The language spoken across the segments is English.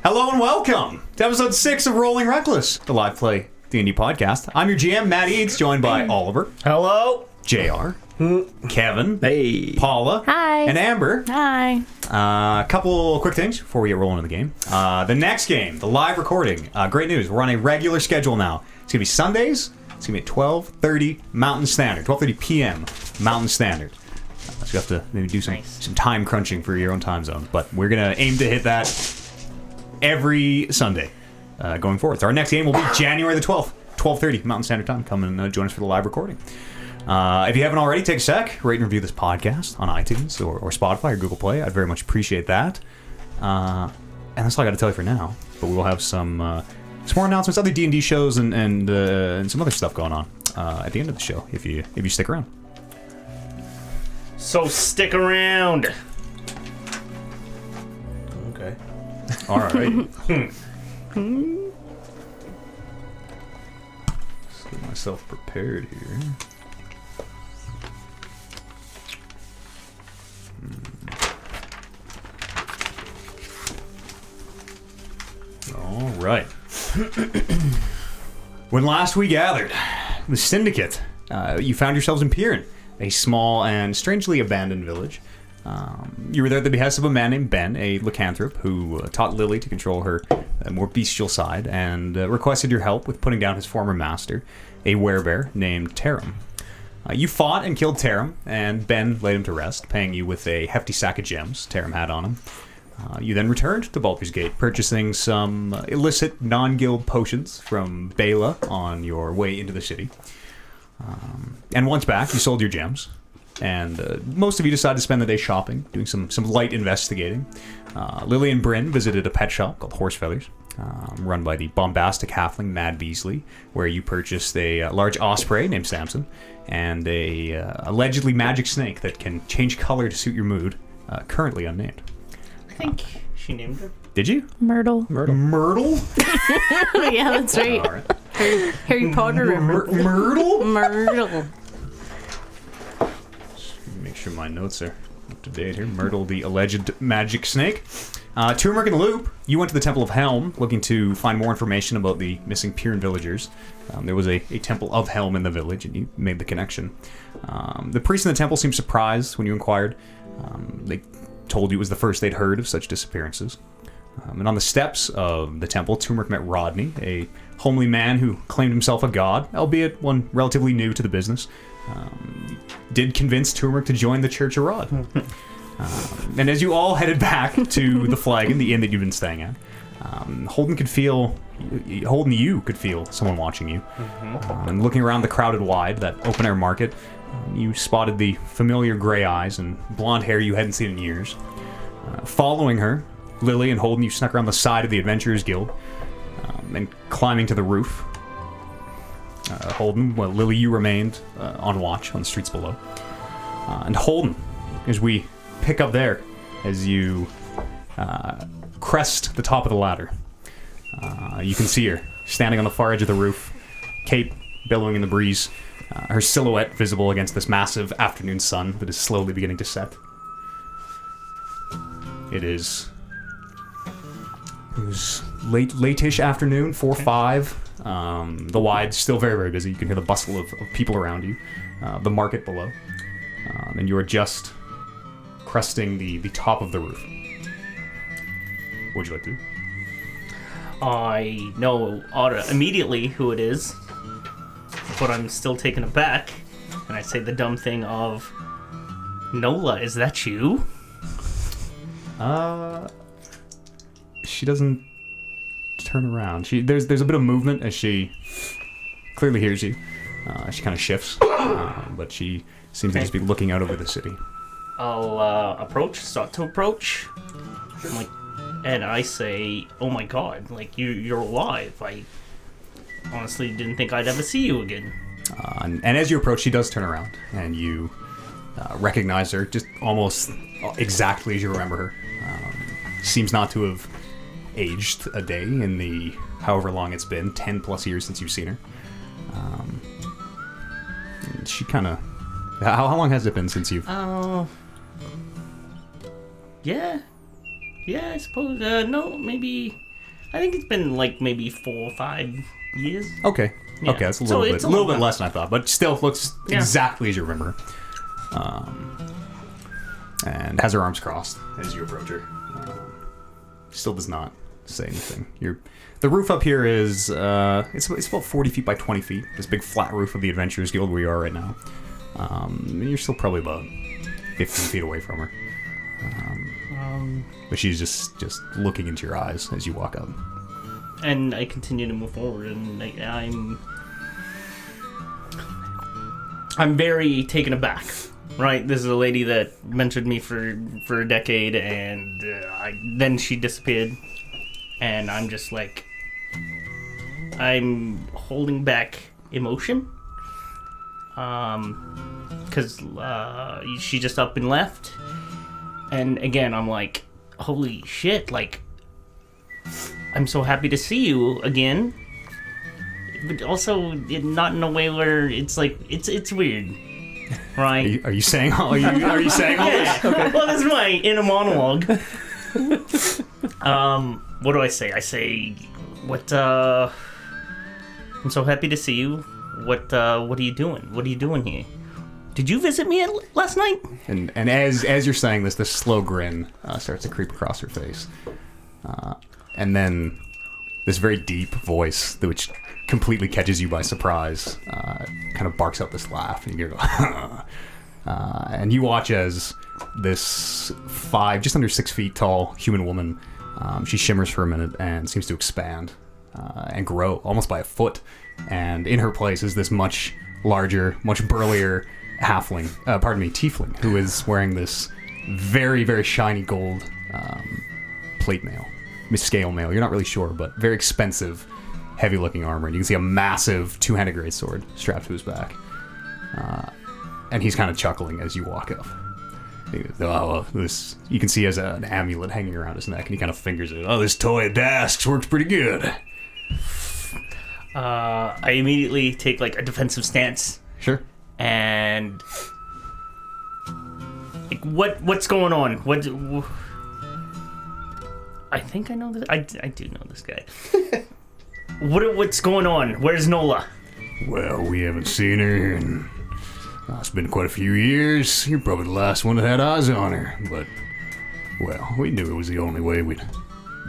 Hello and welcome to episode 6 of Rolling Reckless, the live play D&D podcast. I'm your GM, Matt Eads, joined by Oliver. Hello. JR. Kevin. Hey. Paula. Hi. And Amber. Hi. A couple quick things before we get rolling in the game. The next game, the live recording. Great news. We're on a regular schedule now. It's going to be Sundays. It's going to be at 12:30 Mountain Standard. 12:30 p.m. Mountain Standard. So you have to maybe do some time crunching for your own time zone. But we're going to aim to hit that every Sunday going forward. So our next game will be January the 12th, 12:30 Mountain Standard Time. Come and join us for the live recording. If you haven't already, take a sec, rate and review this podcast on iTunes or Spotify or Google Play. I'd very much appreciate that. And that's all I got to tell you for now. But we will have some more announcements, other D&D shows, and some other stuff going on at the end of the show if you stick around. So stick around. Okay. All right. Let's get myself prepared here. All right. When last we gathered, the Syndicate, you found yourselves in Piran, a small and strangely abandoned village. You were there at the behest of a man named Ben, a lycanthrope, who taught Lily to control her more bestial side and requested your help with putting down his former master, a werebear named Tarim. You fought and killed Tarim, and Ben laid him to rest, paying you with a hefty sack of gems Tarim had on him. You then returned to Baldur's Gate, purchasing some illicit non-guild potions from Bela on your way into the city. And once back, you sold your gems. And most of you decided to spend the day shopping, doing some light investigating. Lily and Bryn visited a pet shop called Horse Feathers, run by the bombastic halfling Mad Beasley, where you purchased a large osprey named Samson, and a allegedly magic snake that can change color to suit your mood, currently unnamed. I think she named her. Did you? Myrtle. Myrtle? Yeah, that's right. All right. Harry Potter. Myrtle? Myrtle. Make sure my notes are up to date here. Myrtle, the alleged magic snake. Turmeric and Loop, you went to the Temple of Helm looking to find more information about the missing Piran villagers. There was a Temple of Helm in the village, and you made the connection. The priest in the temple seemed surprised when you inquired. They told you it was the first they'd heard of such disappearances. And on the steps of the temple, Turmeric met Rodney, a homely man who claimed himself a god, albeit one relatively new to the business. Did convince Turmeric to join the Church of Rod. And as you all headed back to the Flagon, the inn that you've been staying at, Holden you could feel someone watching you. And looking around the crowded wide, that open-air market, you spotted the familiar gray eyes and blonde hair you hadn't seen in years. Following her, Lily and Holden, you snuck around the side of the Adventurers Guild, and climbing to the roof. Holden, well, Lily, you remained on watch on the streets below. And Holden, as we pick up there, as you crest the top of the ladder, you can see her standing on the far edge of the roof, cape billowing in the breeze, her silhouette visible against this massive afternoon sun that is slowly beginning to set. It was late-ish afternoon, 4-5. The wide's still very, very busy. You can hear the bustle of people around you. The market below. And you are just cresting the top of the roof. What would you like to do? I know immediately who it is, but I'm still taken aback. And I say the dumb thing of, Nola, is that you? She doesn't turn around. There's a bit of movement as she clearly hears you. She kind of shifts, but she seems to just be looking out over the city. I'll start to approach. And I say, oh my god, you're alive. I honestly didn't think I'd ever see you again. And as you approach, she does turn around, and you recognize her just almost exactly as you remember her. Seems not to have aged a day in the however long it's been, 10 plus years since you've seen her. She kind of... How long has it been since you've... Yeah, I suppose, no, maybe I think it's been like maybe 4 or 5 years. Okay. Yeah. Okay, that's a So little it's bit, a little bit. less than I thought, but still looks Yeah. exactly as you remember. And has her arms crossed as you approach her. Still does not say anything. The roof up here is it's about 40 feet by 20 feet. This big flat roof of the Adventurers Guild where you are right now. You're still probably about 15 feet away from her. But she's just looking into your eyes as you walk up. And I continue to move forward, and I'm very taken aback. Right, this is a lady that mentored me for a decade, and then she disappeared, and I'm just like, I'm holding back emotion, because she just up and left, and again I'm like, holy shit, like, I'm so happy to see you again, but also not in a way where it's like it's weird. Right. Are you saying all this? Yeah. Okay. Well, this is my inner monologue. What do I say? I say, what, I'm so happy to see you. What are you doing? What are you doing here? Did you visit me last night? And as you're saying this slow grin starts to creep across her face. And then this very deep voice, which completely catches you by surprise, kind of barks up this laugh, and you go, and you watch as this just under 6 feet tall human woman, she shimmers for a minute and seems to expand and grow almost by a foot, and in her place is this much larger, much burlier tiefling, who is wearing this very, very shiny gold plate mail, scale mail, you're not really sure, but very expensive, heavy-looking armor, and you can see a massive two-handed greatsword strapped to his back. And he's kind of chuckling as you walk up. He goes, oh, well, you can see he has an amulet hanging around his neck, and he kind of fingers it. Oh, this toy of Dask's works pretty good. I immediately take like a defensive stance. Sure. And like, what's going on? I think I know this. I do know this guy. What's going on? Where's Nola? Well, we haven't seen her, and it's been quite a few years. You're probably the last one that had eyes on her, but, well, we knew it was the only way we'd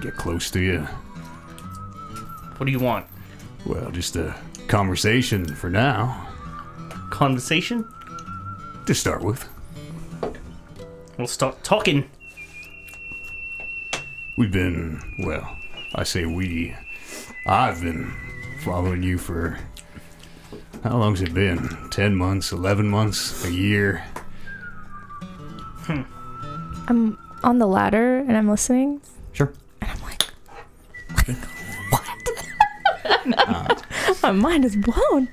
get close to you. What do you want? Well, just a conversation for now, Conversation? to start with. We'll start talking. We've been, well, I say we. I've been following you for, how long's it been? 10 months, 11 months, a year? I'm on the ladder and I'm listening. Sure. And I'm like what? My mind is blown.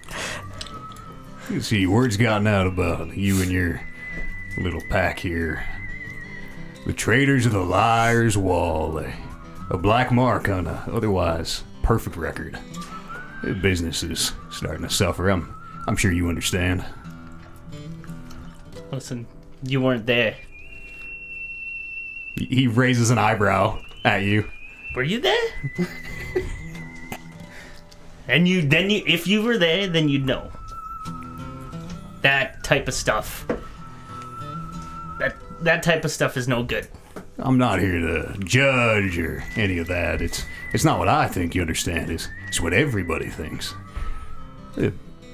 You see, word's gotten out about you and your little pack here. The Traders of the Liar's Wall, a black mark on a otherwise perfect record. The business is starting to suffer. I'm sure you understand. Listen, you weren't there. He raises an eyebrow at you. Were you there? And if you were there, then you'd know. That type of stuff. That type of stuff is no good. I'm not here to judge or any of that. It's not what I think, you understand. It's what everybody thinks. A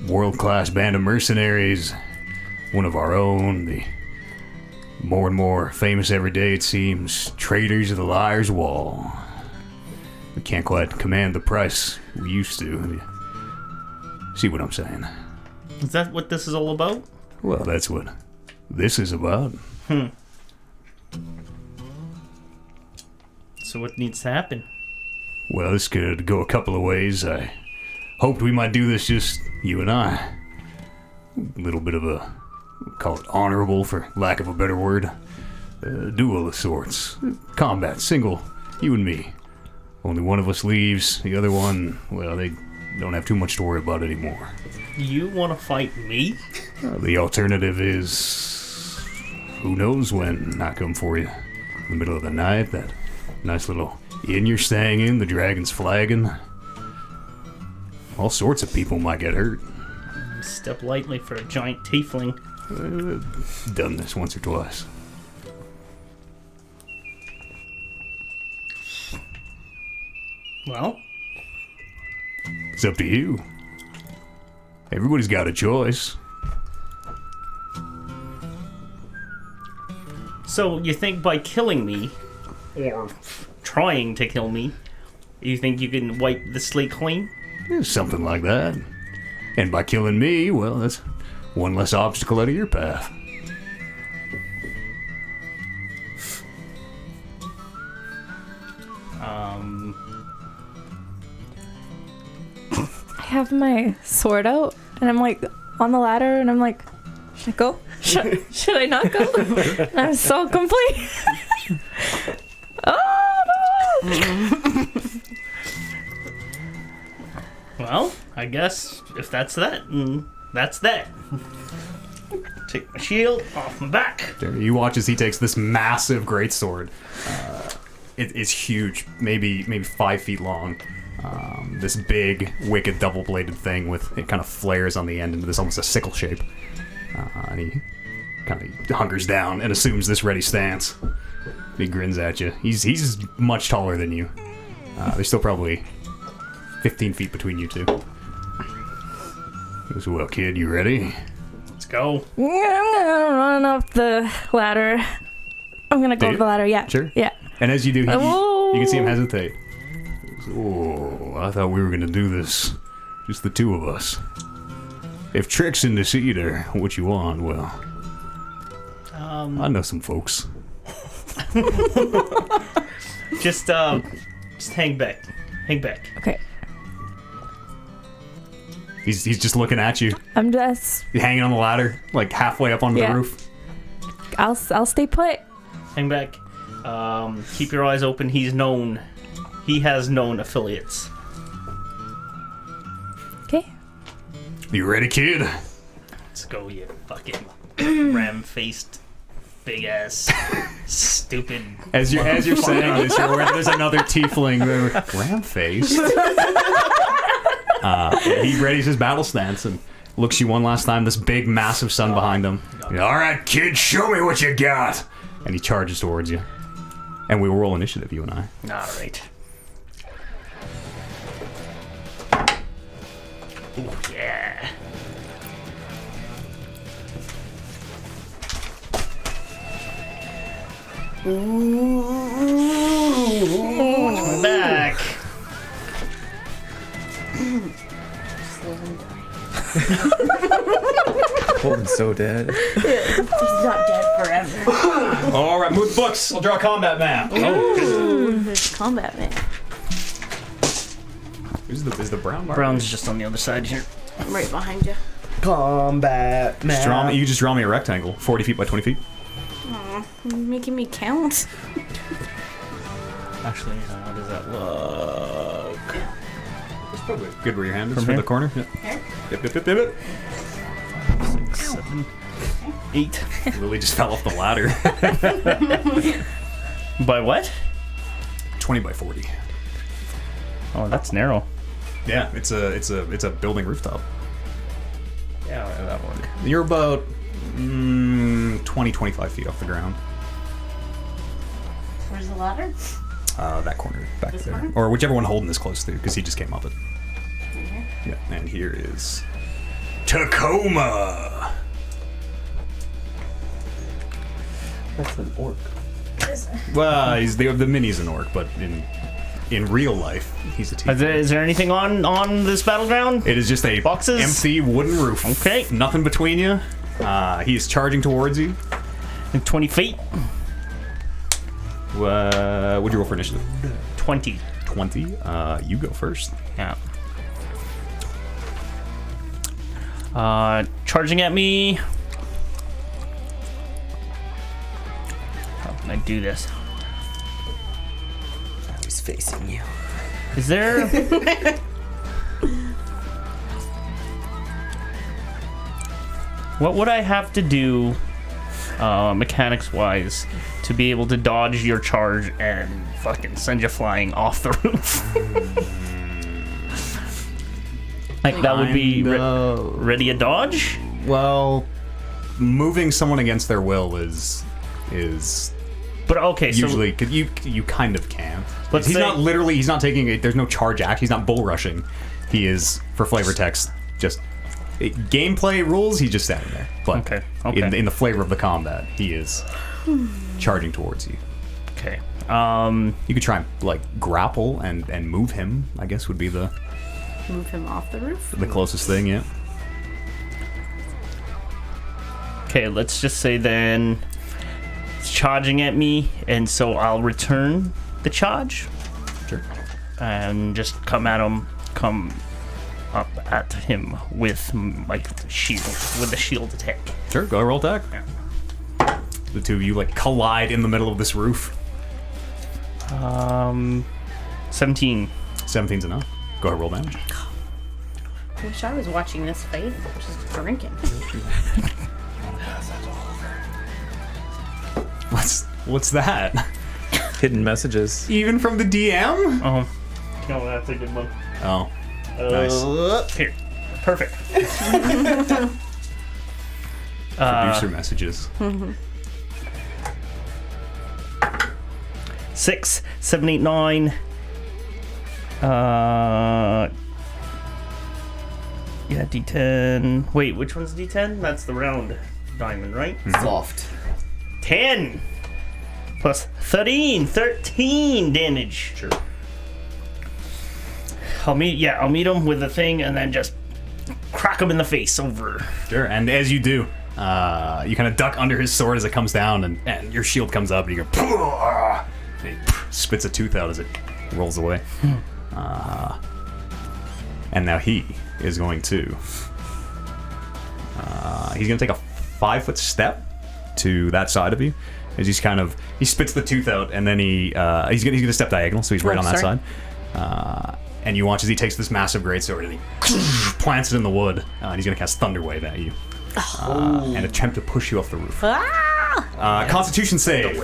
world-class band of mercenaries, one of our own, the more and more famous every day, it seems, Traders of the Liar's Wall. We can't quite command the price we used to. See what I'm saying? Is that what this is all about? Well, that's what this is about. So what needs to happen? Well, this could go a couple of ways. I hoped we might do this just you and I. A little bit of a, call it honorable for lack of a better word, duel of sorts. Combat, single, you and me. Only one of us leaves, the other one, well, they don't have too much to worry about anymore. You want to fight me? The alternative is, who knows when I come for you. In the middle of the night, that nice little The inn you're staying in, the dragon's flagging. All sorts of people might get hurt. Step lightly for a giant tiefling. Done this once or twice. Well, It's up to you. Everybody's got a choice. so you think by killing me, or trying to kill me, you think you can wipe the slate clean? Something like that. And by killing me, well, that's one less obstacle out of your path. I have my sword out, and I'm like on the ladder, and I'm like, should I go? Should I not go? And I'm so complete. Oh no! Well, I guess if that's that, that's that. Take my shield off my back. There, you watch as he takes this massive greatsword. It's huge, maybe 5 feet long. This big, wicked, double-bladed thing with it kind of flares on the end into this almost a sickle shape. And he kind of hunkers down and assumes this ready stance. He grins at you. He's much taller than you. There's still probably 15 feet between you two. As well, kid, you ready? Let's go. I'm gonna run up the ladder. I'm gonna go Do up you? the ladder. Yeah. Sure. Yeah. And as you do, you can see him Oh. hesitate. Oh, I thought we were gonna do this. Just the two of us. If Trick's and Deceit are what you want, well, I know some folks. Just hang back. Hang back. Okay. He's just looking at you, I'm just. hanging on the ladder, like halfway up onto Yeah. the roof. I'll stay put. Hang back. Keep your eyes open. He has known affiliates. Okay. You ready, kid? Let's go, you fucking ram-faced, big-ass, stupid... As you're saying this, you're aware that there's another tiefling, ram-faced. He readies his battle stance and looks you one last time. This big, massive sun behind him. All right, kid, show me what you got. And he charges towards you. And we will roll initiative, you and I. Alright. Ooh, yeah. Watch my back. Colton's so dead. He's not dead forever. All right, move the books. I'll draw a combat map. There's combat man. Is the brown mark? Brown's just on the other side here. I'm right behind you. Combat You just draw me a rectangle, 40 feet by 20 feet. You're making me count. Actually, how does that look? That's probably good where your hand is From for here? the corner. Yeah. Yep. 6, 7, 8. Lily just fell off the ladder. By what? 20 by 40. Oh, that's narrow. Yeah, it's a building rooftop. Yeah, that'll work. You're about 20-25 feet off the ground. Where's the ladder? That corner back This there, one? or whichever one Holden is close to, because he just came up it. Right here. Yeah, and here is Tacoma. That's an orc. well, he's the mini's an orc, but in real life he's a tiefling. Is there anything on this battleground? It is just a Boxes? empty wooden roof. Okay. Nothing between you. He's charging towards you. 20 feet? What'd you roll for initiative? 20. 20. You go first. Yeah. Charging at me. How can I do this? He's facing you. Is there... What would I have to do mechanics-wise, to be able to dodge your charge and fucking send you flying off the roof. Like, that would be ready a dodge? Well, moving someone against their will is But okay, usually you kind of can. Let's He's say- not literally. He's not taking a. There's no charge act. He's not bull rushing. He is, for flavor text, just gameplay rules. He's just standing there. But Okay. in the flavor of the combat, he is charging towards you. Okay. You could try and like grapple and move him. I guess would be the Move him off the roof. closest thing. Yeah. Okay, let's just say then it's charging at me, and so I'll return the charge Sure. and just come up at him with like the shield, with the shield attack. Sure. Go ahead, roll attack. The two of you like collide in the middle of this roof. 17. 17's enough. Go ahead, roll damage. I wish I was watching this fight. Just drinking. What's that? Hidden messages. Even from the DM? Oh, no, that's a good one. Oh, nice. Here, perfect. Producer messages. 6, 7, 8, 9. Yeah, D10. Wait, which one's D10? That's the round diamond, right? Soft. 10 plus 13 damage. Sure. I'll meet him with the thing and then just crack him in the face over. Sure. And as you do, you kind of duck under his sword as it comes down, and your shield comes up, and you go. And he spits a tooth out as it rolls away. And now he is going to. He's going to take a 5-foot step to that side of you. As he spits the tooth out, and then he's gonna step diagonal, so he's right on that sorry. side. And you watch as he takes this massive greatsword and he plants it in the wood. And he's gonna cast Thunderwave at you and attempt to push you off the roof. Constitution save.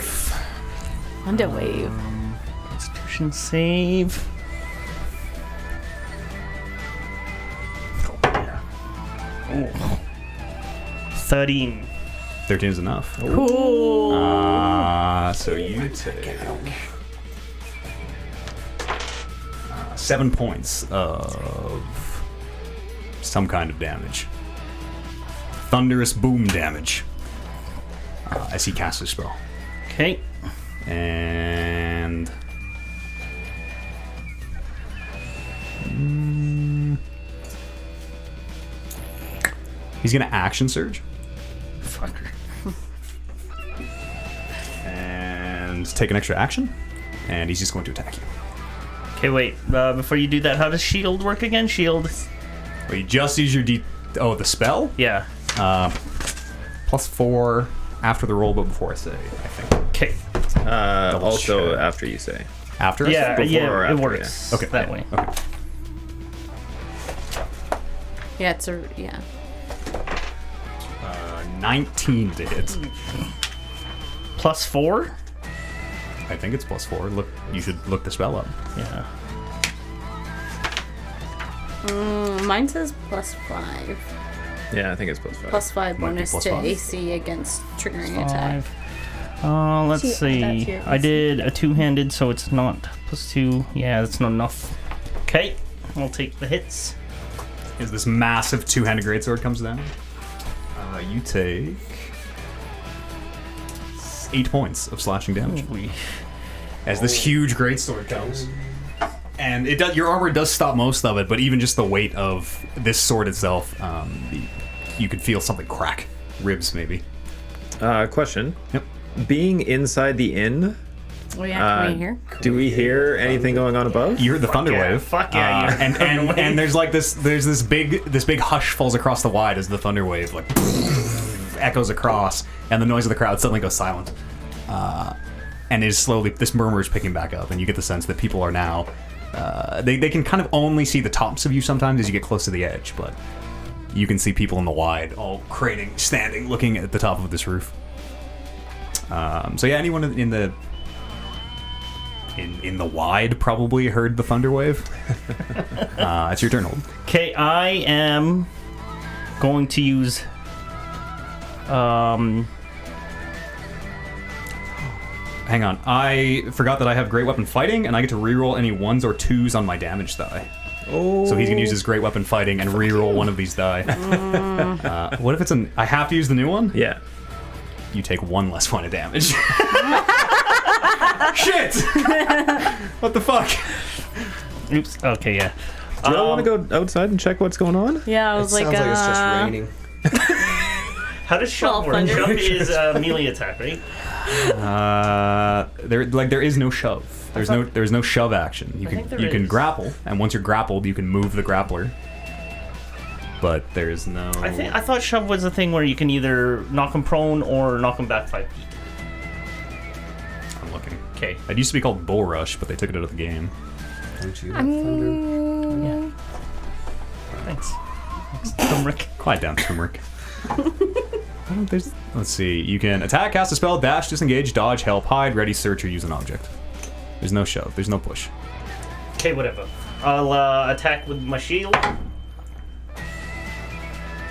Underwave. Constitution save. Oh. 13. 13 is enough. Cool. So you take 7 points of some kind of damage. Thunderous boom damage as he casts his spell. Okay. And he's gonna action surge Fucker. and take an extra action, and he's just going to attack you. Okay, wait. Before you do that, how does shield work again? Shield. Well, you just use your the spell Yeah. +4 after the roll, but before I say, I think. Okay. Also check. after you say. After I Yeah, say? yeah, or it after, works. Okay. That way. Okay. Yeah, it's a yeah. 19 to hit. +4? I think it's +4. Look, you should look the spell up. Yeah. Mine says +5. Yeah, I think it's +5. +5 Might be bonus plus to five. AC against triggering attack. 5. Let's See, add that to see. your I AC. did a two-handed, so it's not +2. Yeah, that's not enough. Okay. I'll take the hits. As this massive two-handed greatsword comes down, you take 8 points of slashing damage. Holy. As this huge greatsword comes. And it does, your armor does stop most of it, but even just the weight of this sword itself, you could feel something crack. Ribs, maybe. Question. Yep. Being inside the inn, Oh yeah, can we hear? do we hear anything going on above? You heard the thunder yeah. wave. Fuck yeah, you heard the thunder wave. and there's like this big hush falls across the wide as the thunder wave like echoes across, and the noise of the crowd suddenly goes silent. And is slowly, this murmur is picking back up, and you get the sense that people are now they can kind of only see the tops of you sometimes as you get close to the edge, but you can see people in the wide all craning, standing, looking at the top of this roof. So yeah, anyone in the wide probably heard the thunder wave. It's your turn, Hold. Okay, I am going to use. Hang on, I forgot that I have great weapon fighting, and I get to reroll any 1s or 2s on my damage die. Oh. So he's gonna use his great weapon fighting and reroll one of these die. What if it's an? I have to use the new one. Yeah. You take 1 less point of damage. Shit! What the fuck? Oops. Okay, yeah. Do you want to go outside and check what's going on? Yeah, I It was like, sounds like it's just raining. How does shove Well, work? thunder. Shove is melee attack, right? There is no shove. There's no shove action. You think there can is. grapple, and once you're grappled, you can move the grappler. But there's no. I thought shove was a thing where you can either knock him prone or knock him back 5 feet. I'm looking. Okay. It used to be called Bull Rush, but they took it out of the game. Don't you have thunder? Thanks. Turmeric. Quiet down, turmeric. Let's see. You can attack, cast a spell, dash, disengage, dodge, help, hide, ready, search, or use an object. There's no shove. There's no push. Okay, whatever. I'll attack with my shield.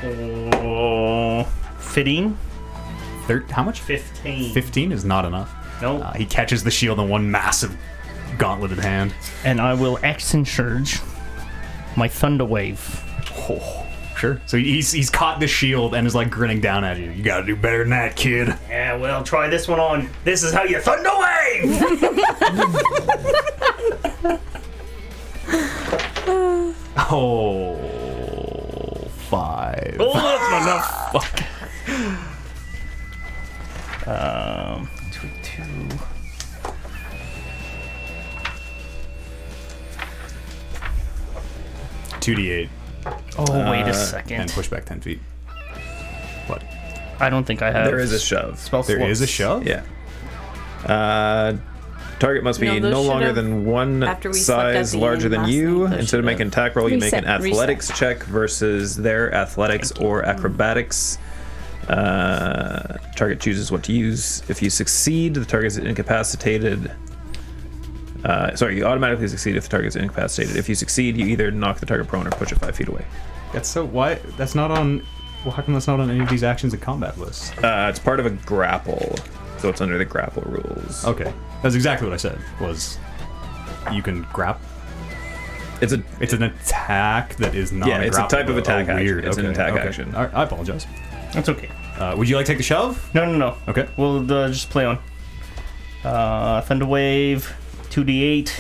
Oh, 15? How much? 15. 15 is not enough. No. He catches the shield in one massive gauntleted hand. And I will action surge my thunder wave. Oh, sure. So he's caught the shield and is like grinning down at you. You gotta do better than that, kid. Yeah, well, try this one on. This is how you thunder wave! Oh, 5. Oh, that's not enough. Fuck. 2. 2d8 Oh, wait a second. and push back 10 feet. What? I don't think I have. There is a shove. spell There slots. is a shove? Yeah. Target must be No, no, those longer should've- than one after we slept at size the larger inn than last you. night, those Instead of making an attack roll, you make an Reset. athletics check versus their athletics or acrobatics. Target chooses what to use. If you succeed, the target is incapacitated. You automatically succeed if the target is incapacitated. If you succeed, you either knock the target prone or push it 5 feet away. That's so. Why? That's not on. Well, how come that's not on any of these actions and combat lists? It's part of a grapple, so it's under the grapple rules. Okay. That's exactly what I said. Was you can grab. It's a It's an attack that is not. Yeah, a it's a grapple, type of though. attack Oh, action. weird. It's an attack action. All right, I apologize. That's okay. Would you like to take the shove? No. Okay. We'll just play on. Thunder wave, 2d8.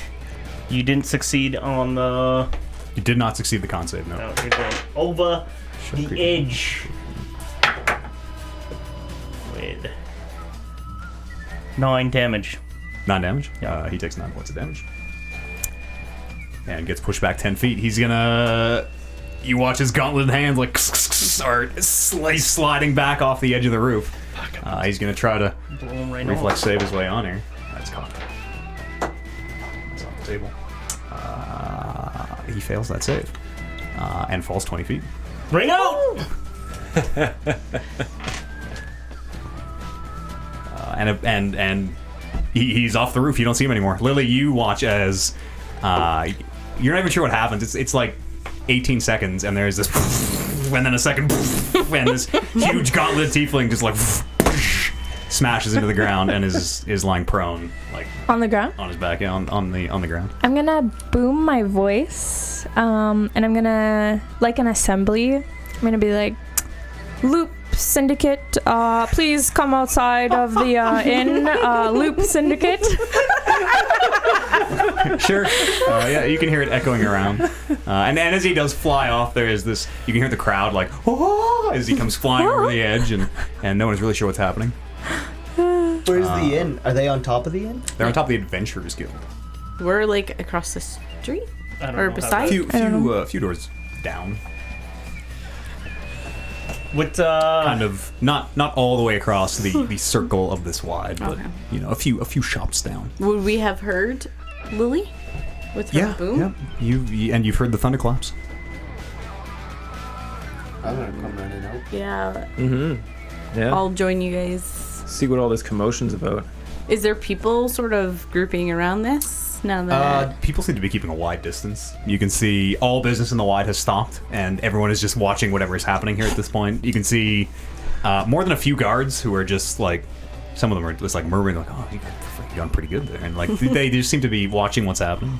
You didn't succeed on the. You did not succeed the con save. No. No, you're going over Shove the creature. edge. With 9 damage. 9 damage. Yeah. He takes 9 points of damage. And gets pushed back 10 feet. He's gonna. You watch his gauntleted hands like start sliding back off the edge of the roof. He's gonna try to Blow him right reflex off. save his way on here. That's caught. That's on the table. He fails that save. And falls 20 feet. Bring out! And he's off the roof. You don't see him anymore. Lily, you watch as you're not even sure what happens. It's like 18 seconds, and there's this, and then a second, and this huge gauntlet tiefling just like smashes into the ground and is lying prone, like On the ground? on his back, yeah, on the ground. I'm gonna boom my voice, and I'm gonna, like an assembly, I'm gonna be like, Loop Syndicate, please come outside of the inn, Loop Syndicate. Sure. Yeah, you can hear it echoing around. And as he does fly off, there is this. You can hear the crowd like, oh, as he comes flying over the edge, and no one's really sure what's happening. Where's the inn? Are they on top of the inn? They're on top of the Adventurers Guild. we're like across the street I don't or know how beside. Few doors down. What, Kind of not all the way across the circle of this wide, but Okay. a few shops down. Would we have heard Lily with her boom? Yeah. You've heard the thunderclaps. I'm gonna come running out. Yeah, Mm-hmm. Yeah. I'll join you guys. See what all this commotion's about. Is there people sort of grouping around this now that? People seem to be keeping a wide distance. You can see all business in the wide has stopped, and everyone is just watching whatever is happening here at this point. You can see more than a few guards who are just like, some of them are just like murmuring, like, "Oh, you done pretty good there," and like they just seem to be watching what's happening.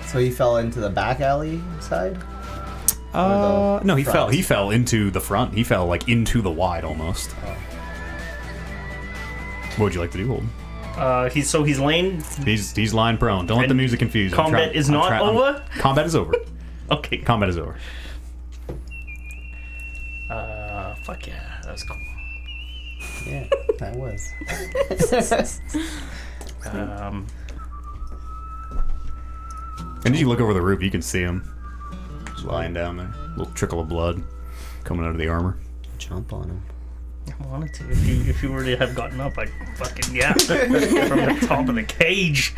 So he fell into the back alley side? No, he front? He fell into the front. He fell like into the wide almost. Oh. What would you like to do, Holden? He's laying. He's lying prone. Don't let the And music confuse you. combat is not over? Combat is over. Okay. Combat is over. Fuck yeah, that was cool. Yeah, that was. And as you look over the roof, you can see him just lying down there. A little trickle of blood coming out of the armor. Jump on him. I wanted to. If you were to have gotten up, I'd fucking yeah from the top of the cage.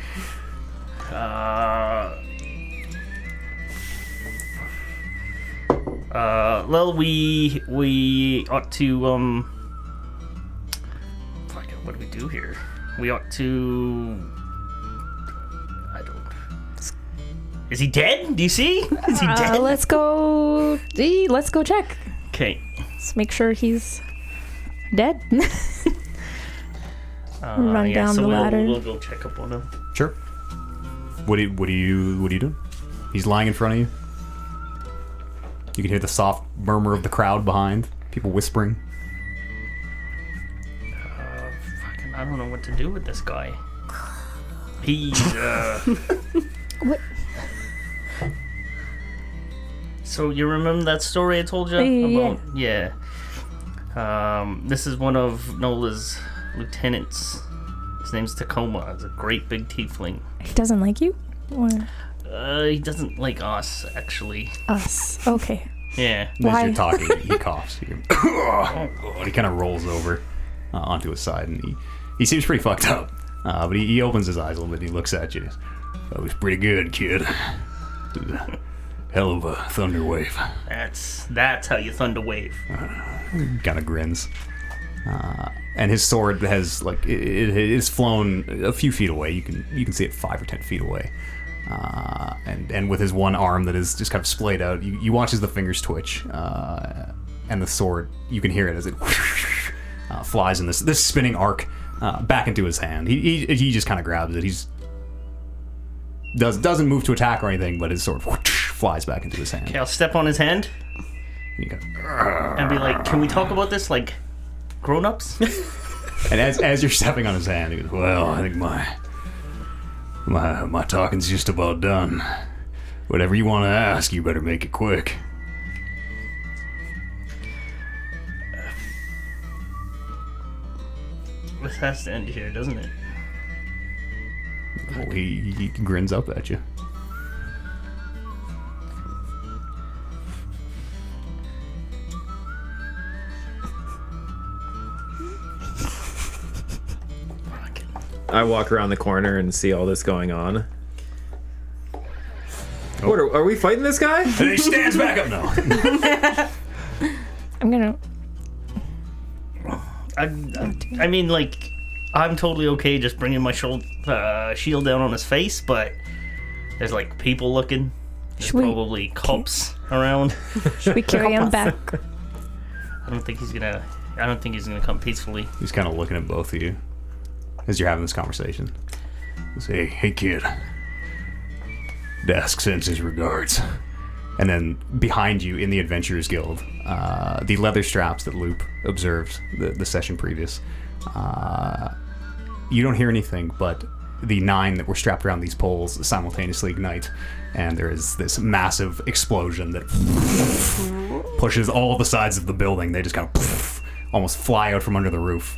Well, we ought to fuck it, what do we do here? We ought to. I don't. Is he dead? Do you see? Is he dead? Let's go. Let's go check. Okay. Let's make sure he's dead. Run yeah, down so the ladder. We'll go check up on him. Sure. What are you doing? He's lying in front of you. You can hear the soft murmur of the crowd behind. People whispering. Fucking, I don't know what to do with this guy. He's What? So you remember that story I told you about? Yeah. This is one of Nola's lieutenants. His name's Tacoma. He's a great big tiefling. He doesn't like you? Or He doesn't like us, actually. us? Okay. Yeah. As Why? you're talking, he coughs. He kind of rolls over onto his side, and he seems pretty fucked up. But he opens his eyes a little bit, and he looks at you. That was pretty good, kid. Hell of a thunder wave. That's how you thunder wave. Kind of grins. And his sword has like it is flown a few feet away. You can see it 5 or 10 feet away. And with his one arm that is just kind of splayed out, you watch as the fingers twitch, and the sword, you can hear it as it flies in this spinning arc back into his hand. He just kind of grabs it. Doesn't move to attack or anything, but his sword flies back into his hand. Okay, I'll step on his hand And, you go, and be like, "Can we talk about this like grown-ups?" and as you're stepping on his hand, he goes, "Well, I think my talking's just about done. Whatever you want to ask, you better make it quick." This has to end here, doesn't it? Well, he grins up at you. I walk around the corner and see all this going on. What are we fighting this guy? And he stands back up now. I'm gonna. I mean, like, I'm totally okay just bringing my shield down on his face, but there's like people looking. There's Should we- probably cops around. Should we carry him back? I don't think he's gonna come peacefully. He's kind of looking at both of you as you're having this conversation. He says, hey kid. Dask sends his regards. And then behind you in the Adventurers Guild, the leather straps that Loop observed the session previous, you don't hear anything, but the 9 that were strapped around these poles simultaneously ignite, and there is this massive explosion that pushes all the sides of the building. They just kind of almost fly out from under the roof,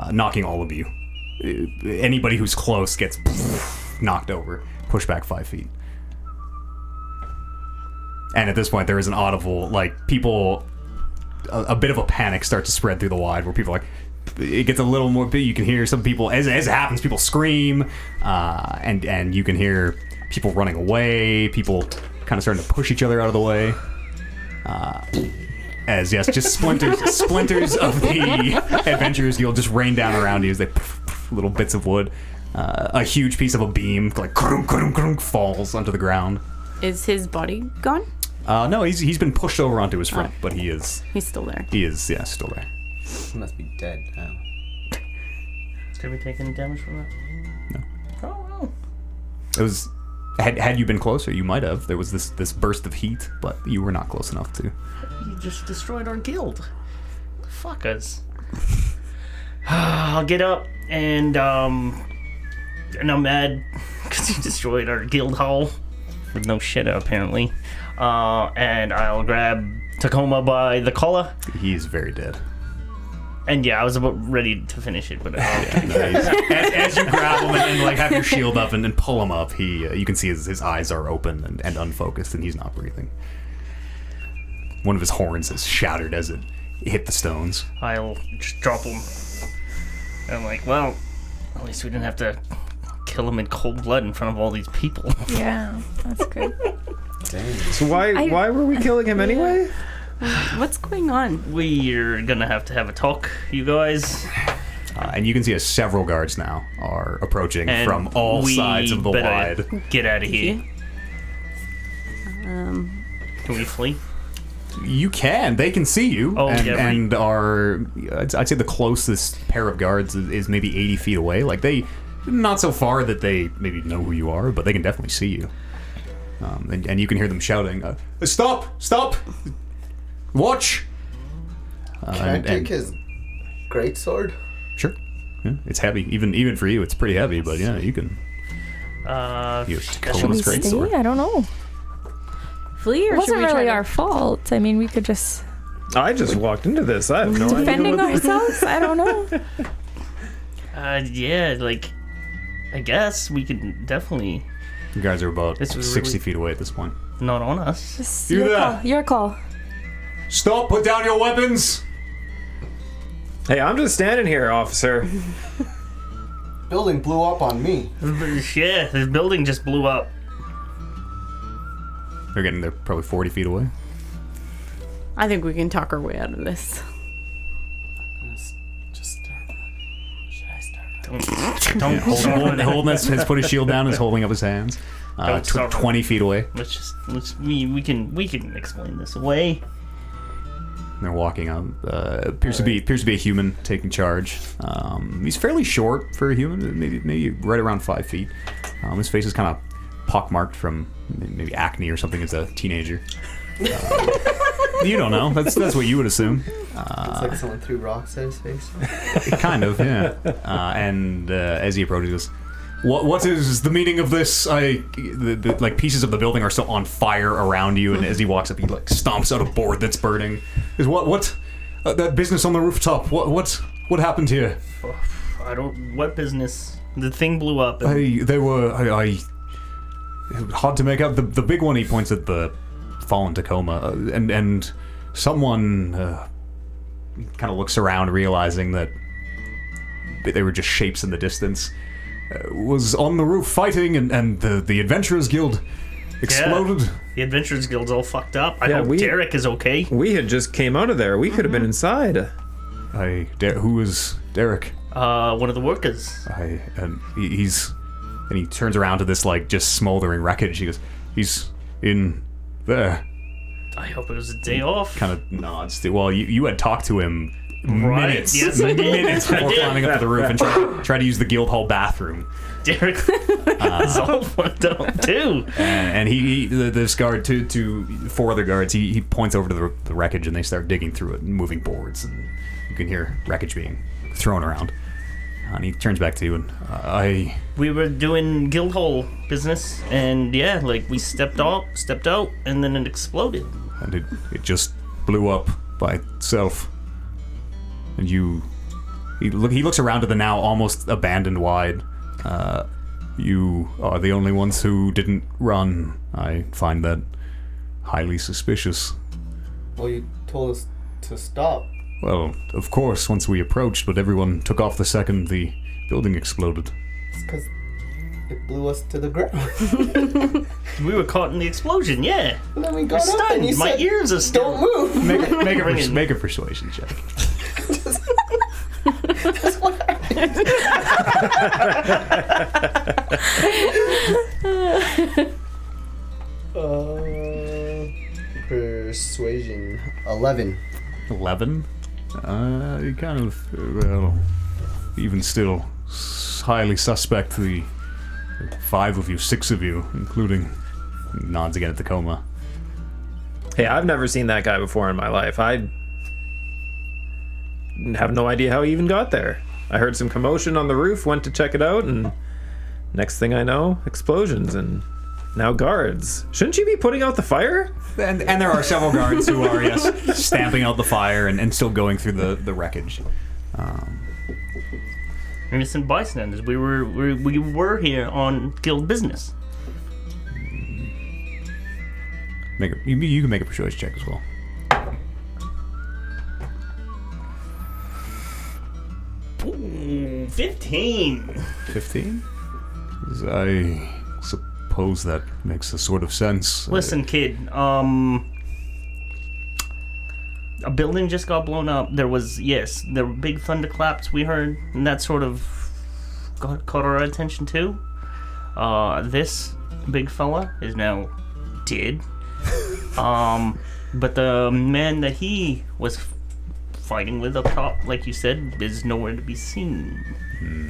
knocking all of you. Anybody who's close gets knocked over, pushed back 5 feet. And at this point, there is an audible, like, people, a bit of a panic starts to spread through the wide, where people are like, it gets a little more, you can hear some people, as it happens, people scream, and you can hear people running away, people kind of starting to push each other out of the way. As yes, just splinters of the Adventurers Guild just rain down around you as they little bits of wood. A huge piece of a beam like falls onto the ground. Is his body gone? No, he's been pushed over onto his front, but he's still there. He is, yeah, still there. He must be dead now. Did we take any damage from that? No. Oh, no. It was had you been closer, you might have. There was this burst of heat, but you were not close enough to. You just destroyed our guild. Fuck us. I'll get up and I'm mad because you destroyed our guild hall with no shit apparently. And I'll grab Tacoma by the collar. He's very dead. And yeah, I was about ready to finish it, but as you grab him and like have your shield up and pull him up, you can see his eyes are open and unfocused, and he's not breathing. One of his horns is shattered as it hit the stones. I'll just drop him. And I'm like, well, at least we didn't have to kill him in cold blood in front of all these people. Yeah, that's good. Dang. So why were we killing him anyway? What's going on? We're gonna have to have a talk, you guys. And you can see as several guards now are approaching And from all we sides of the better wide. Get out of here. Um, Can we flee? You can. They can see you. Oh, and, yeah, right. and are, I'd say the closest pair of guards is maybe 80 feet away. Like they, not so far that they maybe know who you are, but they can definitely see you. And you can hear them shouting, "Stop! Stop! Watch!" Can I take his greatsword? Sure. Yeah, it's heavy. Even for you, it's pretty heavy. But yeah, you can. You Should Tacoma's we great stay? sword. I don't know. flee or It should wasn't we try really to- our fault. I mean, we could just I just walked into this. I have no defending idea. ourselves. I don't know. Yeah, like, I guess we could definitely You guys are about This was 60 really- feet away at this point. not on us. Just You your there. call. Your call. Stop! Put down your weapons! Hey, I'm just standing here, officer. Building blew up on me. Yeah, the building just blew up. They're probably 40 feet away. I think we can talk our way out of this. Just start. Should I start? Don't Holden has put his shield down, is holding up his hands. Don't start. 20 feet away. we can explain this away. They're walking up. Appears to be a human taking charge. He's fairly short for a human, maybe right around 5 feet. His face is kind of pockmarked from maybe acne or something as a teenager. You don't know. That's what you would assume. It's like someone threw rocks at his face. Kind of, yeah. And as he approaches, he goes, What is the meaning of this? The like pieces of the building are still on fire around you, and as he walks up, he like stomps out a board that's burning. Is what that business on the rooftop? What happened here? I don't. What business? The thing blew up. And I hard to make out. The big one, he points at the fallen Tacoma, and someone kind of looks around, realizing that they were just shapes in the distance. Was on the roof fighting, and the Adventurers Guild exploded. Yeah, the Adventurers Guild's all fucked up. I Yeah, hope Derek is okay. We had just came out of there. We could have been inside. Who is Derek? One of the workers. He turns around to this like just smoldering wreckage. He goes, he's in there. I hope it was a day off. Kind of nods. Well, you had talked to him Right, minutes, yes, I did. minutes I before did. climbing up to the roof and try to use the guild hall bathroom. Derek is all fucked up too. And this guard to 4 other guards, he points over to the wreckage, and they start digging through it and moving boards, and you can hear wreckage being thrown around. And he turns back to you, and We were doing guild hall business, and yeah, like we stepped out, and then it exploded. and it just blew up by itself. And he looks around to the now almost abandoned wide. You are the only ones who didn't run. I find that highly suspicious. Well, you told us to stop. Well, of course, once we approached, but everyone took off the second the building exploded. It's because it blew us to the ground. We were caught in the explosion, yeah. And then we We're got up and you stunned. My said, ears are still... "Don't move." Make a persuasion check. Persuasion 11. 11. You kind of, well, even still, highly suspect the 5 of you, 6 of you, including nods again at the coma. Hey, I've never seen that guy before in my life. I have no idea how he even got there. I heard some commotion on the roof, went to check it out, and next thing I know, explosions and now guards. Shouldn't you be putting out the fire? And there are several guards who are, yes, stamping out the fire and still going through the wreckage. Innocent bystanders. We were here on guild business. You can make a persuasion check as well. 15. 15? I suppose that makes a sort of sense. Listen, kid. A building just got blown up. There were big thunderclaps we heard, and that sort of caught our attention too. This big fella is now dead. But the man that he was fighting with up top, like you said, is nowhere to be seen.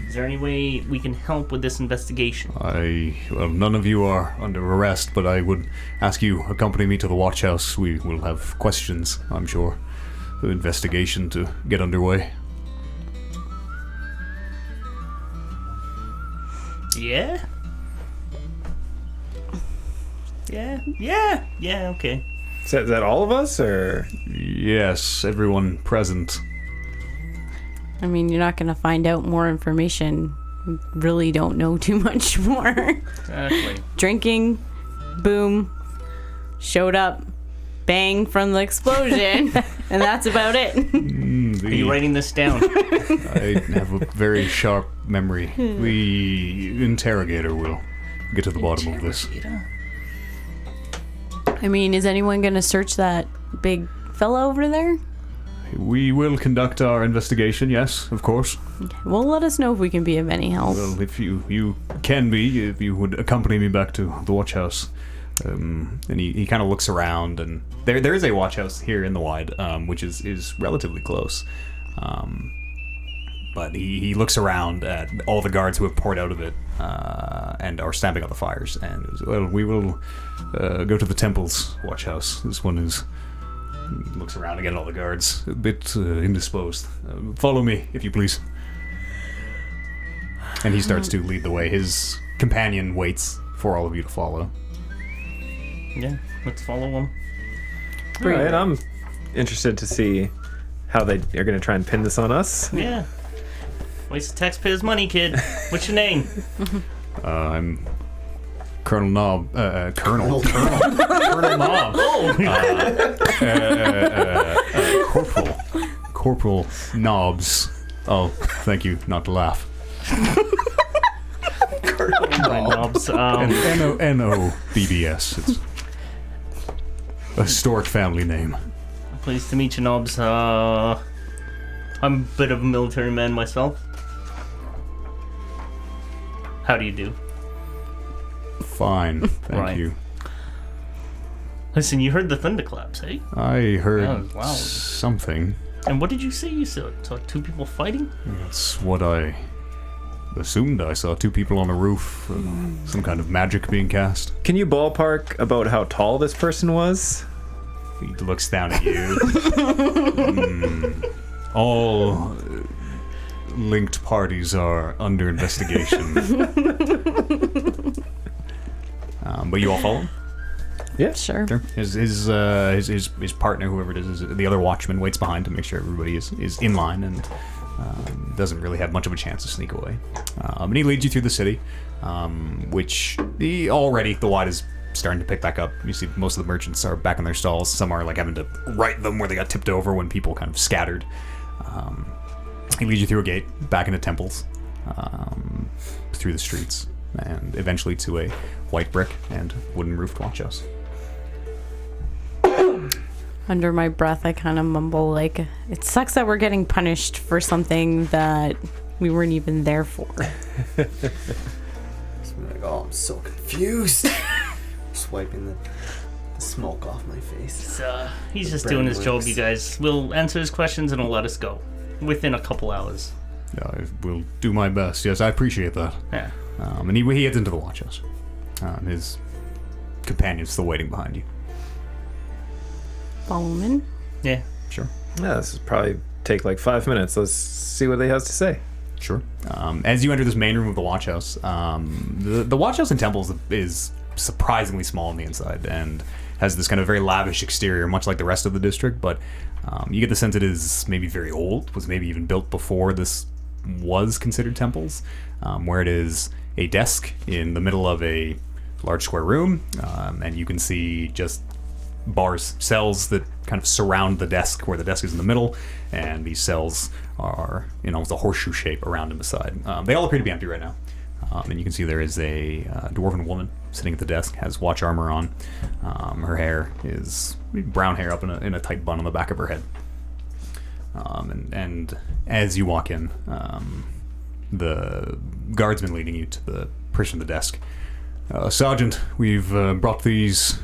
Is there any way we can help with this investigation? Well, none of you are under arrest, but I would ask you accompany me to the watch house. We will have questions, I'm sure. The investigation to get underway. Yeah? Yeah, okay. Is that all of us, or? Yes, everyone present. I mean, you're not going to find out more information. We really don't know too much more. Exactly. Drinking, boom, showed up, bang from the explosion, and that's about it. Are you writing this down? I have a very sharp memory. The interrogator will get to the bottom of this. I mean, is anyone going to search that big fella over there? We will conduct our investigation, yes, of course. Well, let us know if we can be of any help. Well, if you can be, if you would accompany me back to the watch house. And he kind of looks around, and there is a watch house here in the Wide, which is relatively close. But he looks around at all the guards who have poured out of it and are stamping out the fires. And well, we will go to the temple's watch house. This one looks around again at all the guards, a bit indisposed. Follow me, if you please. And he starts to lead the way. His companion waits for all of you to follow. Yeah, let's follow him. All right, I'm interested to see how they are going to try and pin this on us. Yeah. Waste of taxpayers' money, kid. What's your name? I'm Colonel Knob. Colonel Knob. Corporal Knobs. Oh, thank you. Not to laugh. My knobs. N-O-B-B-S. It's a historic family name. Pleased to meet you, knobs. I'm a bit of a military man myself. How do you do? Fine, thank Right. you. Listen, you heard the thunderclaps, eh? I heard Oh, wow. something. And what did you say you saw? Saw 2 people fighting? That's what I assumed. I saw 2 people on a roof. Some kind of magic being cast. Can you ballpark about how tall this person was? He looks down at you. All linked parties are under investigation. But you all follow him? Yeah. Sure. Sure. His partner, whoever it is, the other watchman, waits behind to make sure everybody is in line and doesn't really have much of a chance to sneak away. And he leads you through the city, which already the Wide is starting to pick back up. You see most of the merchants are back in their stalls. Some are like having to right them where they got tipped over when people kind of scattered. He leads you through a gate, back into temples, through the streets. and eventually to a white brick and wooden roofed watch house. Under my breath, I kind of mumble like, "It sucks that we're getting punished for something that we weren't even there for." Just be like, oh, I'm so confused. Just wiping the smoke off my face. He's just brain doing his job, works. you guys. We'll answer his questions and he'll let us go within a couple hours. I will do my best. Yes, I appreciate that. Yeah. And he heads into the watch house. His companion's still waiting behind you. Follow him in. Yeah. Sure. Yeah, this will probably take like 5 minutes. Let's see what he has to say. Sure. As you enter this main room of the watch house, the watch house in Temples is surprisingly small on the inside and has this kind of very lavish exterior, much like the rest of the district, but you get the sense it is maybe very old, was maybe even built before this was considered Temples, where it is a desk in the middle of a large square room, and you can see just cells that kind of surround the desk, where the desk is in the middle, and these cells are in almost a horseshoe shape around and beside. They all appear to be empty right now. And you can see there is a dwarven woman sitting at the desk, has watch armor on. Her hair is brown hair up in a tight bun on the back of her head. And as you walk in, the guardsman leading you to the person at the desk. Sergeant, we've brought these...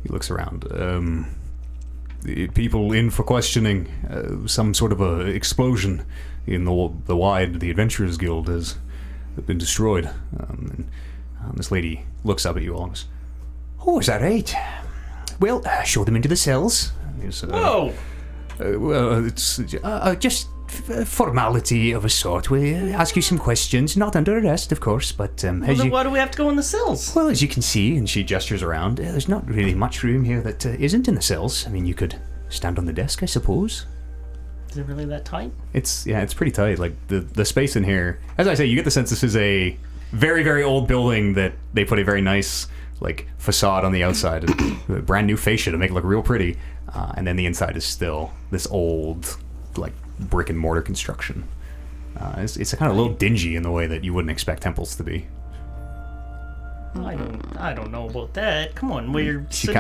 He looks around. The people in for questioning. Some sort of a explosion in the Adventurers Guild has been destroyed. And this lady looks up at you all and goes, "Oh, is that right? Well, show them into the cells." Whoa! Well, it's just a formality of a sort. We ask you some questions, not under arrest, of course, but Well, then why do we have to go in the cells? well, as you can see, and she gestures around, there's not really much room here that isn't in the cells. I mean, you could stand on the desk, I suppose. Is it really that tight? It's pretty tight. Like the space in here, as I say, you get the sense this is a very, very old building that they put a very nice like facade on the outside and a brand new fascia to make it look real pretty, and then the inside is still this old like brick and mortar construction. It's kind of a little dingy in the way that you wouldn't expect temples to be. I don't know about that. Come on, we're She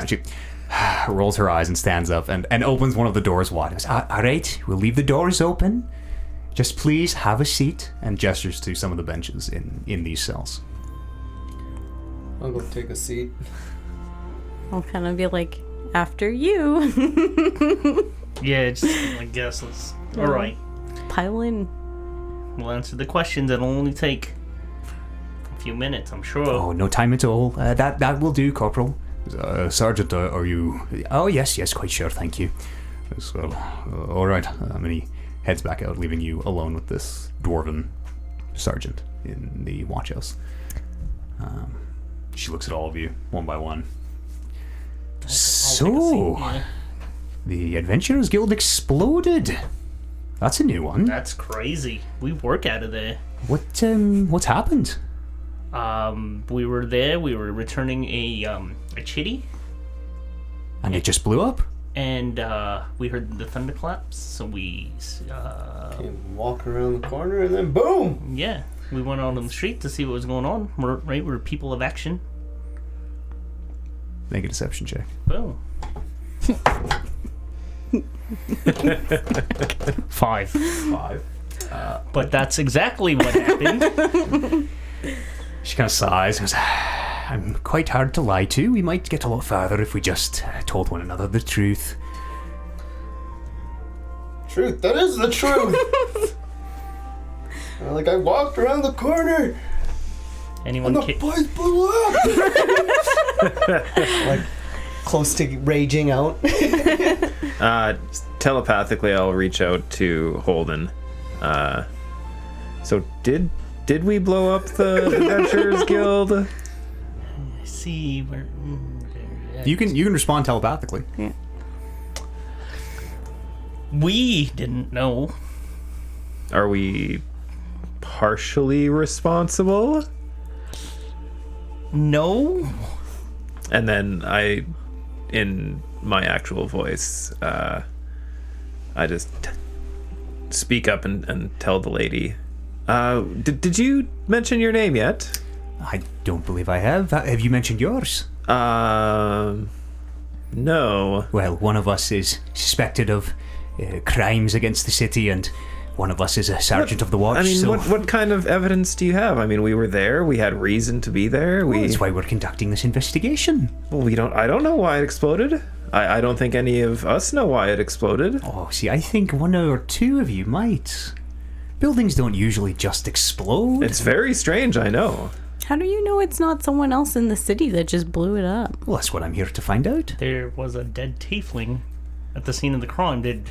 rolls her eyes and stands up and opens one of the doors wide. Goes, all right, we'll leave the doors open. Just please have a seat, and gestures to some of the benches in these cells. I'll go take a seat. I'll kind of be like, after you. Yeah, just I guess let's. All right, Pile in. we'll answer the questions. It'll only take a few minutes, I'm sure. Oh, no time at all. That will do, Corporal. Sergeant, are you... Oh, yes, quite sure, thank you. So, all right. And he heads back out, leaving you alone with this dwarven sergeant in the watch house. She looks at all of you, one by one. I'll take a So, seat, yeah. the Adventurers Guild exploded. That's a new one. That's crazy. We work out of there. What's happened? We were there. We were returning a chitty, And it just blew up? and we heard the thunderclaps. So we, Came walking around the corner and then boom! yeah, we went out on the street to see what was going on. We're people of action. Make a deception check. Boom. 5. 5. But that's exactly what happened. She kind of sighs and goes, I'm quite hard to lie to. We might get a lot further if we just told one another the truth. Truth, that is the truth! Like, I walked around the corner Anyone? and the place blew up! Like, close to raging out. Telepathically, I'll reach out to Holden. So did we blow up the Adventurers Guild? See, we're. You can respond telepathically. We didn't know. Are we partially responsible? No. And then I, in my actual voice, I just speak up and tell the lady, did you mention your name yet? I don't believe I have. Have you mentioned yours? No. Well, one of us is suspected of crimes against the city, and one of us is a sergeant of the watch. I mean, so what kind of evidence do you have? I mean, we were there. We had reason to be there. Well, that's why we're conducting this investigation. Well, I don't know why it exploded. I don't think any of us know why it exploded. Oh, see, I think one or two of you might. Buildings don't usually just explode. It's very strange, I know. How do you know it's not someone else in the city that just blew it up? Well, that's what I'm here to find out. There was a dead tiefling at the scene of the crime. Did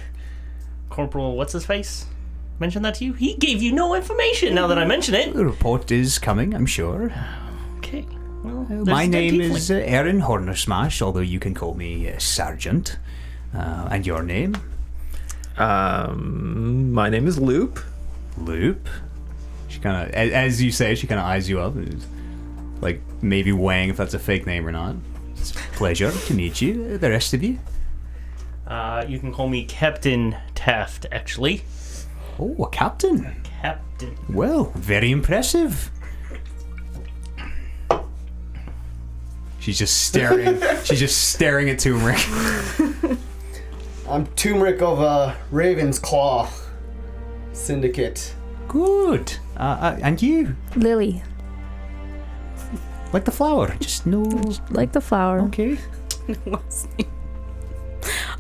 Corporal What's-His-Face mention that to you? He gave you no information now that I mention it. The report is coming, I'm sure. Okay. Well, there's My a dead name tiefling. is Aaron Hornersmash, although you can call me Sergeant. And your name? My name is Loop. Loop. She kind of, as you say, she kind of eyes you up, like maybe weighing if that's a fake name or not. It's a pleasure to meet you. The rest of you? You can call me Captain Taft, actually. Oh, a captain. Captain. Well, very impressive. She's just staring. She's just staring at Turmeric. I'm Turmeric of Raven's Claw Syndicate. Good. And you? Lily, Like the flower? Just no. like the flower. Okay.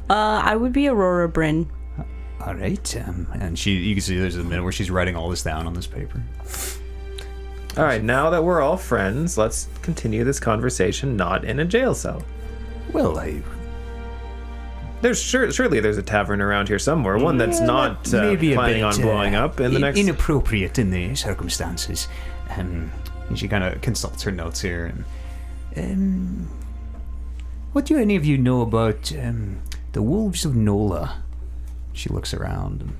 I would be Aurora Bryn. All right. And you can see there's a minute where she's writing all this down on this paper. All right, now that we're all friends, let's continue this conversation not in a jail cell. Well, Surely there's a tavern around here somewhere, one that's not maybe planning a on bit, blowing up in the next... inappropriate in the circumstances. And she kind of consults her notes here. And what do any of you know about the Wolves of Nola? She looks around and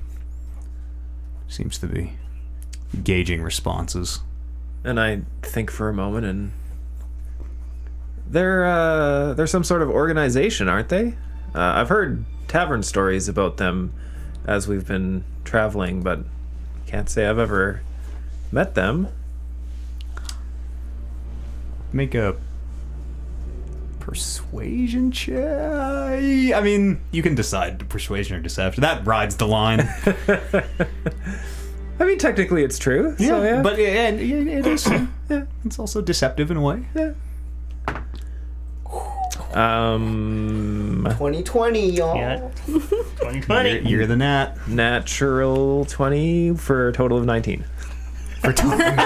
seems to be gauging responses. And I think for a moment, and they're some sort of organization, aren't they? I've heard tavern stories about them as we've been traveling, but can't say I've ever met them. Make a persuasion check. I mean, you can decide persuasion or deception. That rides the line. I mean, technically it's true. So, yeah. But it is. Yeah, it's also deceptive in a way. Yeah. 2020, y'all. Yeah. 2020. You're the nat. Natural 20 for a total of 19. For total 19.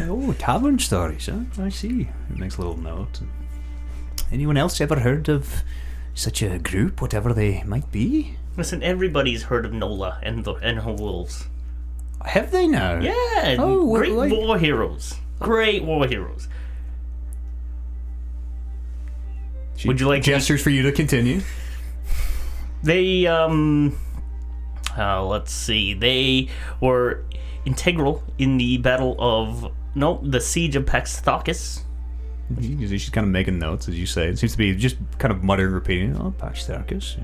Oh, tavern stories, huh? I see. It makes a little note. Anyone else ever heard of such a group, whatever they might be? Listen, everybody's heard of Nola and her wolves. Have they now? Yeah, Oh, great like- war heroes. Great war heroes. Would you like gestures for you to continue? They, let's see. They were integral in the battle of, the siege of Paxthakis. She's kind of making notes, as you say. It seems to be just kind of muttering, repeating, oh, Paxthakis.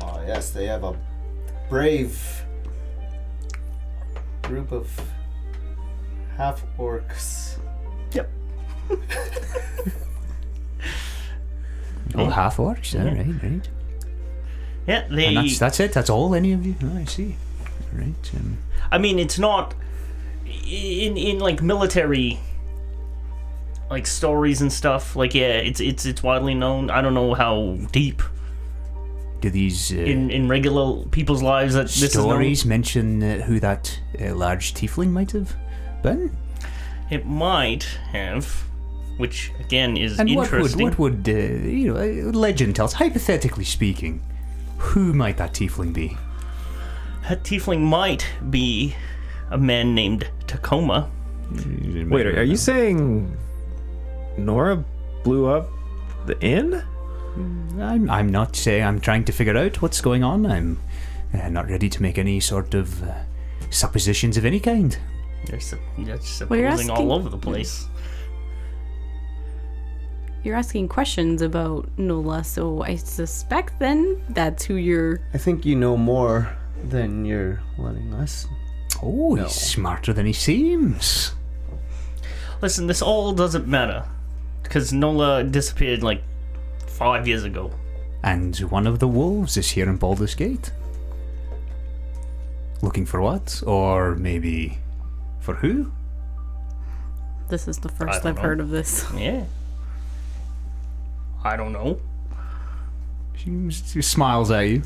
Oh, yes, they have a brave group of half-orcs. Yep. Oh, half orcs. Yeah. Right. Yeah, they... And that's it? That's all, any of you? Oh, I see. Right. I mean, it's not... In like, military... like, stories and stuff, like, yeah, it's widely known. I don't know how deep... Do these in regular people's lives that this stories mention who that large tiefling might have been? It might have, which again is And interesting. what would legend tell us, hypothetically speaking, who might that tiefling be? That tiefling might be a man named Tacoma. Wait, are you saying Nora blew up the inn? I'm not saying. I'm trying to figure out what's going on. I'm not ready to make any sort of suppositions of any kind. They're you're supposing asking- all over the place. You're asking questions about Nola, so I suspect then that's who you're... I think you know more Then you're letting us. Oh, No. he's smarter than he seems. Listen, this all doesn't matter. Because Nola disappeared like 5 years ago. And one of the wolves is here in Baldur's Gate. Looking for what? Or maybe for who? This is the I first don't I've know. heard of this. Yeah. I don't know. She smiles at you.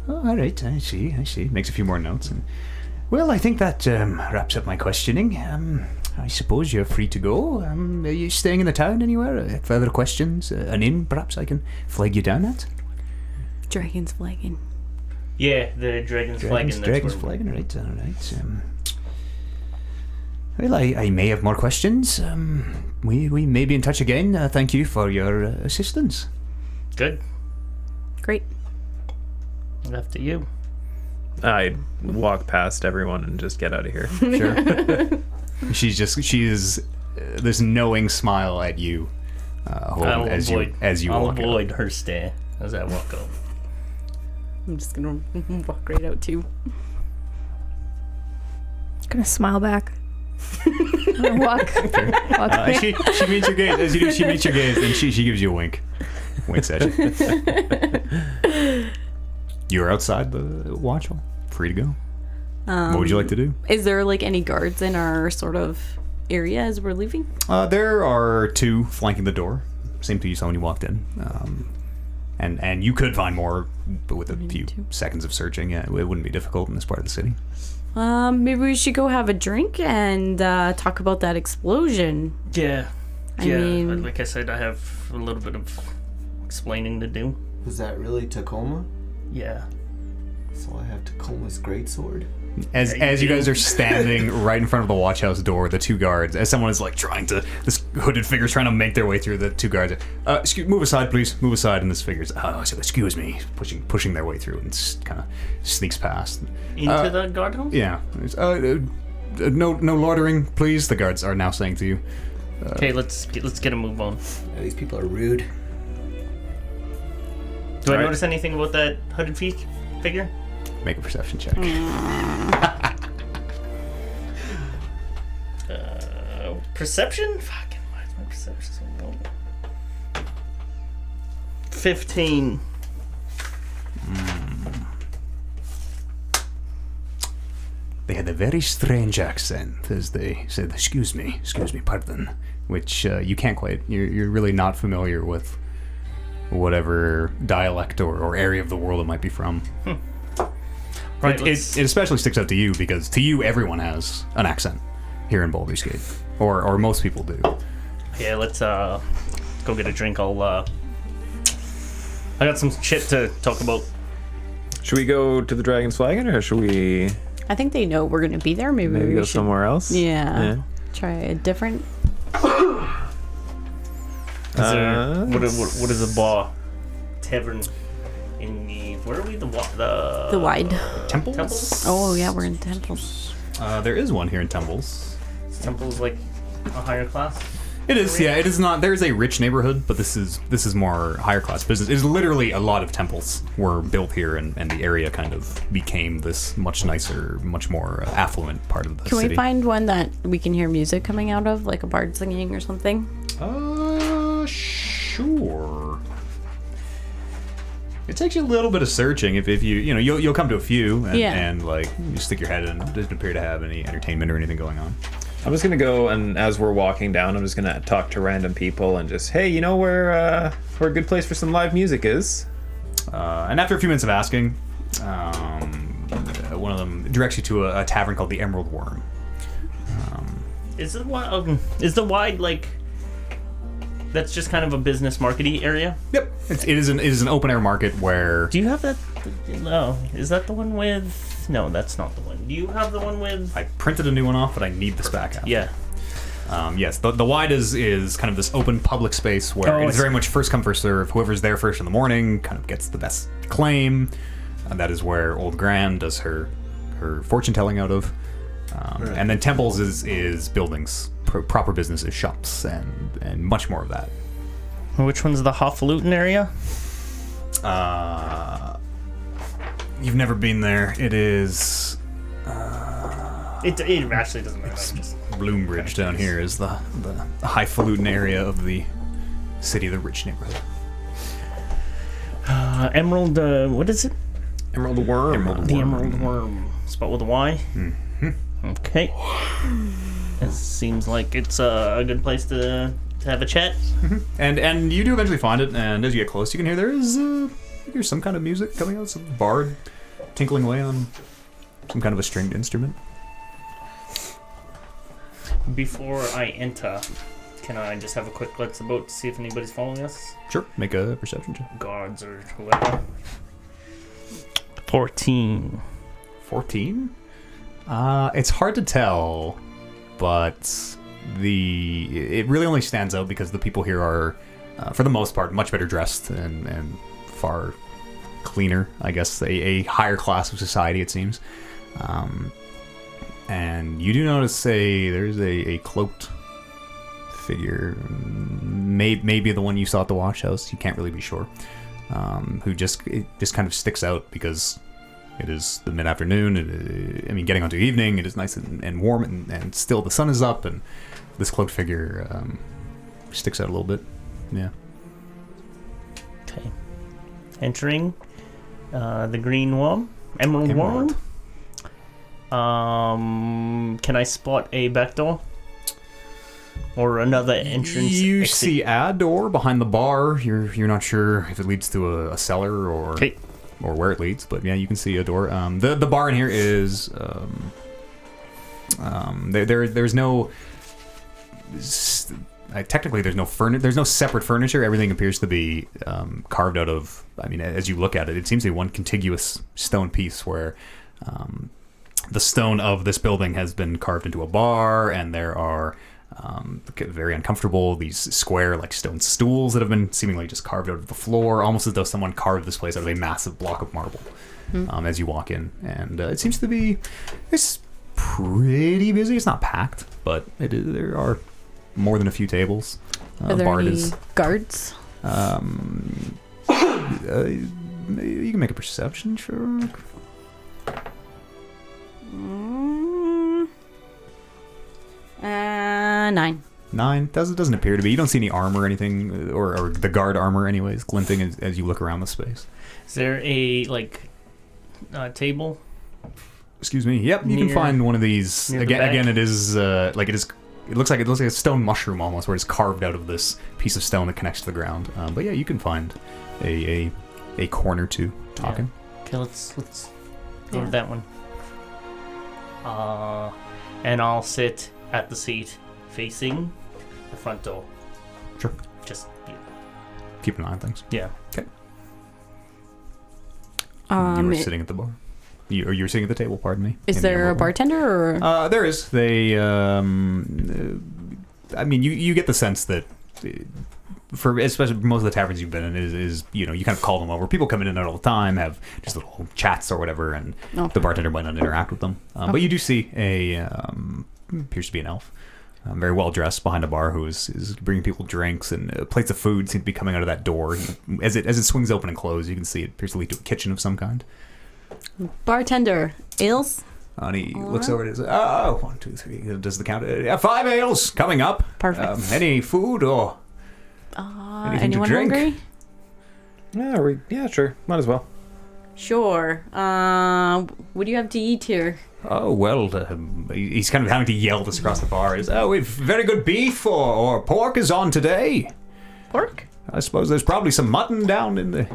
Oh, all right, I see. Makes a few more notes. And, well, I think that wraps up my questioning. I suppose you're free to go. Are you staying in the town anywhere? Further questions? An inn, perhaps I can flag you down at? Dragon's flagging. Yeah, the dragon's flagging. Dragon's flagging, right, all right. Well, I may have more questions. We may be in touch again. Thank you for your assistance. Good. Great. After you. I walk past everyone and just get out of here. Sure. she is this knowing smile at you, Holden, as you I'll walk out. avoid her stare as I walk out. I'm just gonna walk right out too. Gonna smile back. walk away. She meets your gaze. As you do, she meets your gaze, and she gives you a wink. Winks at you. You're outside the watch hall, free to go. What would you like to do? Is there like any guards in our sort of area as we're leaving? There are two flanking the door. Same two you saw when you walked in. And you could find more, but with a few seconds of searching, yeah, it wouldn't be difficult in this part of the city. Maybe we should go have a drink and talk about that explosion. Yeah. I Yeah. mean- Like I said, I have a little bit of explaining to do. Was that really Tacoma? Yeah. So I have Tacoma's greatsword. As you guys are standing right in front of the watch house door, the two guards, as someone is like this hooded figure's trying to make their way through, the two guards, move aside, please, move aside, and this figure's, excuse me, pushing their way through and kind of sneaks past. Into the guard house? Yeah. No loitering, please, the guards are now saying to you. Okay, let's get a move on. Yeah, these people are rude. Do I Alright. notice anything about that hooded figure? Make a perception check. Perception? Fucking, why is my perception so low? 15. They had a very strange accent as they said, excuse me, pardon. Which you can't quite. You're really not familiar with whatever dialect or area of the world it might be from. Right, It especially sticks out to you because to you everyone has an accent here in Baldur's Gate, or most people do. yeah, let's go get a drink. I got some shit to talk about. Should we go to the Dragon's Flagon, or should we I think they know we're gonna be there. Maybe maybe we go should somewhere else? Yeah. Try a different. Is there, what is a bar? Tavern in the... Where are we? The wide. Temples? Oh yeah, we're in temples. There is one here in Temples. Temple's like a higher class? It is, yeah. It is not. There is a rich neighborhood, but this is more higher class business. It is literally a lot of temples were built here, and the area kind of became this much nicer, much more affluent part of the Can city. we find one that we can hear music coming out of, like a bard singing or something? Sure. It takes you a little bit of searching if you'll come to a few and like you stick your head in. It doesn't appear to have any entertainment or anything going on. I'm just gonna go, and as we're walking down, I'm just gonna talk to random people and just, hey, you know where a good place for some live music is? And after a few minutes of asking, one of them directs you to a tavern called the Emerald Worm. Is the wide like... That's just kind of a business markety area? Yep, it is an open air market where Do you have that? No. Is that the one with... No, that's not the one. Do you have the one with... I printed a new one off, but I need this back out. Yeah. Yes, the wide is kind of this open public space where it's very much first come first serve. Whoever's there first in the morning kind of gets the best claim. And that is where Old Gran does her fortune telling out of. And then Temples is buildings, proper businesses, shops, and much more of that. Which one's the Highfalutin area? You've never been there. It is It actually doesn't matter. Just Bloombridge down here is the highfalutin area of the city of the rich neighborhood. Emerald. What is it? Emerald worm. The Emerald Worm. Spelled with a Y. Mm-hmm. Okay. It seems like it's a good place to have a chat. And you do eventually find it, and as you get close, you can hear there's some kind of music coming out, some bard tinkling away on some kind of a stringed instrument. Before I enter, can I just have a quick glance about to see if anybody's following us? Sure, make a perception check. Guards or whoever. 14. 14? It's hard to tell, but it really only stands out because the people here are, for the most part, much better dressed and far cleaner, I guess, a higher class of society, it seems. And you do notice there's a cloaked figure, maybe the one you saw at the wash house, you can't really be sure, who just kind of sticks out because it is the mid-afternoon. I mean, getting onto evening, it is nice and warm, and still the sun is up, and this cloaked figure sticks out a little bit. Yeah. Okay. Entering the green worm, emerald worm. Can I spot a back door or another entrance? You exit? see a door behind the bar. You're not sure if it leads to a cellar or where it leads, but yeah, you can see a door. The bar in here is there's no. Technically, there's no separate furniture. Everything appears to be carved out of. I mean, as you look at it, it seems to be one contiguous stone piece where the stone of this building has been carved into a bar, and there are very uncomfortable these square like stone stools that have been seemingly just carved out of the floor, almost as though someone carved this place out of a massive block of marble. As you walk in, and it seems to be it's pretty busy. It's not packed, but there are more than a few tables. Are there Bard any guards? You can make a perception check. 9. 9. Doesn't appear to be. You don't see any armor or anything, or the guard armor anyways, glinting as you look around the space. Is there a table? Excuse me. Yep, you can find one of these. Again, it is it looks like a stone mushroom almost, where it's carved out of this piece of stone that connects to the ground. But yeah, you can find a corner to talking. Yeah. Okay, let's go to that one. And I'll sit at the seat facing the front door. Sure. Just keep an eye on things. Yeah. Okay. You were sitting at the bar. You were sitting at the table. Pardon me. Is there a bartender or? There is. They. I mean, you get the sense that. For especially most of the taverns you've been in is you kind of call them over. People come in and out all the time, have just little chats or whatever, and the bartender might not interact with them. But you do see appears to be an elf, very well dressed behind a bar, who is bringing people drinks, and plates of food seem to be coming out of that door. As it swings open and closes, you can see it appears to lead to a kitchen of some kind. Bartender, ales? And he looks over and says, 1, 2, 3. Does the count? 5 ales coming up. Perfect. Any food or? Anyone hungry? Yeah, sure. Might as well. Sure. What do you have to eat here? Oh, well, he's kind of having to yell this across the bar. We've very good beef or pork is on today. Pork? I suppose there's probably some mutton down in the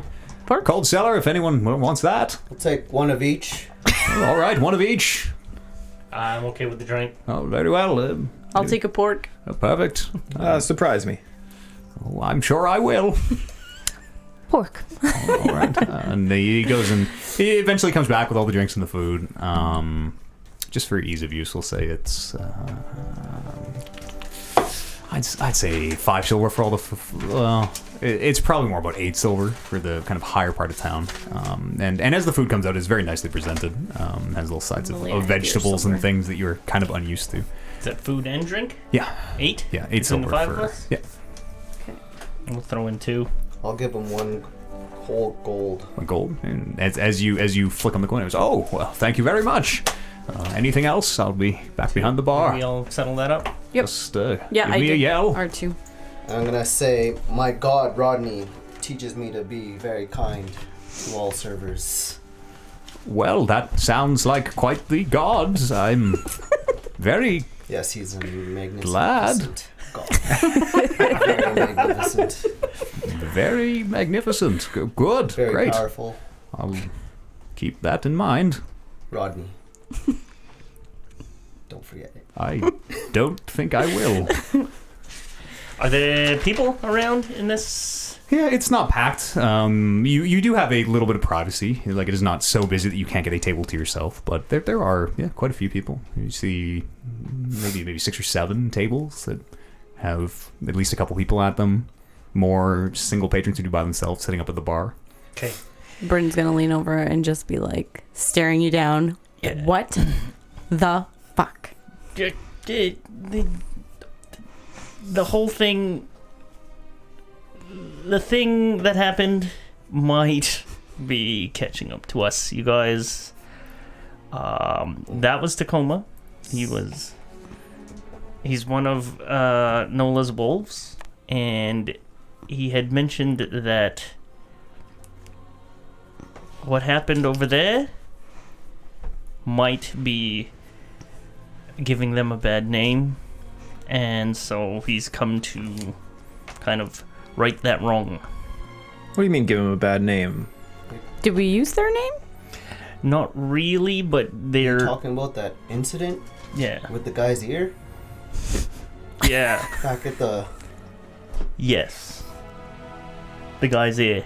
cold cellar if anyone wants that. I'll take one of each. All right, one of each. I'm okay with the drink. Oh, very well. I'll take a pork. Oh, perfect. Surprise me. Oh, I'm sure I will. Pork. All right. And he goes and he eventually comes back with all the drinks and the food. Just for ease of use, we'll say it's I'd say 5 silver for all the it's probably more about 8 silver for the kind of higher part of town. And as the food comes out, it's very nicely presented. Has little sides of vegetables and things that you're kind of unused to. Is that food and drink? Yeah. 8? Yeah, 8 silver the 5 for of us? yeah. We'll throw in 2. I'll give him one Whole gold. A gold. And as you flick on the coin, it was, oh, well, thank you very much. Anything else? I'll be back behind the bar. We all settle that up. Yep. Just Yeah, give I me a did. yell. R2. I'm gonna say, my god, Rodney, teaches me to be very kind to all servers. Well, that sounds like quite the gods. I'm very Yes, he's a magnificent Glad. god. Very magnificent. very magnificent. Good. Very Great. powerful. I'll keep that in mind. Rodney. Don't forget it. I don't think I will. Are there people around in this? Yeah, it's not packed. You do have a little bit of privacy. Like, it is not so busy that you can't get a table to yourself. But there are quite a few people. You see maybe 6 or 7 tables that have at least a couple people at them. More single patrons who do by themselves, sitting up at the bar. Okay. Bryn's gonna lean over and just be like staring you down. Yeah. What the fuck? The whole thing, the thing that happened might be catching up to us, you guys. That was Tacoma. He's one of Nola's wolves, and he had mentioned that what happened over there might be giving them a bad name, and so he's come to kind of right that wrong. What do you mean give him a bad name? Did we use their name? Not really, but they're Talking about that incident yeah, with the guy's ear yeah, back at the. yes. The guy's ear.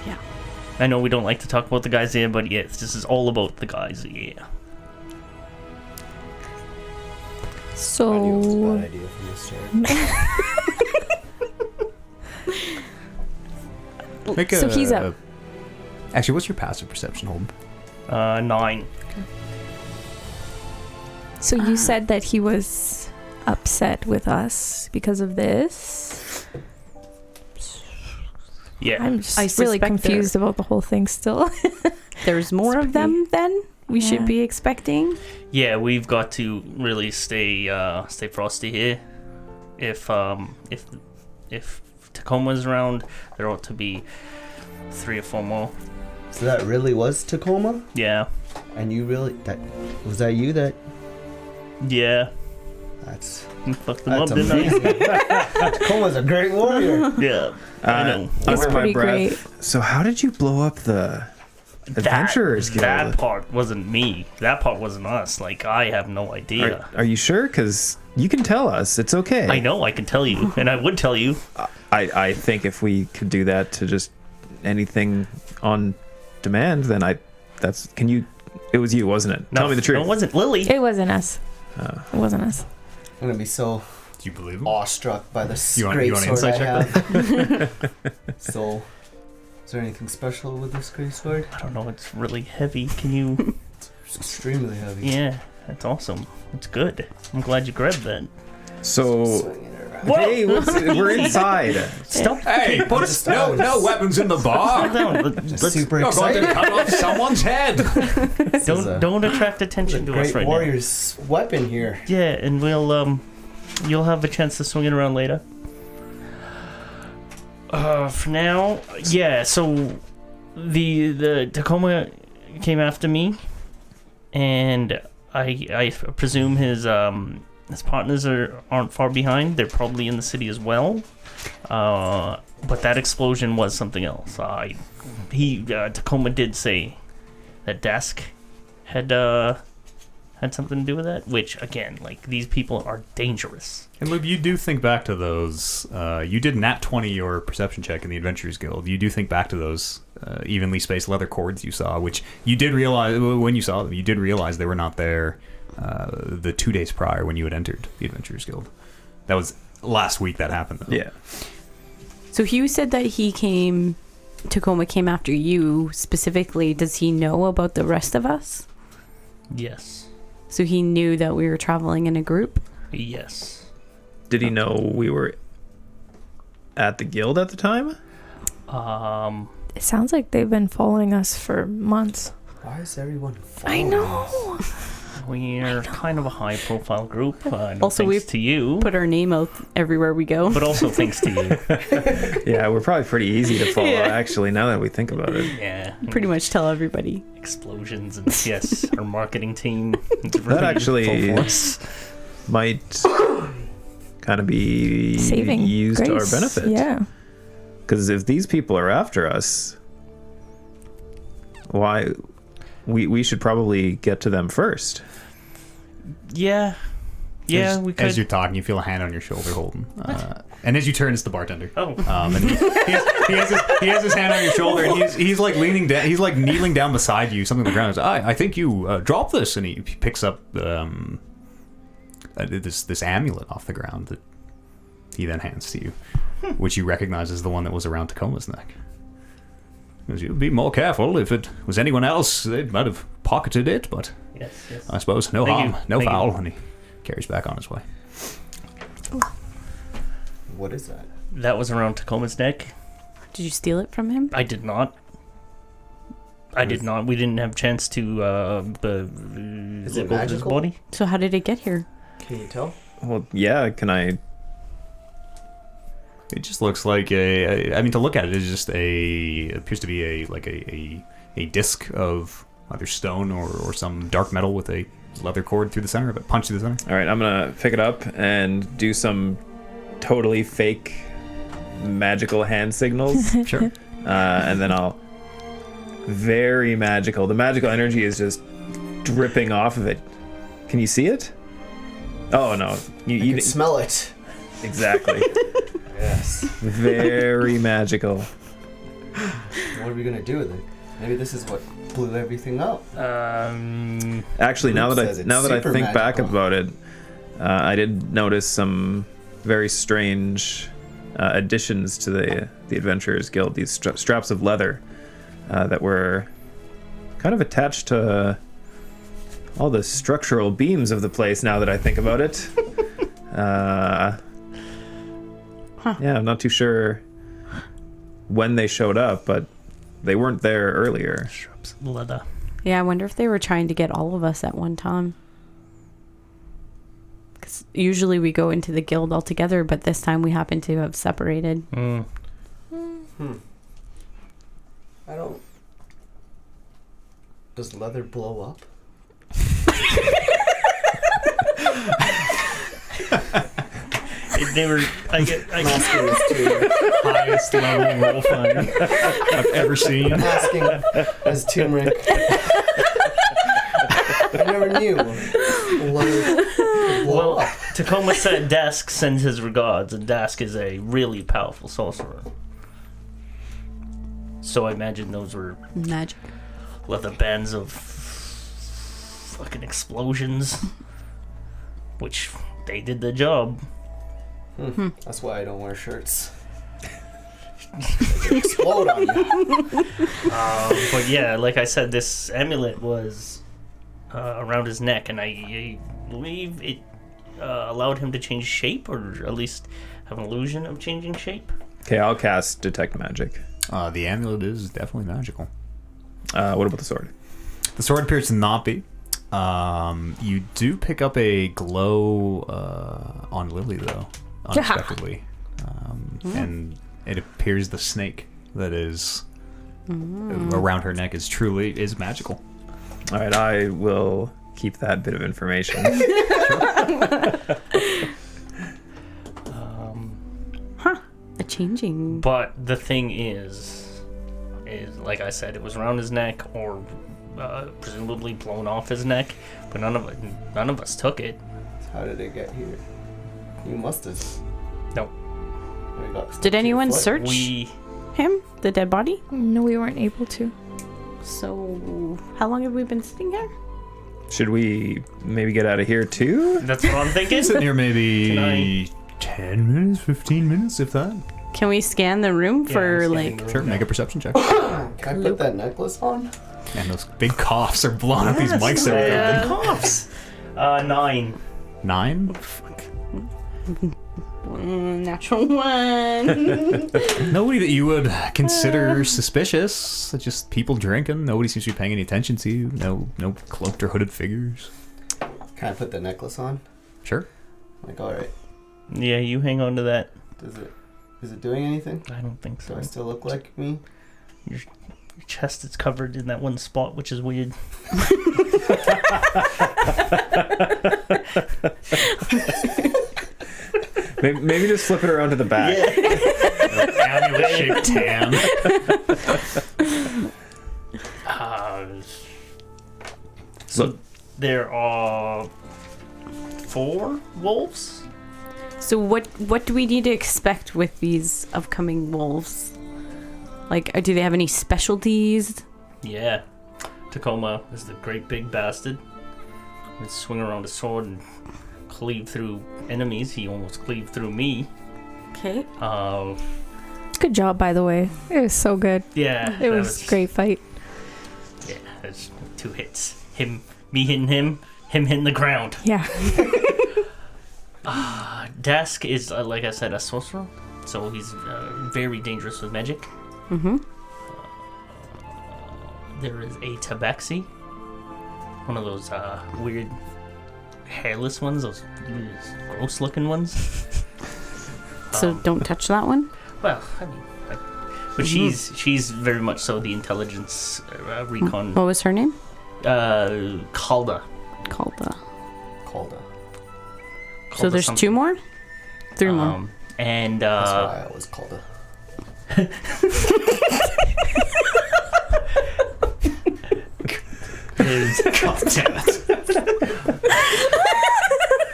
Yeah. I know we don't like to talk about the guy's ear, but yes, this is all about the guy's ear. I knew it was a So bad idea from the start. Make So he's up. Actually, what's your passive perception, Holden? 9. So you said that he was upset with us because of this. Yeah. I'm just I really suspect confused about the whole thing still. There's more of them then we Yeah. should be expecting. Yeah, we've got to really stay frosty here. If Tacoma's around, there ought to be 3 or 4 more. So that really was Tacoma, Yeah, and you really was that you that? yeah. That's Fucked them up, that's didn't amazing. Tacoma's a great warrior. I? Yeah, I know. He's Under my pretty breath. great. So how did you blow up the Adventurers Guild? That part wasn't me. That part wasn't us. Like, I have no idea. Are you sure? Because you can tell us. It's okay. I know I can tell you, and I would tell you. I think if we could do that to just anything on demand, then can you? It was you, wasn't it? No, Tell me the truth. No, it wasn't Lily. It wasn't us. It wasn't us. I'm gonna be so Do you believe him? awestruck by the You want- great you want an sword I insight have. So, is there anything special with this great sword? I don't know. It's really heavy. Can you? It's extremely heavy. Yeah, that's awesome. It's good. I'm glad you grabbed that. So, Swinging it around. hey, we're inside. Stop. Hey, put Just- no weapons in the bar. Down. Just Let's, super You're going excited. to cut off someone's head. This is a don't attract attention to us great right warrior's weapon here. now. Yeah, and we'll you'll have a chance to swing it around later. For now, yeah. So the Tacoma came after me, and I presume his partners aren't far behind. They're probably in the city as well. But that explosion was something else. Tacoma did say that Dask had something to do with that. Which again, like, these people are dangerous. And Lube, you do think back to those. You did nat 20 your perception check in the Adventurers Guild. You do think back to those evenly spaced leather cords you saw, which you did realize when you saw them. You did realize they were not there the 2 days prior when you had entered the Adventurers Guild. That was last week that happened, though. Yeah. So Hugh said that Tacoma came after you specifically. Does he know about the rest of us? Yes. So he knew that we were traveling in a group? Yes. Did he know we were at the guild at the time? It sounds like they've been following us for months. Why is everyone I following know. us? We're kind of a high-profile group. No Also, thanks we've to you, Put our name out everywhere we go. but also thanks to you. Yeah, we're probably pretty easy to follow, Yeah. actually, now that we think about it. Yeah, Pretty much tell everybody. explosions and yes, our marketing team. It's That really actually full force. might kind of be Saving used to our grace. benefit. Yeah. Because if these people are after us, why we should probably get to them first. Yeah, as, we As could. you're talking, you feel a hand on your shoulder, Holden. And as you turn, it's the bartender. Oh, And he has his hand on your shoulder, and he's like leaning down. He's like kneeling down beside you, something on the ground. He's like, I think you dropped this, and he picks up this amulet off the ground that he then hands to you, which you recognize as the one that was around Tacoma's neck. He goes, you'd be more careful. If it was anyone else, they might have pocketed it, but yes. I suppose no Thank harm, you. no Thank foul. you. And he carries back on his way. What is that? That was around Tacoma's neck. Did you steal it from him? I did not. I did not. We didn't have a chance to Is it look over his magical? body. So how did it get here? Can you tell? Well, yeah, can I... It just looks like I mean, to look at it, it's just appears to be a disc of either stone or some dark metal with a leather cord through the center of it, punch through the center. All right, I'm gonna pick it up and do some totally fake magical hand signals. Sure. And then I'll... Very magical. The magical energy is just dripping off of it. Can you see it? Oh, no. You You can smell it. Exactly. Yes. Very magical. What are we gonna do with it? Maybe this is what blew everything up. Actually, now Luke that says I it's now that I super think back magical. about it, I did notice some very strange additions to the Adventurers Guild. These straps of leather that were kind of attached to all the structural beams of the place. Now that I think about it, yeah, I'm not too sure when they showed up, but they weren't there earlier. Straps of leather. Yeah, I wonder if they were trying to get all of us at one time. Because usually we go into the guild all together, but this time we happen to have separated. Mm. I don't. Does leather blow up? They were. I I'm asking this too. highest level roll fine I've ever seen. I'm asking as turmeric. I never knew. Leather could blow Well, up. Tacoma said Dask sends his regards, and Dask is a really powerful sorcerer. So I imagine those were Magic. leather bands of fucking explosions, which they did the job. That's why I don't wear shirts. They explode on you. But yeah, like I said, this amulet was around his neck, and I believe it allowed him to change shape, or at least have an illusion of changing shape. Okay, I'll cast Detect Magic. The amulet is definitely magical. What about the sword? The sword appears to not be. You do pick up a glow on Lily, though, unexpectedly. And it appears the snake that is around her neck is magical. All right, I will keep that bit of information. A changing. But the thing is like I said, it was around his neck, or presumably blown off his neck. But none of us took it. How did it get here? You must have. No. We got stuck Did to your anyone foot. search him? The dead body? No, we weren't able to. So, how long have we been sitting here? Should we maybe get out of here too? That's what I'm thinking. Sitting here maybe Can 10 minutes, 15 minutes, if that. Can we scan the room for, I'm like... scanning the Sure, room make now. a perception check. Can I put that necklace on? And those big coughs are blowing up these mics everywhere. Coughs. 9. 9? Natural one. Nobody that you would consider suspicious. It's just people drinking. Nobody seems to be paying any attention to you. No cloaked or hooded figures. Can I put the necklace on? Sure. Like, all right. Yeah, you hang on to that. Is it doing anything? I don't think Do so. I still look like me? Your chest is covered in that one spot, which is weird. Maybe just flip it around to the back. Amulet-shaped tan. So there are 4 wolves. So what do we need to expect with these upcoming wolves? Like, do they have any specialties? Yeah. Tacoma is the great big bastard. He'd swing around a sword and cleave through enemies. He almost cleaved through me. Okay. Good job, by the way. It was so good. Yeah. It was a great fight. Yeah, that's 2 hits. Me hitting him hitting the ground. Yeah. Dask is, like I said, a sorcerer, so he's very dangerous with magic. Mm-hmm. There is a tabaxi, one of those weird hairless ones, those gross-looking ones. So don't touch that one. Well, I mean, but she's very much so the intelligence recon. What was her name? Calda. Calda. Calda. So there's 2 more? 3 more. And That's why I always called her. God damn it.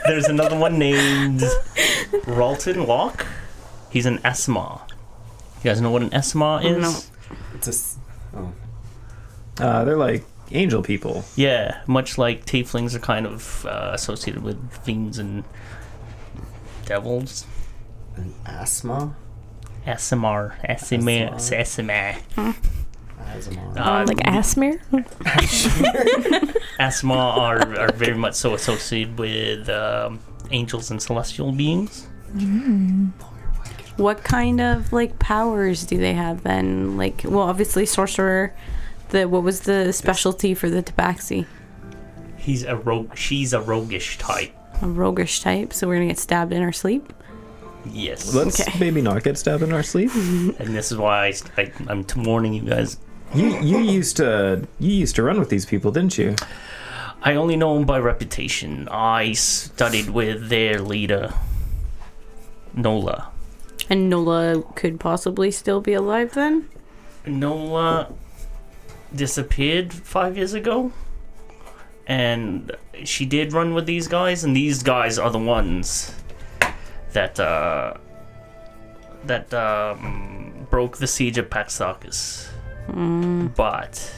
There's another one named Ralton Walk. He's an Esma. You guys know what an Esma is? No. It's They're like angel people. Yeah, much like tieflings are kind of associated with fiends and devils. an asthma. Asimar. Asimar. Like Asmir? Asma are very much so associated with angels and celestial beings. What kind of like powers do they have then? Like, well, obviously sorcerer. What was the specialty for the tabaxi? She's a roguish type. A roguish type. So we're gonna get stabbed in our sleep. Yes. Let's Okay. maybe not get stabbed in our sleep. And this is why I'm warning you guys. You used to run with these people, didn't you? I only know them by reputation. I studied with their leader, Nola. And Nola could possibly still be alive then? Nola disappeared 5 years ago, and she did run with these guys, and these guys are the ones that broke the siege of Paxakis. But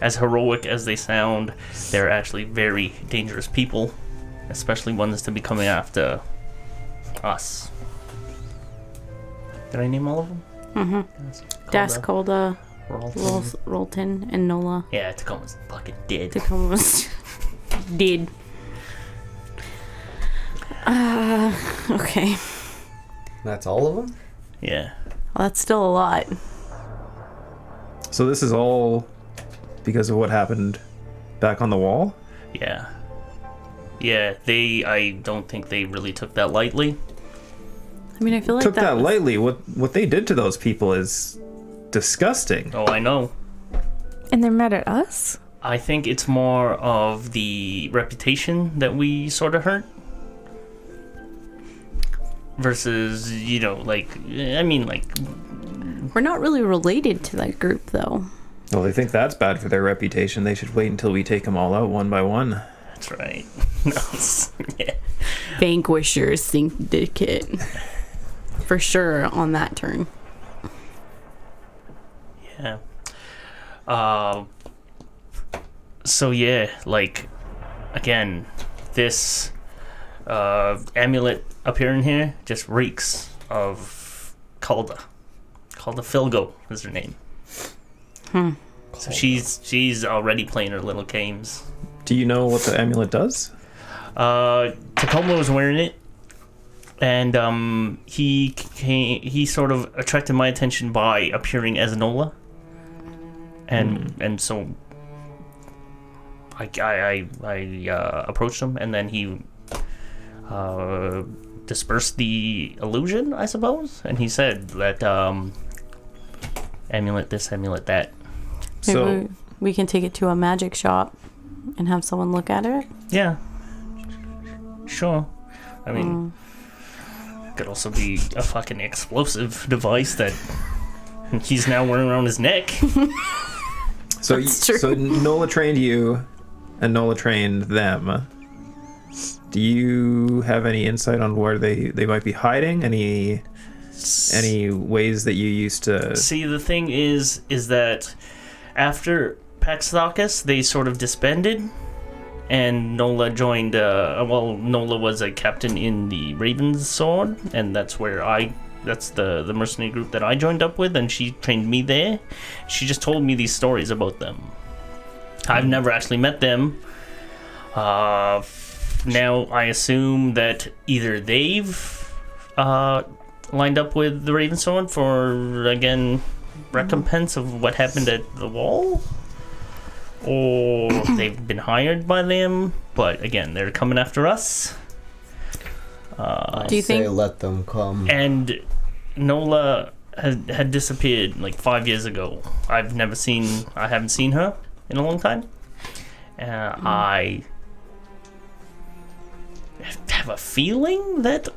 as heroic as they sound, they're actually very dangerous people, especially ones to be coming after us. Did I name all of them? Mm-hmm. Das, Calda, Rolton, and Nola. Yeah, Tacoma's fucking dead. Tacoma's dead. Okay. That's all of them? Yeah. Well, that's still a lot. So this is all because of what happened back on the wall? Yeah. Yeah, I don't think they really took that lightly. I mean, I feel like Took that was... lightly. What they did to those people is disgusting. Oh, I know. And they're mad at us? I think it's more of the reputation that we sort of hurt. Versus, We're not really related to that group, though. Well, they think that's bad for their reputation. They should wait until we take them all out one by one. That's right. Yeah. Vanquisher Syndicate. For sure on that turn. Yeah. So yeah, again, this amulet up here in here just reeks of Calda. Calda Filgo is her name. So she's already playing her little games. Do you know what the amulet does? Tacoma was wearing it And he sort of attracted my attention by appearing as Nola. And so I approached him, and then he dispersed the illusion, I suppose. And he said that amulet this, amulet that. So Maybe we can take it to a magic shop and have someone look at it. Yeah. Sure. I mean, could also be a fucking explosive device that he's now wearing around his neck. So, That's true. so Nola trained you, and Nola trained them. Do you have any insight on where they might be hiding? Any ways that you used to? See, the thing is that after Paxthakis, they sort of disbanded, and Nola joined. Nola was a captain in the Raven's Sword, and that's where that's the mercenary group that I joined up with, and she trained me there. She just told me these stories about them. I've never actually met them. Now I assume that either they've lined up with the Raven Sword for, again, recompense of what happened at the wall, or they've been hired by them, but again, they're coming after us. Do you think? Let them come? And Nola had disappeared like 5 years ago. I haven't seen her in a long time. I have a feeling that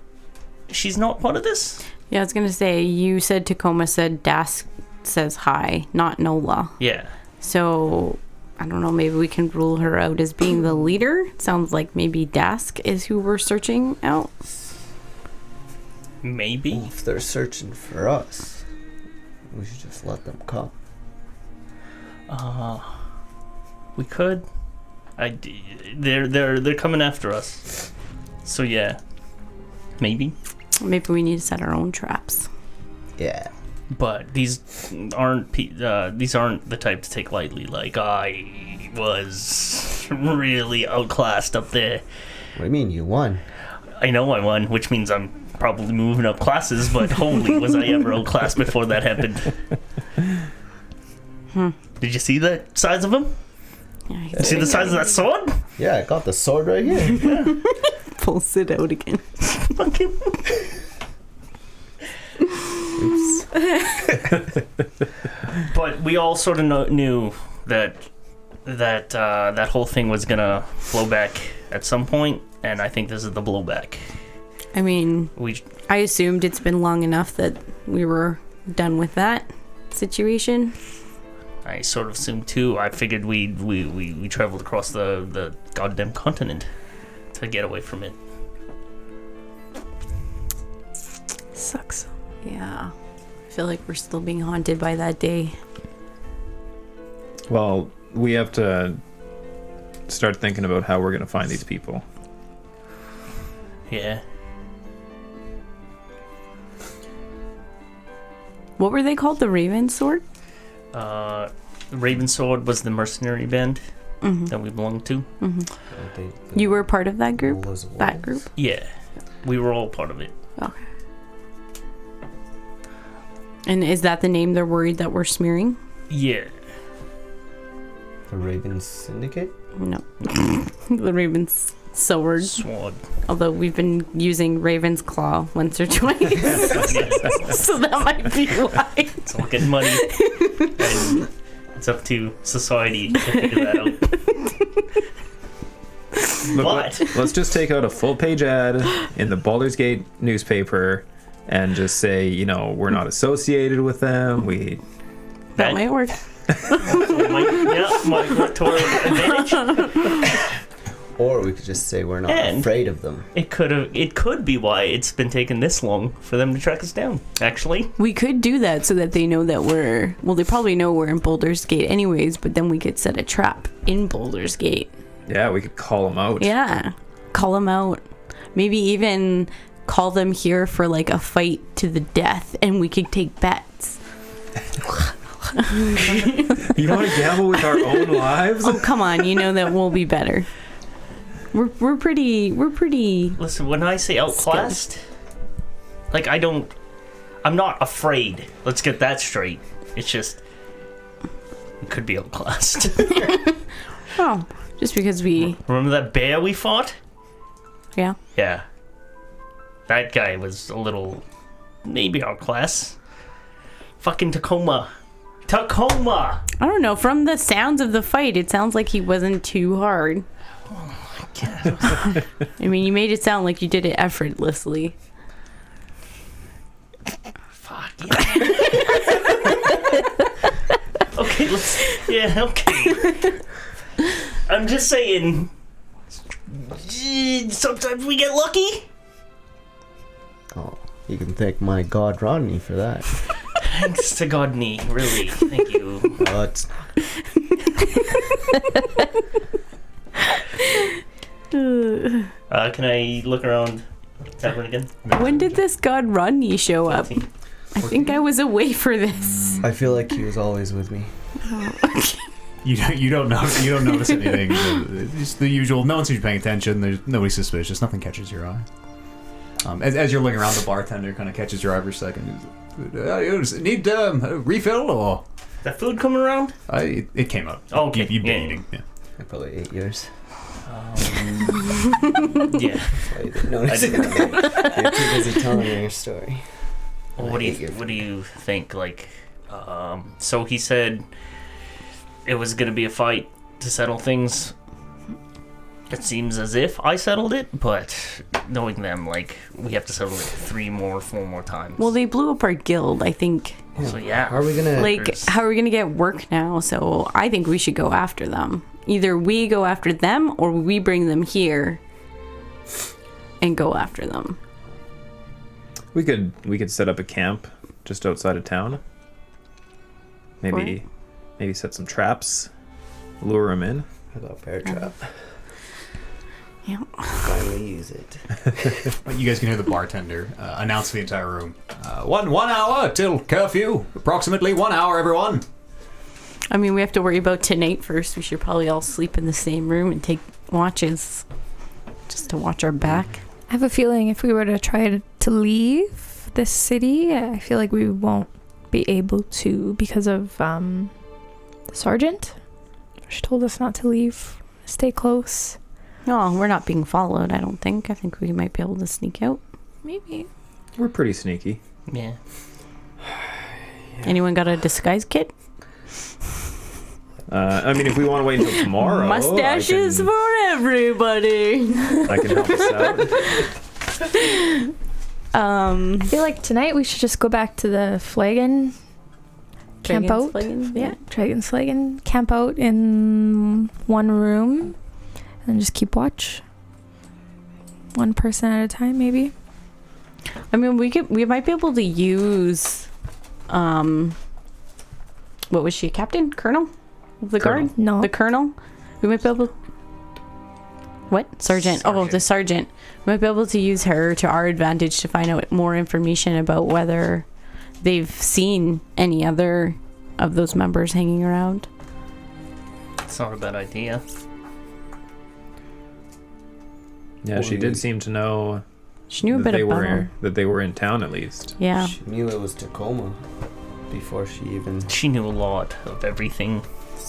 she's not part of this. Yeah, I was gonna say, you said Tacoma said Dask says hi, not Nola. Yeah. So I don't know, maybe we can rule her out as being the leader. Sounds like maybe Dask is who we're searching out. Maybe. If they're searching for us, we should just let them come. We could. They're coming after us. So yeah. Maybe. Maybe we need to set our own traps. Yeah. But these aren't the type to take lightly. Like, I was really outclassed up there. What do you mean, you won? I know I won, which means I'm probably moving up classes, but holy, was I ever outclassed before that happened. Did you see the size of him? Yeah, You see the size of that sword? Yeah, I got the sword right here. pulls it out again. Fucking. But we all sort of knew that that whole thing was gonna flow back at some point, and I think this is the blowback. I mean, I assumed it's been long enough that we were done with that situation. I sort of assumed too. I figured we traveled across the goddamn continent to get away from it. Sucks. Yeah. I feel like we're still being haunted by that day. Well, we have to start thinking about how we're going to find these people. Yeah. What were they called? The Raven Sword? Raven Sword was the mercenary band that we belonged to. You were part of that group? Wolves of That wolves. group? Yeah. We were all part of it. Okay. And is that the name they're worried that we're smearing? Yeah. The Raven Syndicate? No. The Raven's Sword. Sword. Although we've been using Raven's Claw once or twice. So that might be why. It's all getting muddy. And it's up to society to figure that out. Look, What? let's just take out a full-page ad in the Baldur's Gate newspaper and just say, we're not associated with them. That might work. might work to our advantage. Or we could just say we're not And- afraid of them. It could be why it's been taking this long for them to track us down, actually. We could do that so that they know that they probably know we're in Baldur's Gate anyways, but then we could set a trap in Baldur's Gate. Yeah, we could call them out. Yeah. Call them out. Maybe even call them here for like a fight to the death, and we could take bets. You want to gamble with our own lives? Oh, come on. You know that we'll be better. We're pretty Listen, when I say outclassed, Like, I'm not afraid. Let's get that straight. It's just, we could be outclassed. Oh, just because we... Remember that bear we fought? Yeah. Yeah. That guy was a little, maybe outclassed. Fucking Tacoma. Tacoma! I don't know. From the sounds of the fight, it sounds like he wasn't too hard. I mean, you made it sound like you did it effortlessly. Fuck yeah. Okay, okay. I'm just saying, sometimes we get lucky. Oh, you can thank my god Rodney for that. Thanks to Godney, really. Thank you. It's Can I look around tavern again? When did this god Rodney show up? I think I was away for this. I feel like he was always with me. You don't notice anything. It's the usual. No one seems paying attention. There's nobody suspicious. Nothing catches your eye. As you're looking around, the bartender kind of catches your eye for a second. Need a refill or? Is that food coming around? It came up. Oh, okay. You've been eating. Yeah. I probably ate yours. Yeah. I didn't notice it. You're too busy telling me your story. Well, what do you think? Like, so he said it was gonna be a fight to settle things. It seems as if I settled it, but knowing them, like, we have to settle it 4 more times. Well, they blew up our guild, I think. So yeah. How are we gonna How are we gonna get work now? So I think we should go after them. Either we go after them or we bring them here and go after them. We could set up a camp just outside of town. Maybe set some traps, lure them in. How about bear trap? Yeah. Finally use it. You guys can hear the bartender announce to the entire room. One hour till curfew. Approximately 1 hour, everyone. I mean, we have to worry about tonight first. We should probably all sleep in the same room and take watches just to watch our back. I have a feeling if we were to try to leave this city, I feel like we won't be able to because of the sergeant. She told us not to leave, stay close. No, we're not being followed, I don't think. I think we might be able to sneak out. Maybe. We're pretty sneaky. Yeah. Anyone got a disguise kit? I mean, if we want to wait until tomorrow, Mustaches for everybody. I can help us out. I feel like tonight we should just go back to the Flagon. Camp out. Yeah. Dragon's Flagon. Camp out in one room. And just keep watch. One person at a time, maybe. I mean, we might be able to use, what was she, captain? Colonel? Of the Colonel. guard? No. The colonel? We might be able... What? Sergeant. Oh, the sergeant. We might be able to use her to our advantage to find out more information about whether they've seen any other of those members hanging around. It's not a bad idea. Yeah, she did seem to know She knew a bit about her. that they were in town at least. Yeah. She knew it was Tacoma before she even... She knew a lot of everything.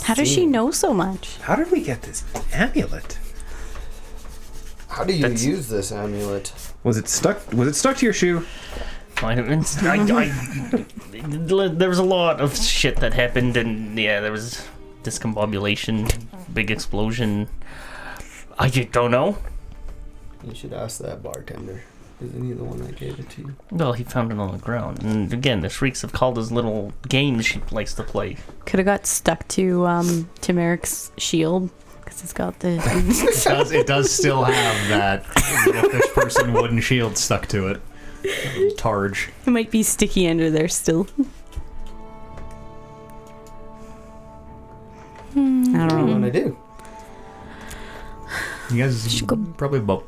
How does she know so much? How did we get this amulet? How do you use this amulet? Was it stuck? Was it stuck to your shoe? There was a lot of shit that happened, and yeah, there was discombobulation, big explosion. I just don't know. You should ask that bartender. Isn't he the one that gave it to you? Well, he found it on the ground, and again, the Shrieks have called his little games she likes to play. Could have got stuck to Merrick's shield because it's got the. It does still have that little fish person wooden shield stuck to it. Targe. It might be sticky under there still. I don't What do you know. want to do? You guys probably about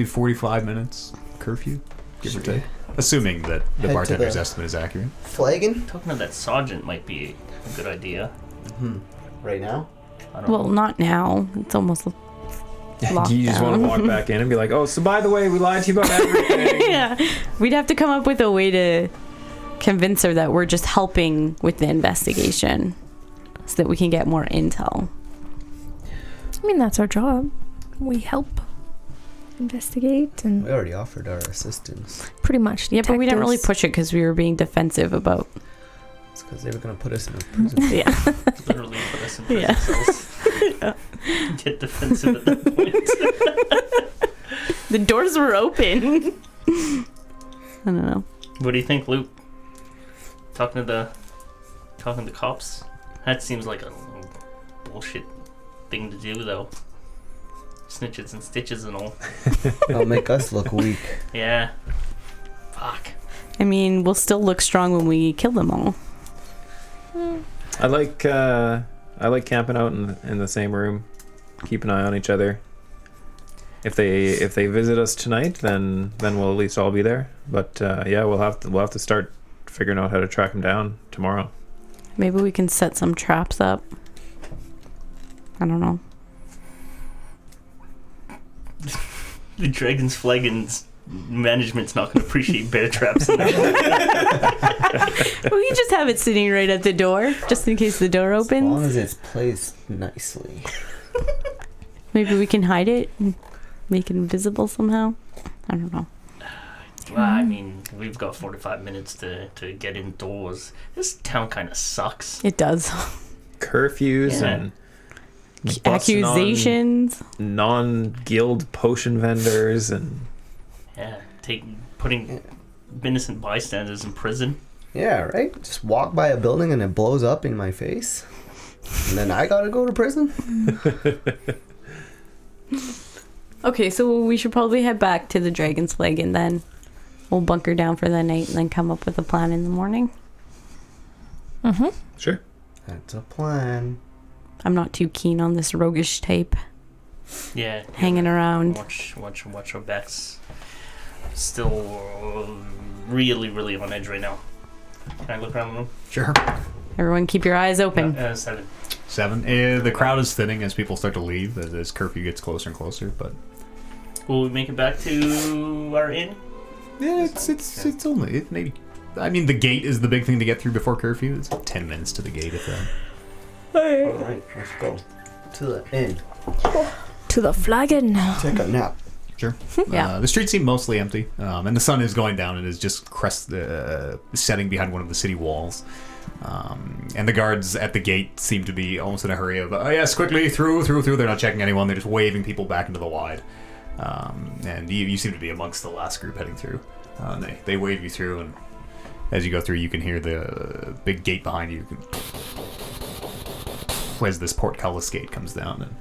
45 minutes curfew, give or take. Assuming that the Head to bartender's the- estimate is accurate. Flagon? Talking to that sergeant might be a good idea. Right now? I don't Well, know. not now. It's almost Do you just want to walk back in and be like, oh, so by the way, we lied to you about everything? Yeah. We'd have to come up with a way to convince her that we're just helping with the investigation so that we can get more intel. I mean, that's our job. We help investigate and We already offered our assistance. pretty much. Yeah, but we didn't really detectives. push it because we were being defensive about. It's because they were gonna put us in a prison. Yeah. Literally put us in prison Yeah. cells. Get defensive at that point. The doors were open. I don't know. What do you think, Luke? Talking to cops? That seems like a bullshit thing to do, though. Snitches and stitches and all. That'll make us look weak. Yeah. Fuck. I mean, we'll still look strong when we kill them all. I like camping out in the same room, keep an eye on each other. If they visit us tonight, then we'll at least all be there. But yeah, we'll have to start figuring out how to track them down tomorrow. Maybe we can set some traps up. I don't know. The Dragon's Flagons management's not going to appreciate bear traps. We can just have it sitting right at the door, just in case the door As long opens. as it's placed nicely. Maybe we can hide it and make it invisible somehow. I don't know. Well, I mean, we've got 45 minutes to get indoors. This town kind of sucks. It does. Curfews Yeah. and busting on Accusations. non-guild potion vendors and Yeah, putting innocent bystanders in prison. Yeah, right? Just walk by a building and it blows up in my face. And then I gotta go to prison? Okay, so we should probably head back to the Dragon's Flag and then we'll bunker down for the night and then come up with a plan in the morning. Mm-hmm. sure. That's a plan. I'm not too keen on this roguish type Yeah. hanging around. Watch our backs. Still really, really on edge right now. Can I look around the room? Sure. Everyone keep your eyes open. 7. 7. The crowd is thinning as people start to leave as curfew gets closer and closer. But Will we make it back to our inn? yeah, it's only maybe. I mean, the gate is the big thing to get through before curfew. It's 10 minutes to the gate if that. Alright, let's go. To the inn. To the flagon. Take a nap. Sure. Yeah. The streets seem mostly empty, and the sun is going down and is just setting behind one of the city walls. And the guards at the gate seem to be almost in a hurry of, yes, quickly, through. They're not checking anyone. They're just waving people back into the wide. And you seem to be amongst the last group heading through. They wave you through, and as you go through, you can hear the big gate behind you. As this portcullis gate comes down and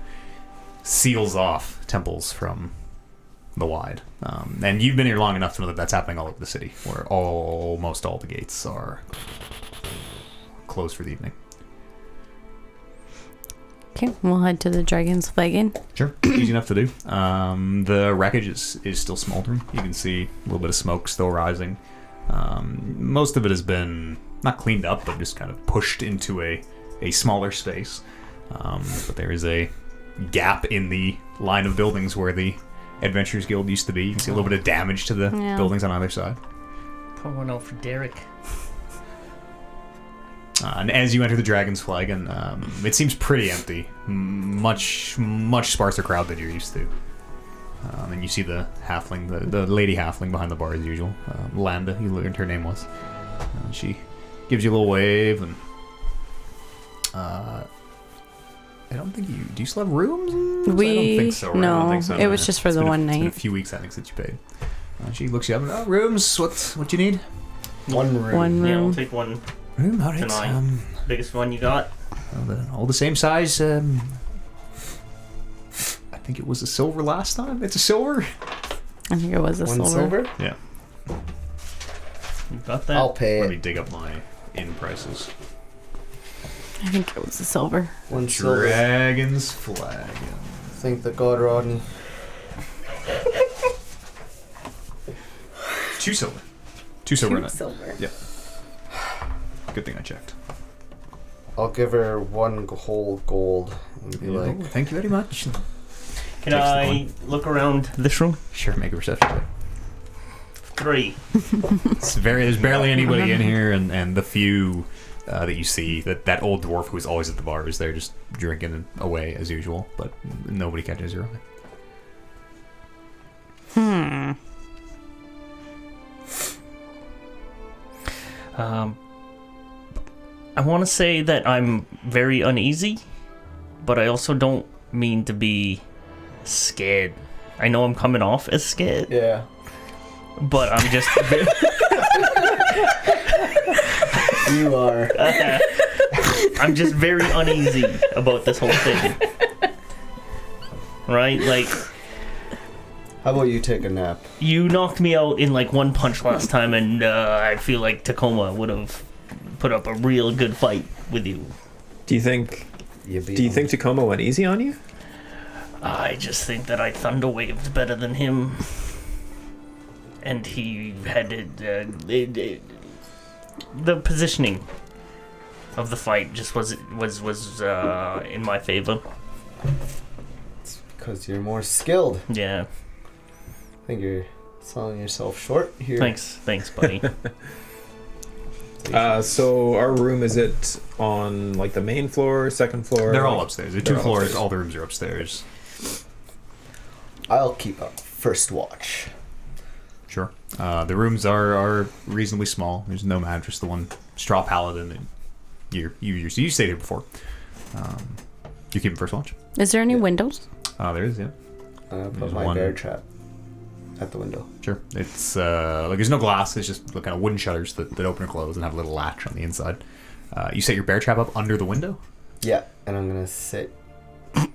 seals off temples from the wide. And you've been here long enough to know that that's happening all over the city, where almost all the gates are closed for the evening. Okay, we'll head to the Dragon's Flagon. Sure, easy enough to do. The wreckage is still smoldering. You can see a little bit of smoke still rising. Most of it has been not cleaned up, but just kind of pushed into a smaller space. But there is a gap in the line of buildings where the Adventurers Guild used to be. You can see a little bit of damage to the buildings on either side. Pour one out for Derek. And as you enter the Dragon's Flag, and it seems pretty empty, much sparser crowd than you're used to. And you see the halfling, the lady halfling behind the bar as usual, Landa, you learned her name was. She gives you a little wave, and I don't think do you still have rooms? I don't think so. Right? I No, don't think so. it was just for It's the been one It's been a night. few weeks, I think, since you paid. She looks you up and, rooms, what you need? One room. One Yeah, we'll room. take one. Room, alright. Tonight. Biggest one you got. All the same size. I think it was a silver last time. It's a silver. I think it was a One silver. silver? Yeah. You got that? I'll pay Let me it. dig up my inn prices. I think it was a silver. One silver. Dragon's Flag. Thank the god, Rodney. 2 silver. 2 silver. on it. Silver. Good thing I checked. I'll give her one whole gold and be like, Thank you very much. Can Takes the I point. look around this room? Sure, make a perception check. 3. There's barely anybody in here, and the few that you see, that old dwarf who's always at the bar is there just drinking away as usual, but nobody catches your eye. I want to say that I'm very uneasy, but I also don't mean to be scared. I know I'm coming off as scared, Yeah. but I'm just You are. I'm just very uneasy about this whole thing. Right? Like, How about you take a nap? you knocked me out in like one punch last time, and I feel like Tacoma would have put up a real good fight with you. Do you think You beat Do you him. think Tacoma went easy on you? I just think that I thunder waved better than him, and he had the positioning of the fight just was in my favor. Because you're more skilled. Yeah, I think you're selling yourself short here. thanks, buddy. So our room, is it on like the main floor, second floor? They're all upstairs. The They're two all floors, upstairs. all the rooms are upstairs. I'll keep up first watch. Sure. The rooms are reasonably small. There's no mattress. The one straw pallet, and you stayed here before. You keeping first watch? Is there any Yeah. windows? There is, yeah. Put There's my one- bear trap at the window. Sure. It's like there's no glass. It's just kind of wooden shutters that open and close and have a little latch on the inside. You set your bear trap up under the window. Yeah, and I'm gonna sit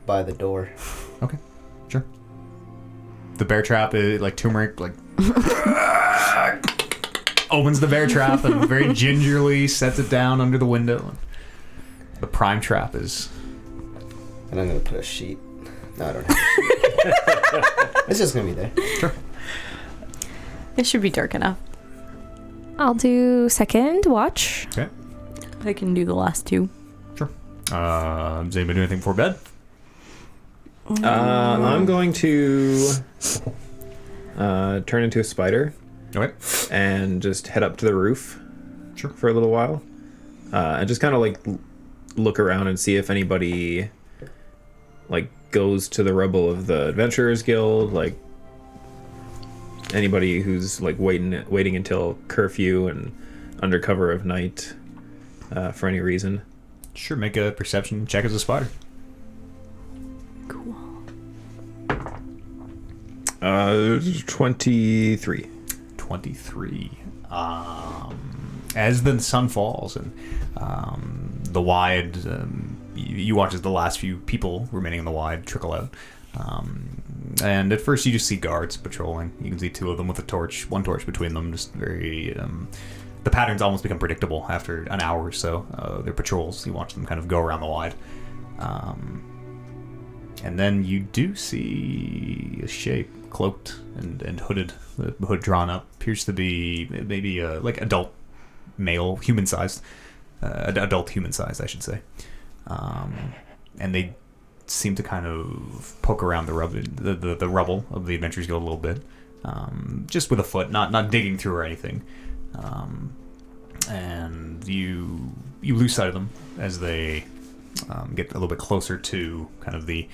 by the door. Okay. Sure. The bear trap is like turmeric, like opens the bear trap and very gingerly sets it down under the window. The prime trap is. And I'm gonna put a sheet. No, I don't have a sheet. It's just gonna be there. Sure. It should be dark enough. I'll do second watch. Okay. I can do the last two. Sure. Does anybody do anything before bed? I'm going to turn into a spider Okay. and just head up to the roof. Sure. For a little while, and just kind of like look around and see if anybody like goes to the rubble of the Adventurers Guild, like anybody who's like waiting until curfew and under cover of night for any reason. Sure. Make a perception check as a spider. Cool. 23. 23. As the sun falls and the wide, you watch as the last few people remaining in the wide trickle out. And at first you just see guards patrolling. You can see two of them with a torch, one torch between them, just very... the patterns almost become predictable after an hour or so. Their patrols, you watch them kind of go around the wide. And then you do see a shape cloaked and hooded, the hood drawn up, appears to be maybe like adult male, human-sized, adult human-sized, I should say. And they seem to kind of poke around the rubble of the Adventurers Guild a little bit, just with a foot, not digging through or anything. And you lose sight of them as they get a little bit closer to kind of the...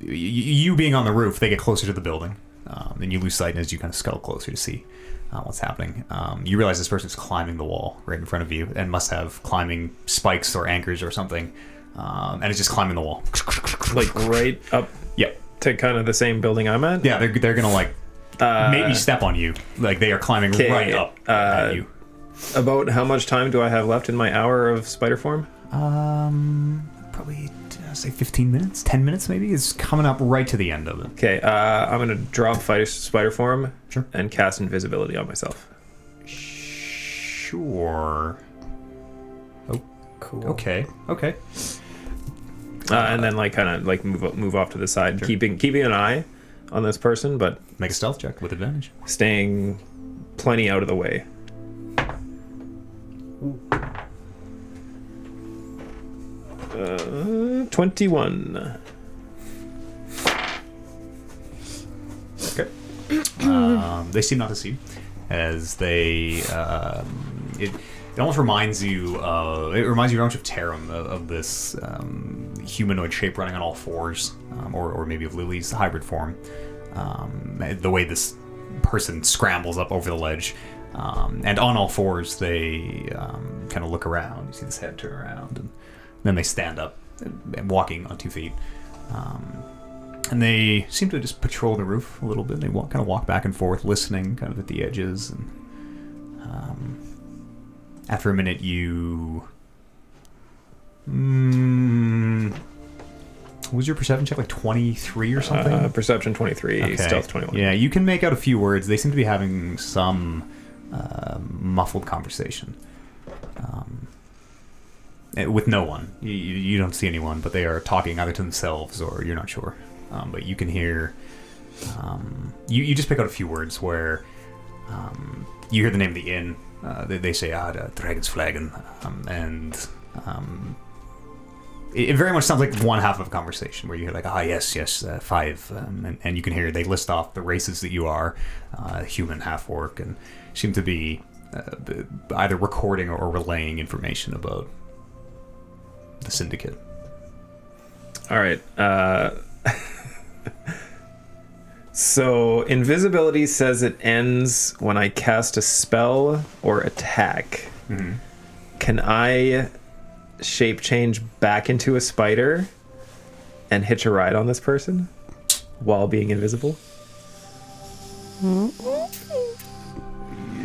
You being on the roof, they get closer to the building, and you lose sight as you kind of scuttle closer to see what's happening. You realize this person's climbing the wall right in front of you and must have climbing spikes or anchors or something, and it's just climbing the wall. Like right up Yep. to kind of the same building I'm at? Yeah, they're gonna like maybe step on you. Like they are climbing right up at you. About how much time do I have left in my hour of spider form? Probably say 15 minutes, 10 minutes maybe. It's coming up right to the end of it. Okay, I'm gonna drop spider form Sure. and cast invisibility on myself. Sure. Cool. Okay. And then like kind of like move off to the side, Sure. keeping an eye on this person, but Make a stealth check with advantage. staying plenty out of the way. 21. They seem not to see you, as they it almost reminds you very much of Tarum, of this humanoid shape running on all fours, or maybe of Lily's hybrid form. The way this person scrambles up over the ledge, and on all fours, they kind of look around. You see this head turn around, and then they stand up, and walking on 2 feet. And they seem to just patrol the roof a little bit. They kind of walk back and forth, listening, kind of at the edges. And after a minute, you... was your perception check like 23 or something? Perception 23, Okay. stealth 21. Yeah, you can make out a few words. They seem to be having some muffled conversation. With no one. You don't see anyone, but they are talking either to themselves or you're not sure. But you can hear... you just pick out a few words where you hear the name of the inn. They say, the Dragon's Flagon. It very much sounds like one half of a conversation where you hear like, yes, 5. And you can hear they list off the races that you are, human, half-orc, and seem to be either recording or relaying information about the Syndicate. All right. So invisibility says it ends when I cast a spell or attack. Mm-hmm. Can I shape change back into a spider and hitch a ride on this person while being invisible?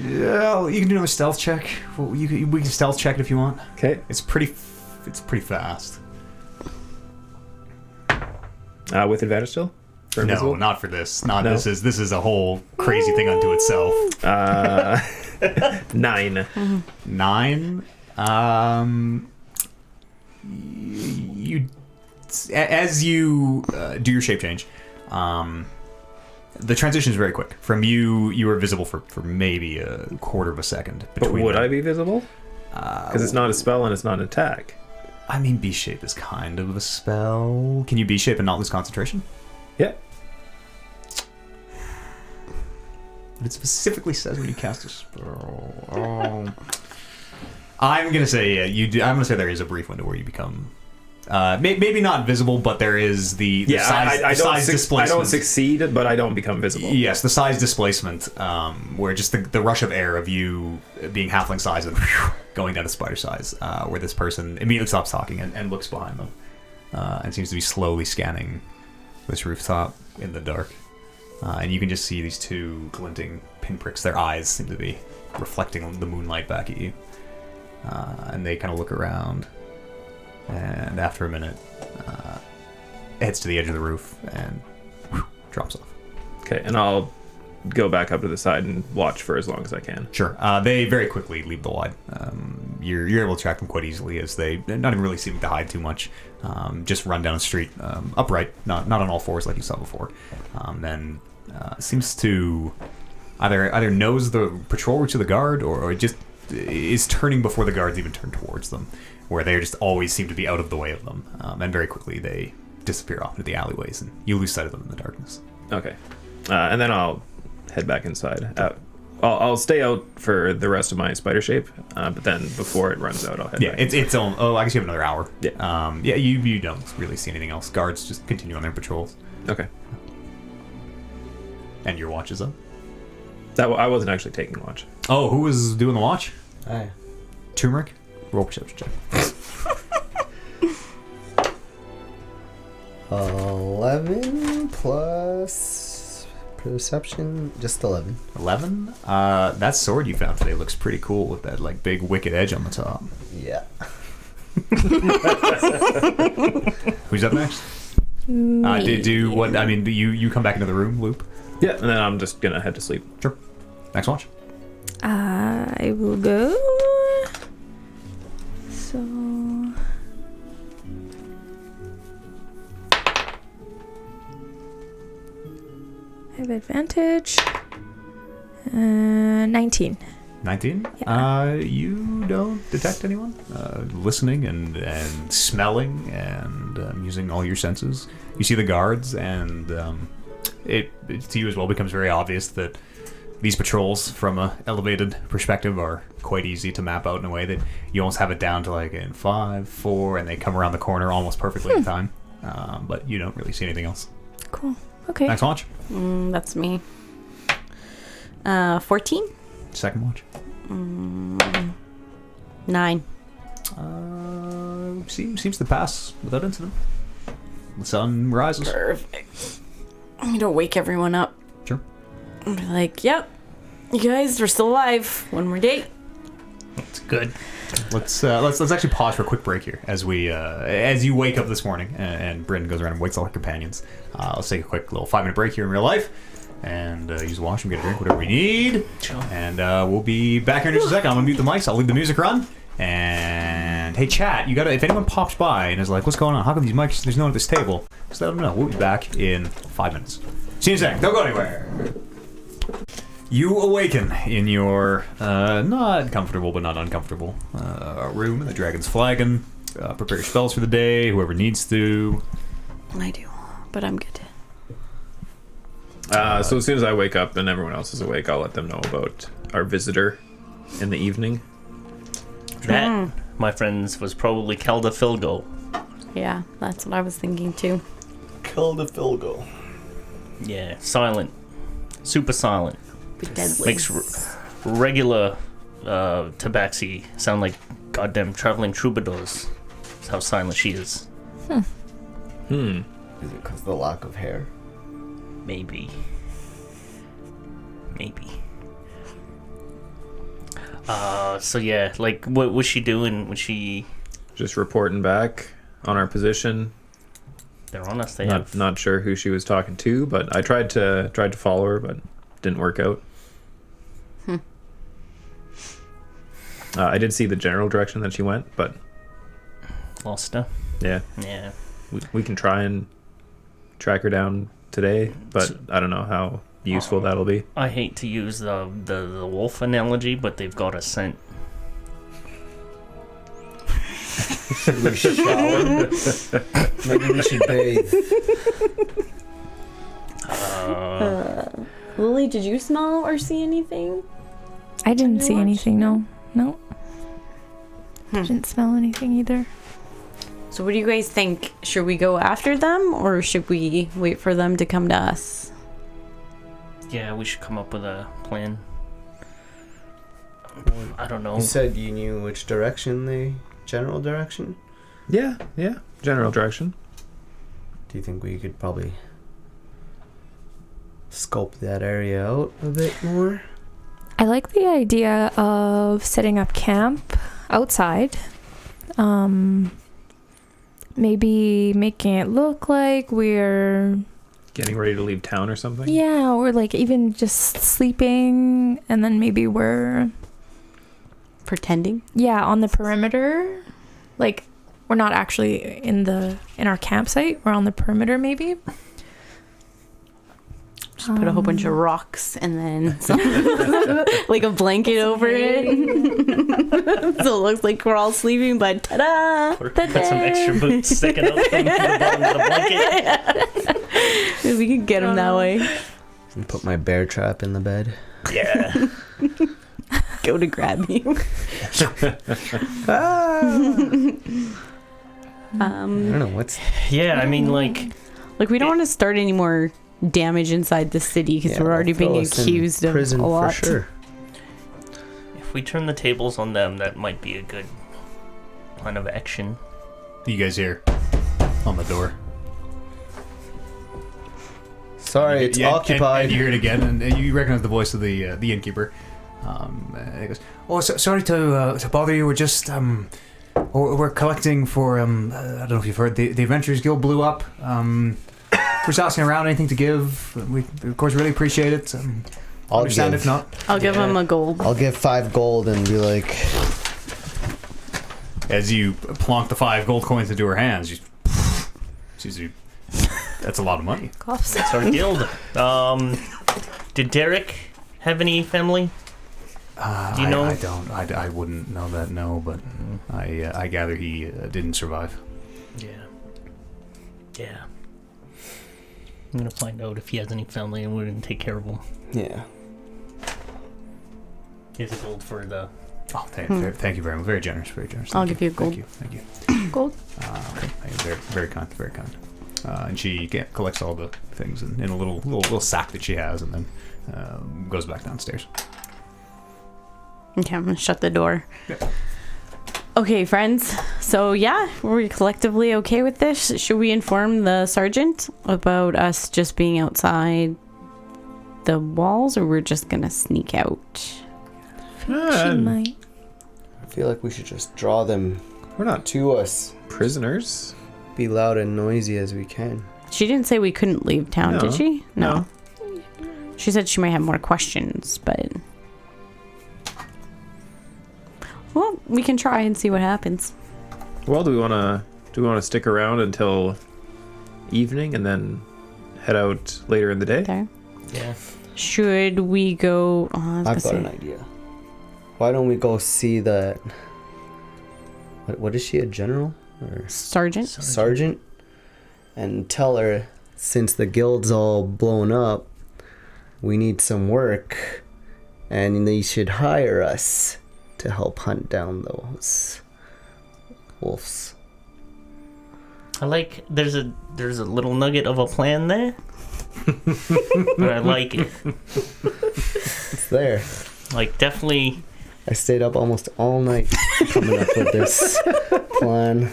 Yeah, you can do another stealth check. We can stealth check it if you want. Okay. It's pretty fast. With advantage still? For No, invisible? not for this. No? This is a whole crazy thing unto itself. 9. 9. As you do your shape change, the transition is very quick. From you were visible for maybe a quarter of a second. But would them. I be visible? Because it's not a spell and it's not an attack. I mean, B-shape is kind of a spell. Can you B-shape and not lose concentration? Yeah. But it specifically says when you cast a spell. I'm gonna say you do. I'm gonna say there is a brief window where you become, maybe not visible, but there is the size, I don't displacement. I don't succeed, but I don't become visible. Yes, the size displacement, where just the rush of air of you being halfling size and going down to spider size, where this person immediately stops talking and looks behind them, and seems to be slowly scanning this rooftop in the dark. And you can just see these two glinting pinpricks. Their eyes seem to be reflecting the moonlight back at you. And they kind of look around. And after a minute, heads to the edge of the roof and drops off. Okay, and I'll go back up to the side and watch for as long as I can. Sure. They very quickly leave the wide. You're able to track them quite easily as they're not even really seeming to hide too much. Just run down the street upright, not on all fours like you saw before. Then seems to either knows the patrol route to the guard or just is turning before the guards even turn towards them, where they just always seem to be out of the way of them. And very quickly they disappear off into the alleyways and you lose sight of them in the darkness. Okay. And then I'll head back inside. I'll stay out for the rest of my spider shape, but then before it runs out, I'll head back. It's I guess you have another hour. Yeah. You don't really see anything else. Guards just continue on their patrols. Okay. And your watch is up. I wasn't actually taking watch. Oh, who was doing the watch? Aye. Turmeric? Roll perception check. 11 plus perception, just 11. 11? That sword you found today looks pretty cool with that like big wicked edge on the top. Yeah. Who's up next? Do what? I mean, you come back into the room, Loop. Yeah, and then I'm just gonna head to sleep. Sure. Next watch. I will go. So. I have advantage. 19. 19? Yeah. You don't detect anyone? Listening and smelling and using all your senses. You see the guards and it to you as well becomes very obvious that these patrols from a elevated perspective are quite easy to map out in a way that you almost have it down to like in 5, 4, and they come around the corner almost perfectly in time. But you don't really see anything else. Cool. Okay. Next watch. That's me. 14? Second watch. 9. Seems to pass without incident. The sun rises. Perfect. I'm gonna wake everyone up. Sure. I'm be like, yep, you guys, we're still alive. One more day. That's good. Let's actually pause for a quick break here as we as you wake up this morning and Bryn goes around and wakes all her companions. Let's take a quick little 5-minute break here in real life and use the washroom, get a drink, whatever we need, and we'll be back here in just a second. I'm gonna mute the mics. I'll leave the music run. And hey, chat, you gotta. If anyone pops by and is like, "What's going on? How come these mics? There's no one at this table?" Just let them know. We'll be back in 5 minutes. See you in a second. Don't go anywhere. You awaken in your not comfortable but not uncomfortable room in the Dragon's Flagon. Prepare your spells for the day, whoever needs to. I do, but I'm good. So as soon as I wake up and everyone else is awake, I'll let them know about our visitor in the evening. That, my friends, was probably Kelda Filgo. Yeah, that's what I was thinking too. Kill the Filgo. Yeah, silent. Super silent. But deadly. Makes regular tabaxi sound like goddamn traveling troubadours. That's how silent she is. Is it because of the lack of hair? Maybe. So yeah, like, what was she doing? Was she... Just reporting back on our position. They're on us. They Not have... not sure who she was talking to, but I tried to follow her, but didn't work out. I did see the general direction that she went, but Lost her. yeah, Yeah. we can try and track her down today, but I don't know how useful that'll be. I hate to use the wolf analogy, but they've got a scent. Should we shower? Maybe we should bathe. Lily, did you smell or see anything? I didn't see watch? anything. No. Didn't smell anything either. So what do you guys think? Should we go after them or should we wait for them to come to us? Yeah, we should come up with a plan. I don't know. You said you knew which direction general direction? Yeah, general direction. Do you think we could probably scope that area out a bit more? I like the idea of setting up camp outside. Maybe making it look like we're... Getting ready to leave town or something? Yeah, or like even just sleeping, and then maybe we're... Pretending? Yeah, on the perimeter. Like, we're not actually in our campsite. We're on the perimeter, maybe. Just put a whole bunch of rocks and then like a blanket over it. So it looks like we're all sleeping, but ta-da! Got some extra boots sticking out from the bottom of the blanket. We could get them that way. And put my bear trap in the bed. Yeah. Go to grab you. I don't know what's. Yeah, I mean, like we don't want to start any more damage inside the city because we're already being accused of prison a lot. for sure. if we turn the tables on them, that might be a good plan of action. You guys hear on the door. Sorry, it's occupied. And you hear it again, and you recognize the voice of the innkeeper. He goes, "Oh, sorry to bother you. We're just we're collecting for I don't know if you've heard the Adventurers Guild blew up. We're just asking around anything to give. We of course really appreciate it. I'll Understand give- if not. I'll give him a gold. I'll give 5 gold and be like, As you plonk the 5 gold coins into her hands, you that's a lot of money. That's our guild. Did Derek have any family? Do you know? I don't. I wouldn't know that. No, but I gather he didn't survive. Yeah. Yeah. I'm gonna find out if he has any family and we're gonna take care of him. Yeah. Here's the gold for the. Oh, thank you very much. Very generous. Very generous. I'll Thank give you gold. Thank you. Gold. Okay. Very, very kind. Very kind. And she collects all the things in a little sack that she has, and then goes back downstairs. Okay, I'm gonna shut the door. Yep. Okay, friends. So yeah, we're collectively okay with this. Should we inform the sergeant about us just being outside the walls, or we're just gonna sneak out? She might. I feel like we should just draw them We're not to us. prisoners. Be loud and noisy as we can. She didn't say we couldn't leave town, No. did she? No. She said she might have more questions, but well, we can try and see what happens. Well, do we want to stick around until evening and then head out later in the day? There. Yeah. Should we go? Oh, I was I've got gonna an say, idea. Why don't we go see that? What is she, a general or Sergeant. sergeant? And tell her, since the guild's all blown up, we need some work, and they should hire us to help hunt down those wolves. I like. There's a little nugget of a plan there, but I like it. It's there. Like definitely. I stayed up almost all night coming up with this plan.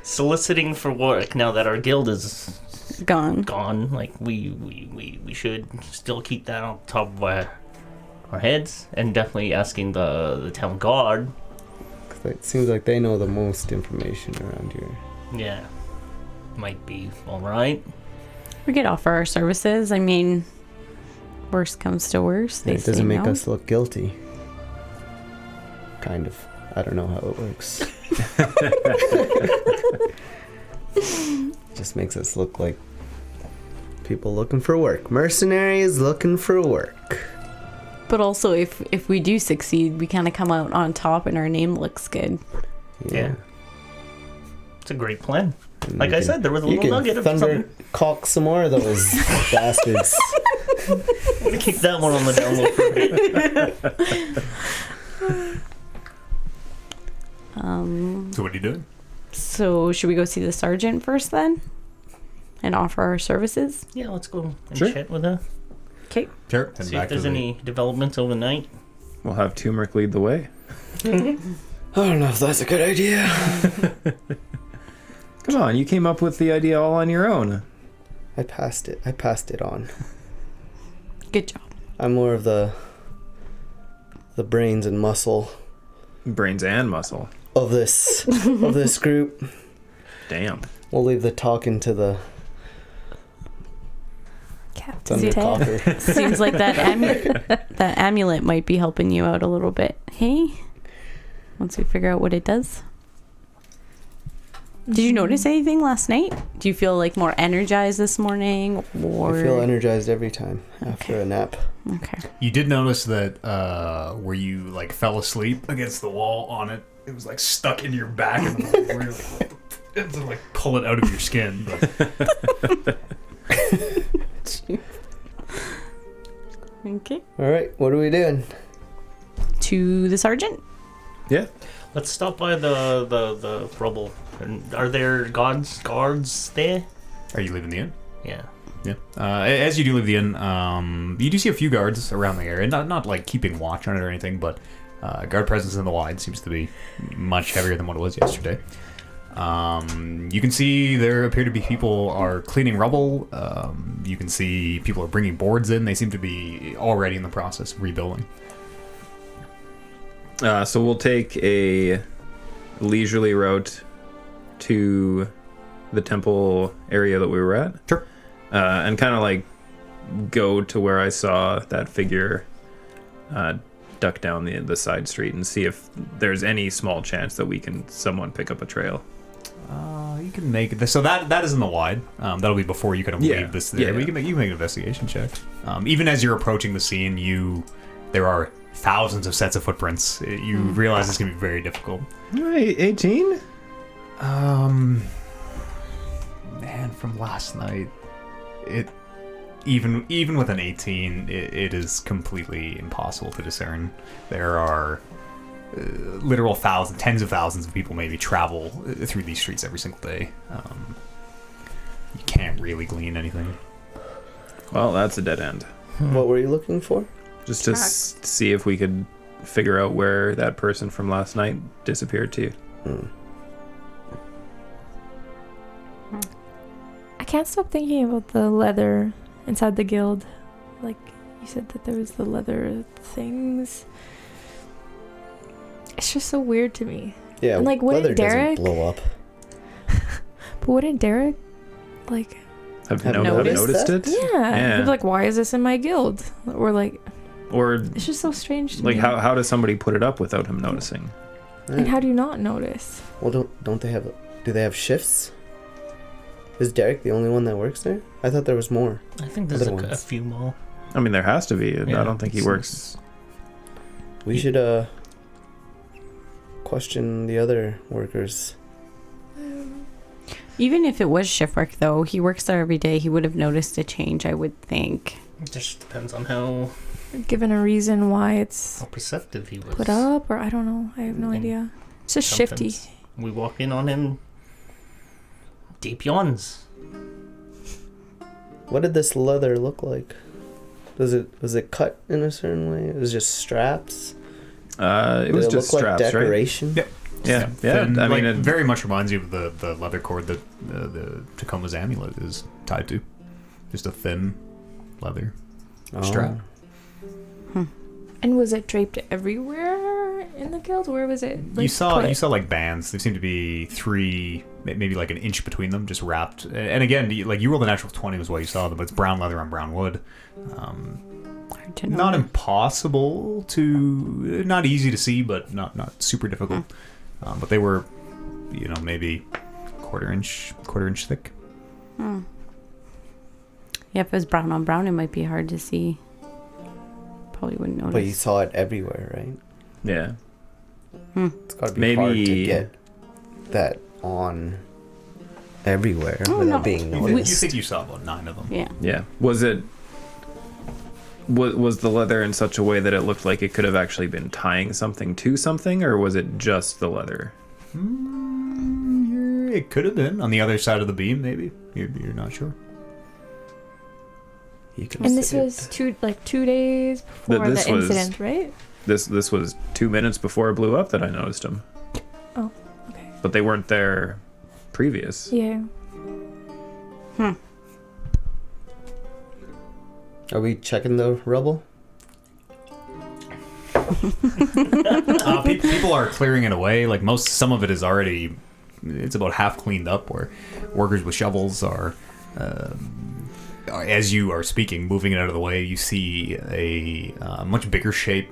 Soliciting for work now that our guild is Gone. gone. Like we should still keep that on top of our heads, and definitely asking the town guard. 'Cause it seems like they know the most information around here. Yeah, might be all right. We could offer our services. I mean, worst comes to worst. They It say doesn't make no. us look guilty. Kind of. I don't know how it works. Just makes us look like people looking for work. Mercenaries looking for work. But also, if we do succeed, we kind of come out on top, and our name looks good. Yeah. It's a great plan. And Like you I can- said, there was a you little can nugget of thunder something. cock some more of those bastards. I'm gonna keep that one on the download for a bit. So what are you doing? So should we go see the sergeant first then, and offer our services? Yeah, let's go and Sure. chat with her. Okay. Sure. See if there's any developments overnight. We'll have Turmeric lead the way. I don't know if that's a good idea. Come on, you came up with the idea all on your own. I passed it on. Good job. I'm more of the brains and muscle Brains and muscle. of this group. Damn. We'll leave the talking to the Captain See, Ted. Thundercocker. Seems like that amulet might be helping you out a little bit. Hey, once we figure out what it does. Did you notice anything last night? Do you feel like more energized this morning, or I feel energized every time after a nap. okay? You did notice that where you like fell asleep against the wall on it, it was like stuck in your back, and really you had to like pull it out of your skin. But Okay. All right, what are we doing? To the sergeant. Yeah. Let's stop by the rubble. And are there guards there? are you leaving the inn? Yeah. Yeah. As you do leave the inn, you do see a few guards around the area. Not like keeping watch on it or anything, but guard presence in the wide seems to be much heavier than what it was yesterday. You can see there appear to be people are cleaning rubble. You can see people are bringing boards in. They seem to be already in the process of rebuilding. So we'll take a leisurely route to the temple area that we were at. Sure. And kind of like go to where I saw that figure duck down the side street and see if there's any small chance that someone pick up a trail. You can make this. So that is in the wide. That'll be before you kind of Yeah. leave this. Yeah, But yeah. you can make an investigation check. Even as you're approaching the scene, there are thousands of sets of footprints. You realize it's gonna be very difficult. Hey, 18? Man, from last night, it even with an 18, it is completely impossible to discern. There are literal thousands, tens of thousands of people maybe travel through these streets every single day. You can't really glean anything. Well, that's a dead end. What were you looking for? Just to see if we could figure out where that person from last night disappeared to. I can't stop thinking about the leather inside the guild. Like, you said that there was the leather things. It's just so weird to me. Yeah, And, like, wouldn't leather Derek- doesn't blow up. But wouldn't Derek, like, Have Have noticed noticed it? yeah, he'd be like, why is this in my guild? Or like, Or it's just so strange to like me. how does somebody put it up without him noticing? And how do you not notice? Well, don't they have? Do they have shifts? Is Derek the only one that works there? I thought there was more. I think there's Other a ones. few more. I mean, there has to be. Yeah. I don't think he works. We should question the other workers. Even if it was shift work, though, he works there every day. He would have noticed a change, I would think. It just depends on how Given a reason why it's perceptive he was. put up, or I don't know. I have no And idea. It's just shifty. sometimes we walk in on him. Deep yawns. What did this leather look like? Was it cut in a certain way? It was just straps. It was Did just look straps, like decoration? Yep. right? Yeah. Thin, I mean, like, it very much reminds you of the leather cord that the Tacoma's amulet is tied to. Just a thin leather strap. And was it draped everywhere in the guild? Where was it? You saw put? like bands. There seemed to be 3, maybe like an inch between them, just wrapped. And again, you rolled a natural 20 was what you saw, but it's brown leather on brown wood. Hard to know. Not impossible to, not easy to see, but not super difficult. But they were, maybe quarter inch thick. Yeah, if it was brown on brown, it might be hard to see. Probably wouldn't notice. But you saw it everywhere, right? yeah. It's gotta be Maybe- hard to get that on everywhere Oh, without no. being You noticed. think you saw about 9 of them. Yeah. Yeah. Was it? Was the leather in such a way that it looked like it could have actually been tying something to something, or was it just the leather? It could have been on the other side of the beam, maybe. You're not sure. You can And this see it. was 2 days before this the was- incident, right? This was 2 minutes before it blew up that I noticed them. Oh, okay. But they weren't there previous. Yeah. Are we checking the rubble? People are clearing it away. Like some of it is already, it's about half cleaned up. Where workers with shovels are, as you are speaking, moving it out of the way. You see a much bigger shape.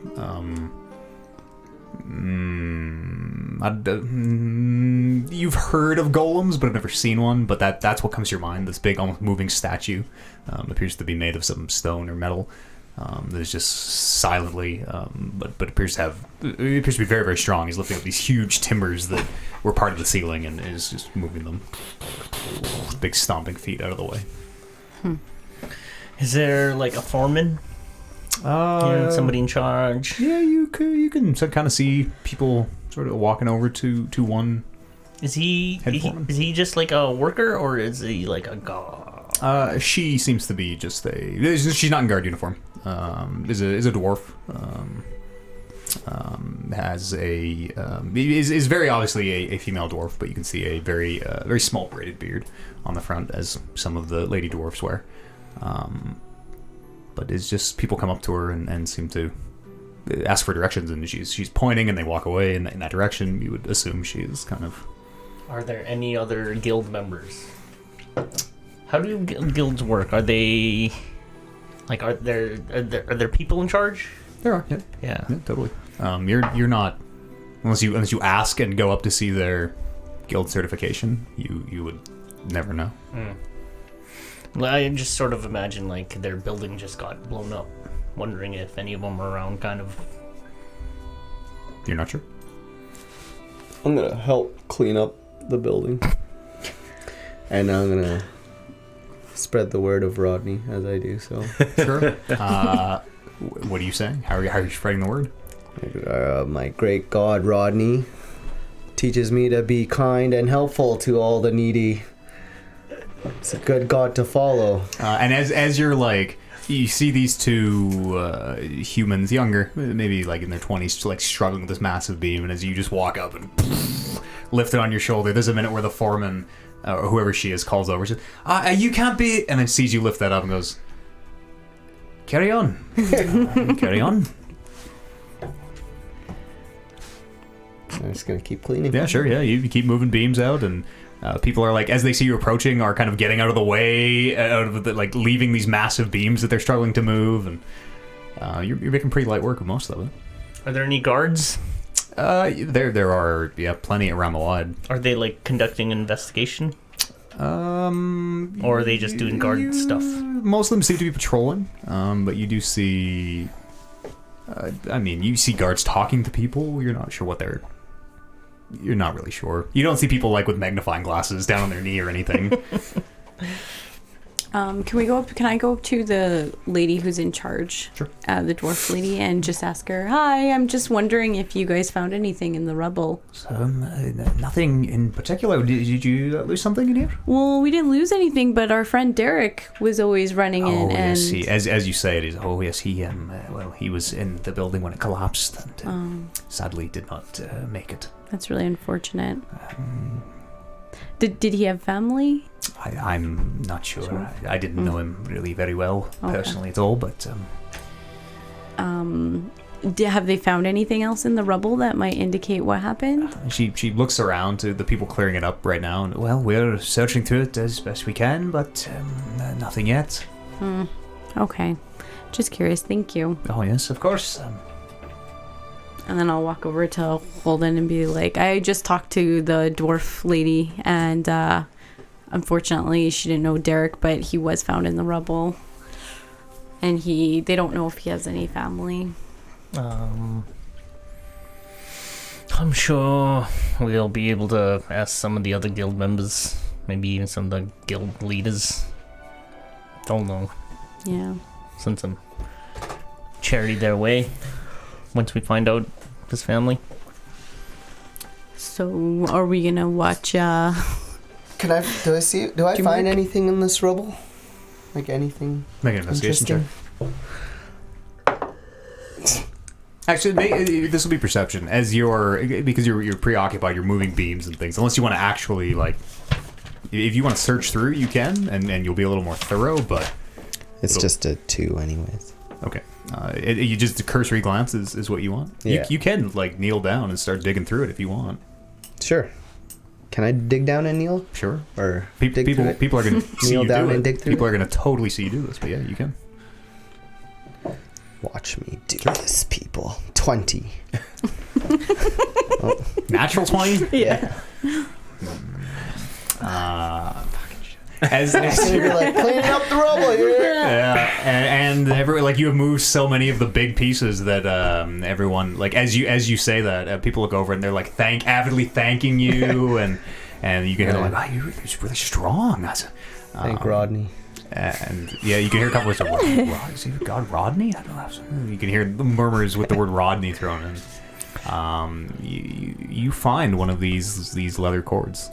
You've heard of golems, but I've never seen one. But that's what comes to your mind. This big, almost moving statue appears to be made of some stone or metal. That is just silently, but appears to be very, very strong. He's lifting up these huge timbers that were part of the ceiling and is just moving them, big stomping feet out of the way. Is there like a foreman? Somebody in charge? Yeah, you can kind of see people sort of walking over to one. Is he Head foreman. is he just like a worker, or is he like a god? She seems to be just she's not in guard uniform. Is a dwarf. Has is very obviously a female dwarf, but you can see a very very small braided beard on the front, as some of the lady dwarfs wear. But it's just people come up to her and seem to ask for directions, and she's pointing, and they walk away in that direction. You would assume she is kind of. Are there any other guild members? How do guilds work? Are they like are there people in charge? There are, yeah. Yeah. Yeah, totally. You're not unless you ask and go up to see their guild certification. You would never know. Well, I just sort of imagine like their building just got blown up. Wondering if any of them are around. Kind of. You're not sure. I'm gonna help clean up the building. And I'm gonna spread the word of Rodney as I do so. Sure. What are you saying? How are you spreading the word? My great god Rodney teaches me to be kind and helpful to all the needy. It's a good god to follow. And as you're like, you see these two humans, younger, maybe like in their 20s, like struggling with this massive beam, and as you just walk up and lift it on your shoulder, there's a minute where the foreman, or whoever she is, calls over, says, you can't be, and then sees you lift that up and goes, carry on. Carry on. I'm just gonna keep cleaning. Yeah, sure, yeah. You keep moving beams out, and people are like, as they see you approaching, are kind of getting out of the way, out of the, like, leaving these massive beams that they're struggling to move, and you're making pretty light work of most of it. Are there any guards? There are, yeah, plenty around the wide. Are they like conducting an investigation? Or are they just doing guard stuff? Most of them seem to be patrolling, but you do see. You see guards talking to people. You're not sure what they're. You're not really sure. You don't see people like with magnifying glasses down on their knee or anything. Can we go up? Can I go up to the lady who's in charge? Sure. The dwarf lady, and just ask her, "Hi, I'm just wondering if you guys found anything in the rubble." Nothing in particular. Did you lose something in here? Well, we didn't lose anything, but our friend Derek was always running in. Yes, and as you say it is. Oh yes, he he was in the building when it collapsed, and sadly did not make it. That's really unfortunate. Did he have family? I'm not sure. I didn't know him really very well personally at all, but have they found anything else in the rubble that might indicate what happened? She looks around to the people clearing it up right now, and well, we're searching through it as best we can, but nothing yet. Okay, just curious. Thank you. Oh yes, of course. And then I'll walk over to Holden and be like, I just talked to the dwarf lady, and unfortunately she didn't know Derek, but he was found in the rubble. And they don't know if he has any family. I'm sure we'll be able to ask some of the other guild members, maybe even some of the guild leaders. Don't know. Yeah. Send some charity their way once we find out his family. So, are we gonna watch? Do I find anything in this rubble? Like anything? Make an investigation check. Actually, this will be perception, as because you're preoccupied. You're moving beams and things. Unless you want to actually if you want to search through, you can, and you'll be a little more thorough. But it's just a 2, anyways. Okay. You just a cursory glance is what you want. Yeah. You can kneel down and start digging through it if you want. Sure. Can I dig down and kneel? Sure. Or people are going to see kneel you down do and it. dig through. People are going to totally see you do this, but yeah, you can. Watch me do this, people. 20. Natural 20? Yeah. As you're like cleaning up the rubble here. Yeah, and everyone, you have moved so many of the big pieces that everyone, as you say that, people look over and they're avidly thanking you, and you can hear wow, you're really strong. Thank Rodney. And yeah, you can hear a couple of words. Is he God Rodney? I don't know. You can hear the murmurs with the word Rodney thrown in. You find one of these leather cords.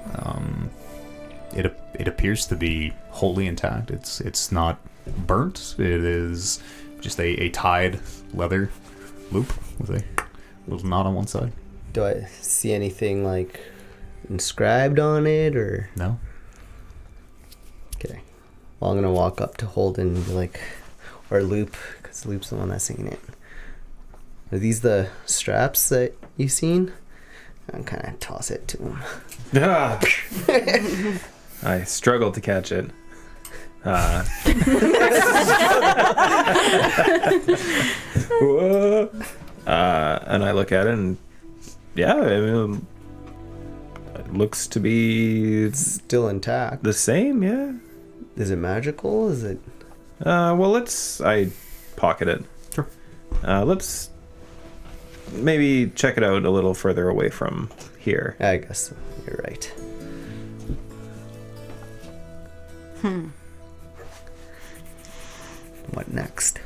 It appears to be wholly intact. It's not burnt. It is just a tied leather loop with a little knot on one side. Do I see anything inscribed on it or no? Okay. Well, I'm gonna walk up to Holden and be like, or Loop, because Loop's the one that's seen it. Are these the straps that you've seen? I'm kind of toss it to him. I struggled to catch it. And I look at it and it looks to be still intact. The same, yeah. Is it magical? Is it? I pocket it. Sure. Let's maybe check it out a little further away from here. I guess you're right. What next?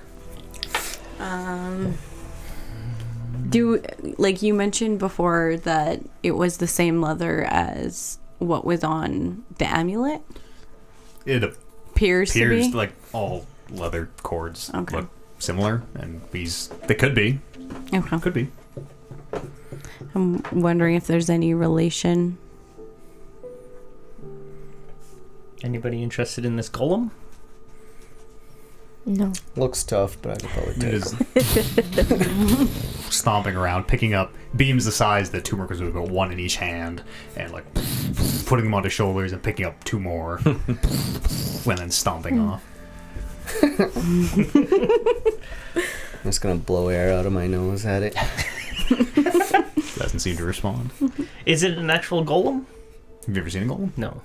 Like you mentioned before that it was the same leather as what was on the amulet? It Appears to appears be? like all leather cords Okay. look similar, and they could be. Okay. Could be. I'm wondering if there's any relation. Anybody interested in this golem? No. Looks tough, but I could probably It take is stomping around, picking up beams the size that two workers would have got, one in each hand, and like putting them onto shoulders and picking up two more, and then stomping off. I'm just gonna blow air out of my nose at it. Doesn't seem to respond. Is it an actual golem? Have you ever seen a golem? No.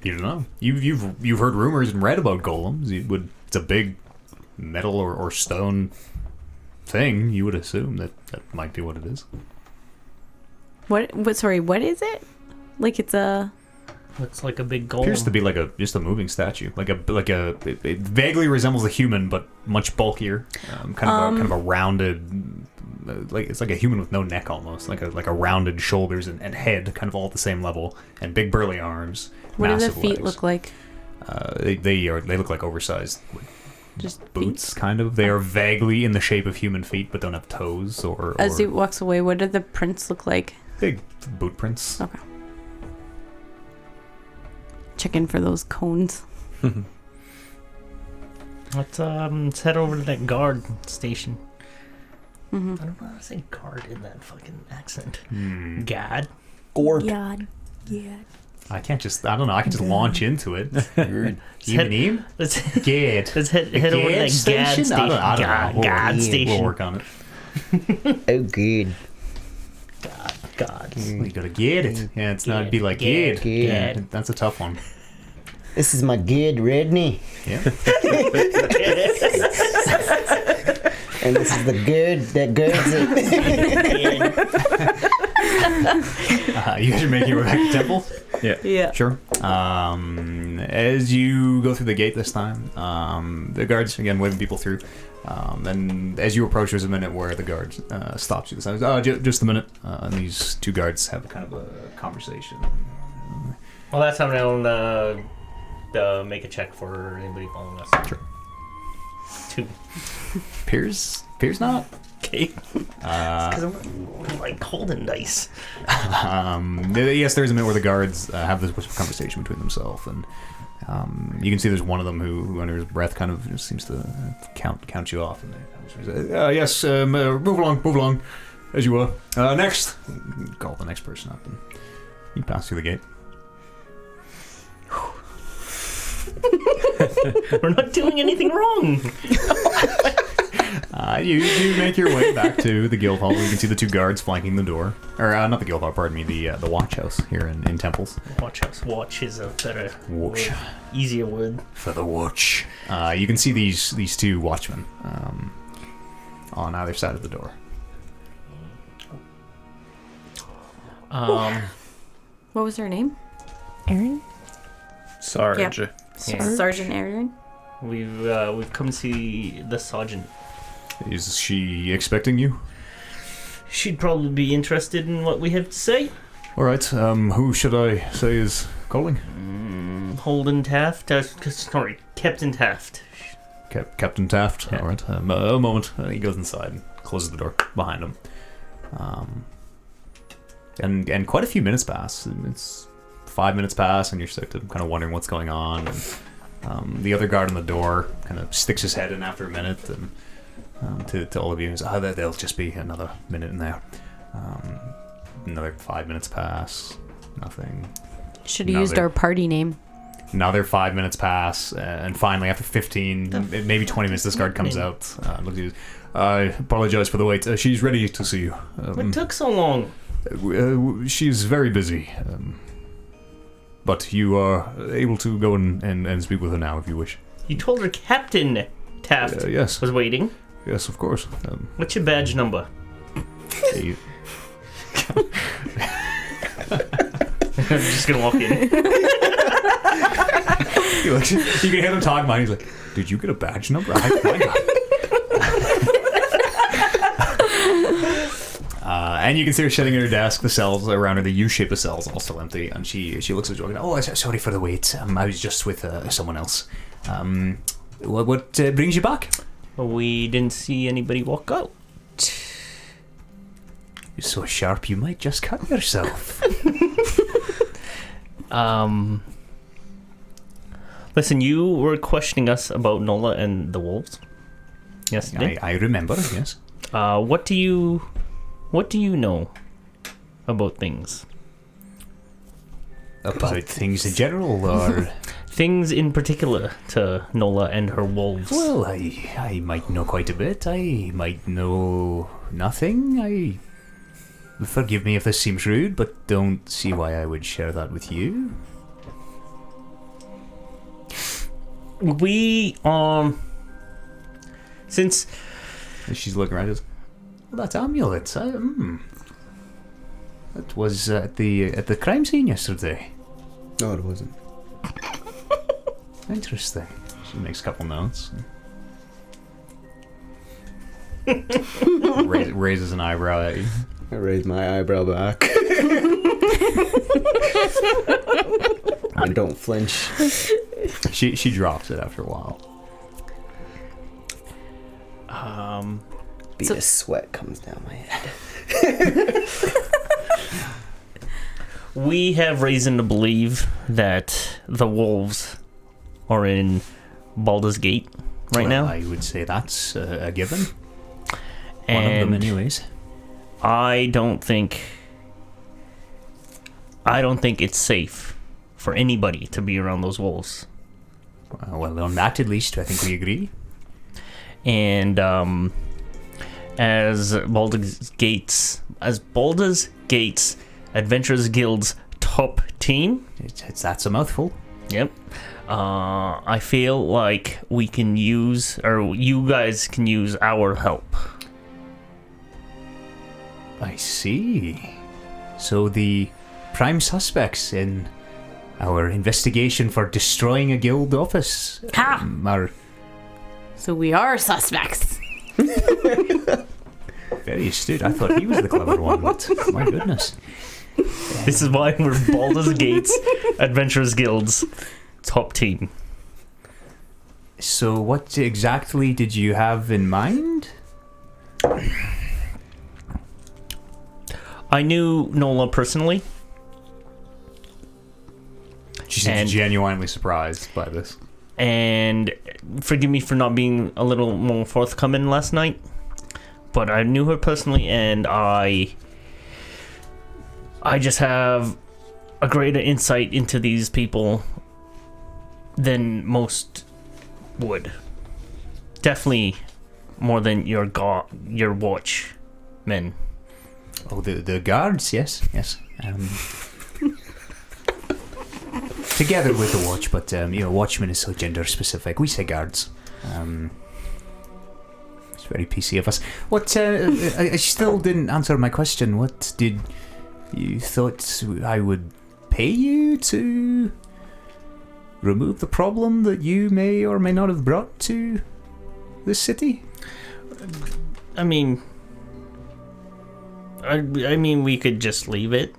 You don't know. You've heard rumors and read about golems. It's a big metal or stone thing. You would assume that might be what it is. What? Sorry, what is it? Like it's a... Looks like a big golem. Appears to be just a moving statue, it vaguely resembles a human but much bulkier, kind of a rounded, it's like a human with no neck almost, like a rounded shoulders and head, kind of all at the same level, and big burly arms. What do the massive feet legs. look like? They look like oversized Just boots, kind of. They are vaguely in the shape of human feet, but don't have toes or As he walks away, what do the prints look like? big boot prints. Okay. Checking for those cones. Let's head over to that guard station. Mm-hmm. I don't know how to say guard in that fucking accent. Hmm. Gad. Gord. Yeah. I can't just. I don't know. I can just launch into it. head- Even Let's Gad. let's head over to that Gad station. I don't know. Gad We'll station. work on it. Oh, good. God. You gotta get it. Yeah, it's not. It'd be like Gad. Gad. Gad. Yeah, that's a tough one. This is my good Redney, Yeah. and this is the good that girds it. You guys are making your way back to temple. Yeah. Sure. As you go through the gate this time, the guards again waving people through. And as you approach, there's a minute where the guard stops you. This time, just a minute. And these two guards have kind of a conversation. Well, that's how I'll make a check for anybody following us. Sure. 2. Appears not. Okay. Because I'm like holding dice. Yes, there's a minute where the guards have this conversation between themselves, and you can see there's one of them who under his breath, kind of just seems to count you off. And yes, move along, as you were. Next, call the next person up, and you pass through the gate. We're not doing anything wrong. You make your way back to the guild hall. You can see the two guards flanking the door, or not the guild hall. Pardon me, the watch house here in Temples. Watch house. Watch is a better Watch. word, easier word. For the watch. You can see these two watchmen on either side of the door. What was her name? Aaron? Sarge. Yep. Yeah. Sergeant Aaron. We've come to see the sergeant. Is she expecting you? She'd probably be interested in what we have to say. All right. Who should I say is calling? Holden Taft. Sorry, Captain Taft. Captain Taft. Yeah. All right. A moment. He goes inside and closes the door behind him. And quite a few minutes pass. And it's 5 minutes pass, and you're sort of kind of wondering what's going on. And the other guard on the door kind of sticks his head in after a minute, and to all of you, there'll just be another minute in there. Another 5 minutes pass. Nothing. Should have used our party name. Another 5 minutes pass, and finally, after 15, maybe 20 minutes, this guard comes out. Looks at you. I apologize for the wait. She's ready to see you. What took so long? She's very busy. But you are able to go and speak with her now if you wish. You told her Captain Taft Yes. was waiting. Yes, of course. What's your badge number? Hey, I'm just gonna walk in. You can hear them talking about it. He's like, did you get a badge number? Why not? And you can see her sitting at her desk. The cells around her, the U-shape of cells, all still empty. And she looks at you and goes, "Oh, sorry for the wait. I was just with someone else. What brings you back?" We didn't see anybody walk out. You're so sharp, you might just cut yourself. Listen, you were questioning us about Nola and the wolves yesterday. I remember, yes. What do you know about things? About things in general, or... Things in particular to Nola and her wolves. Well, I might know quite a bit. I might know nothing. Forgive me if this seems rude, but don't see why I would share that with you. We, since... She's looking around and goes, "Well, that amulet, that was at the crime scene yesterday." No, it wasn't. Interesting. She makes a couple notes. Raises an eyebrow at you. I raised my eyebrow back. I don't flinch. She drops it after a while. Bead of sweat comes down my head. we have reason to believe that the wolves are in Baldur's Gate right now. I would say that's a given. And one of them, anyways. I don't think it's safe for anybody to be around those wolves. Well, on that at least, I think we agree. And as Baldur's Gates Adventurers Guild's top team, That's a mouthful. yep. I feel like we can use, or you guys can use our help. I see. So the prime suspects in our investigation for destroying a guild office Ha! are So we are suspects. very astute. I thought he was the clever one, but my goodness. This is why we're Baldur's Gates Adventurers Guild's top team. So what exactly did you have in mind? I knew Nola personally. She seems genuinely surprised by this. And forgive me for not being a little more forthcoming last night, but I knew her personally, and I just have a greater insight into these people than most would. Definitely more than your watchmen. Oh, the guards, yes. Together with the watch, but watchman is so gender specific. We say guards. It's very PC of us. What? I still didn't answer my question. What did you thought I would pay you to remove the problem that you may or may not have brought to this city? I mean, we could just leave it.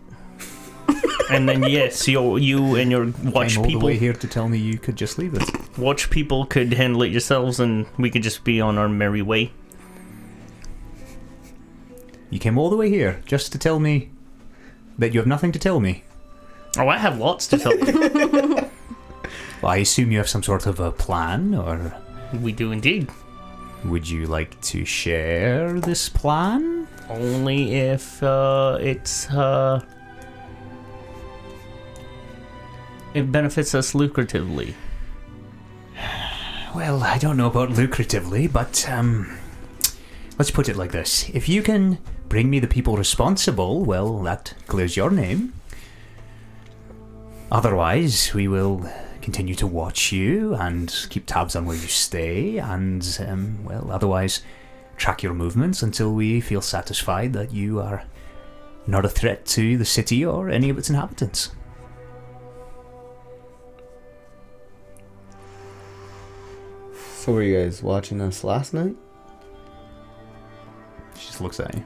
And then yes, you and your watch I'm all people the way here to tell me you could just leave it. watch people could handle it yourselves, and we could just be on our merry way. You came all the way here just to tell me that you have nothing to tell me. Oh, I have lots to tell you. Well, I assume you have some sort of a plan, or We do indeed. would you like to share this plan? Only if it benefits us lucratively. Well, I don't know about lucratively, but let's put it like this. If you can bring me the people responsible, well, that clears your name. Otherwise, we will continue to watch you and keep tabs on where you stay, and, otherwise track your movements until we feel satisfied that you are not a threat to the city or any of its inhabitants. So were you guys watching us last night? She just looks at you.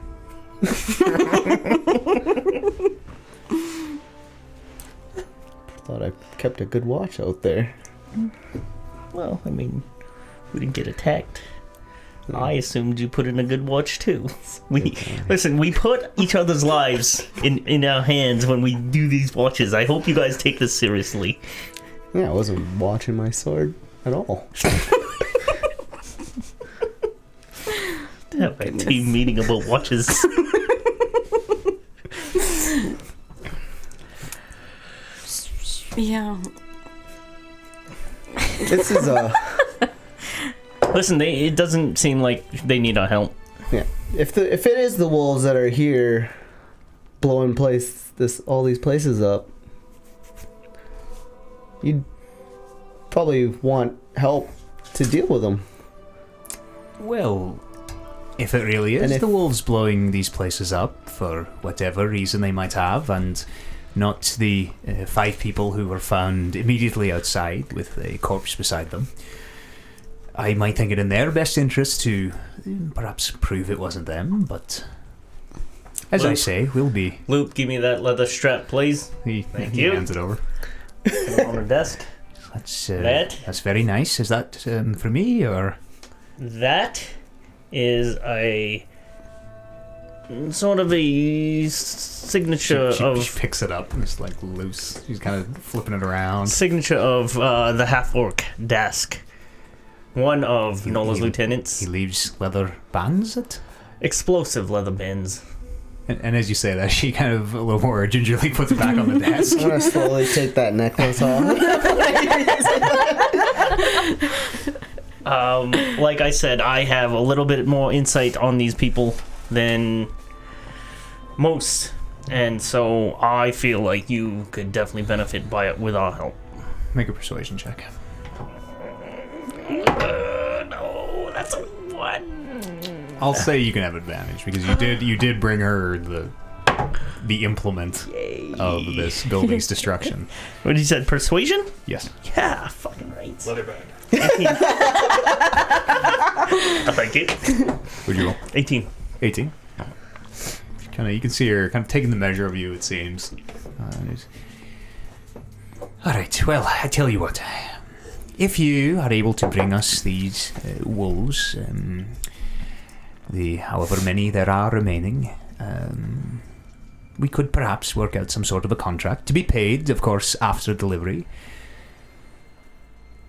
Thought I kept a good watch out there. Well, I mean, we didn't get attacked. I assumed you put in a good watch too. We put each other's lives in our hands when we do these watches. I hope you guys take this seriously. Yeah, I wasn't watching my sword at all. Have a team meeting about watches. Yeah. This is Listen, it doesn't seem like they need our help. yeah. If it is the wolves that are here, blowing all these places up, you'd probably want help to deal with them. Well, if it really is the wolves blowing these places up for whatever reason they might have, and not the 5 people who were found immediately outside with a corpse beside them, I might think it in their best interest to perhaps prove it wasn't them, but as I say, we'll be... Luke, give me that leather strap, please. He you. hands it over. On the desk. That's very nice. Is that for me, or...? That is a sort of a signature She picks it up and it's like loose. She's kind of flipping it around. Signature of the half-orc Dask. One of Nola's lieutenants. He leaves leather bands it? Explosive leather bands. And as you say that, she kind of a little more gingerly puts it back on the desk. I'm gonna slowly take that necklace off. Like I said, I have a little bit more insight on these people than most, and so I feel like you could definitely benefit by it with our help. Make a persuasion check. No, that's a 1. I'll say you can have advantage because you did bring her the implement of this building's destruction. What you said, persuasion? Yes. Yeah, fucking right. Leather bag. 18. Thank you. Would you roll? 18. 18. You can see her kind of taking the measure of you, it seems. Alright, well, I tell you what. If you are able to bring us these wolves, the however many there are remaining, we could perhaps work out some sort of a contract to be paid, of course, after delivery.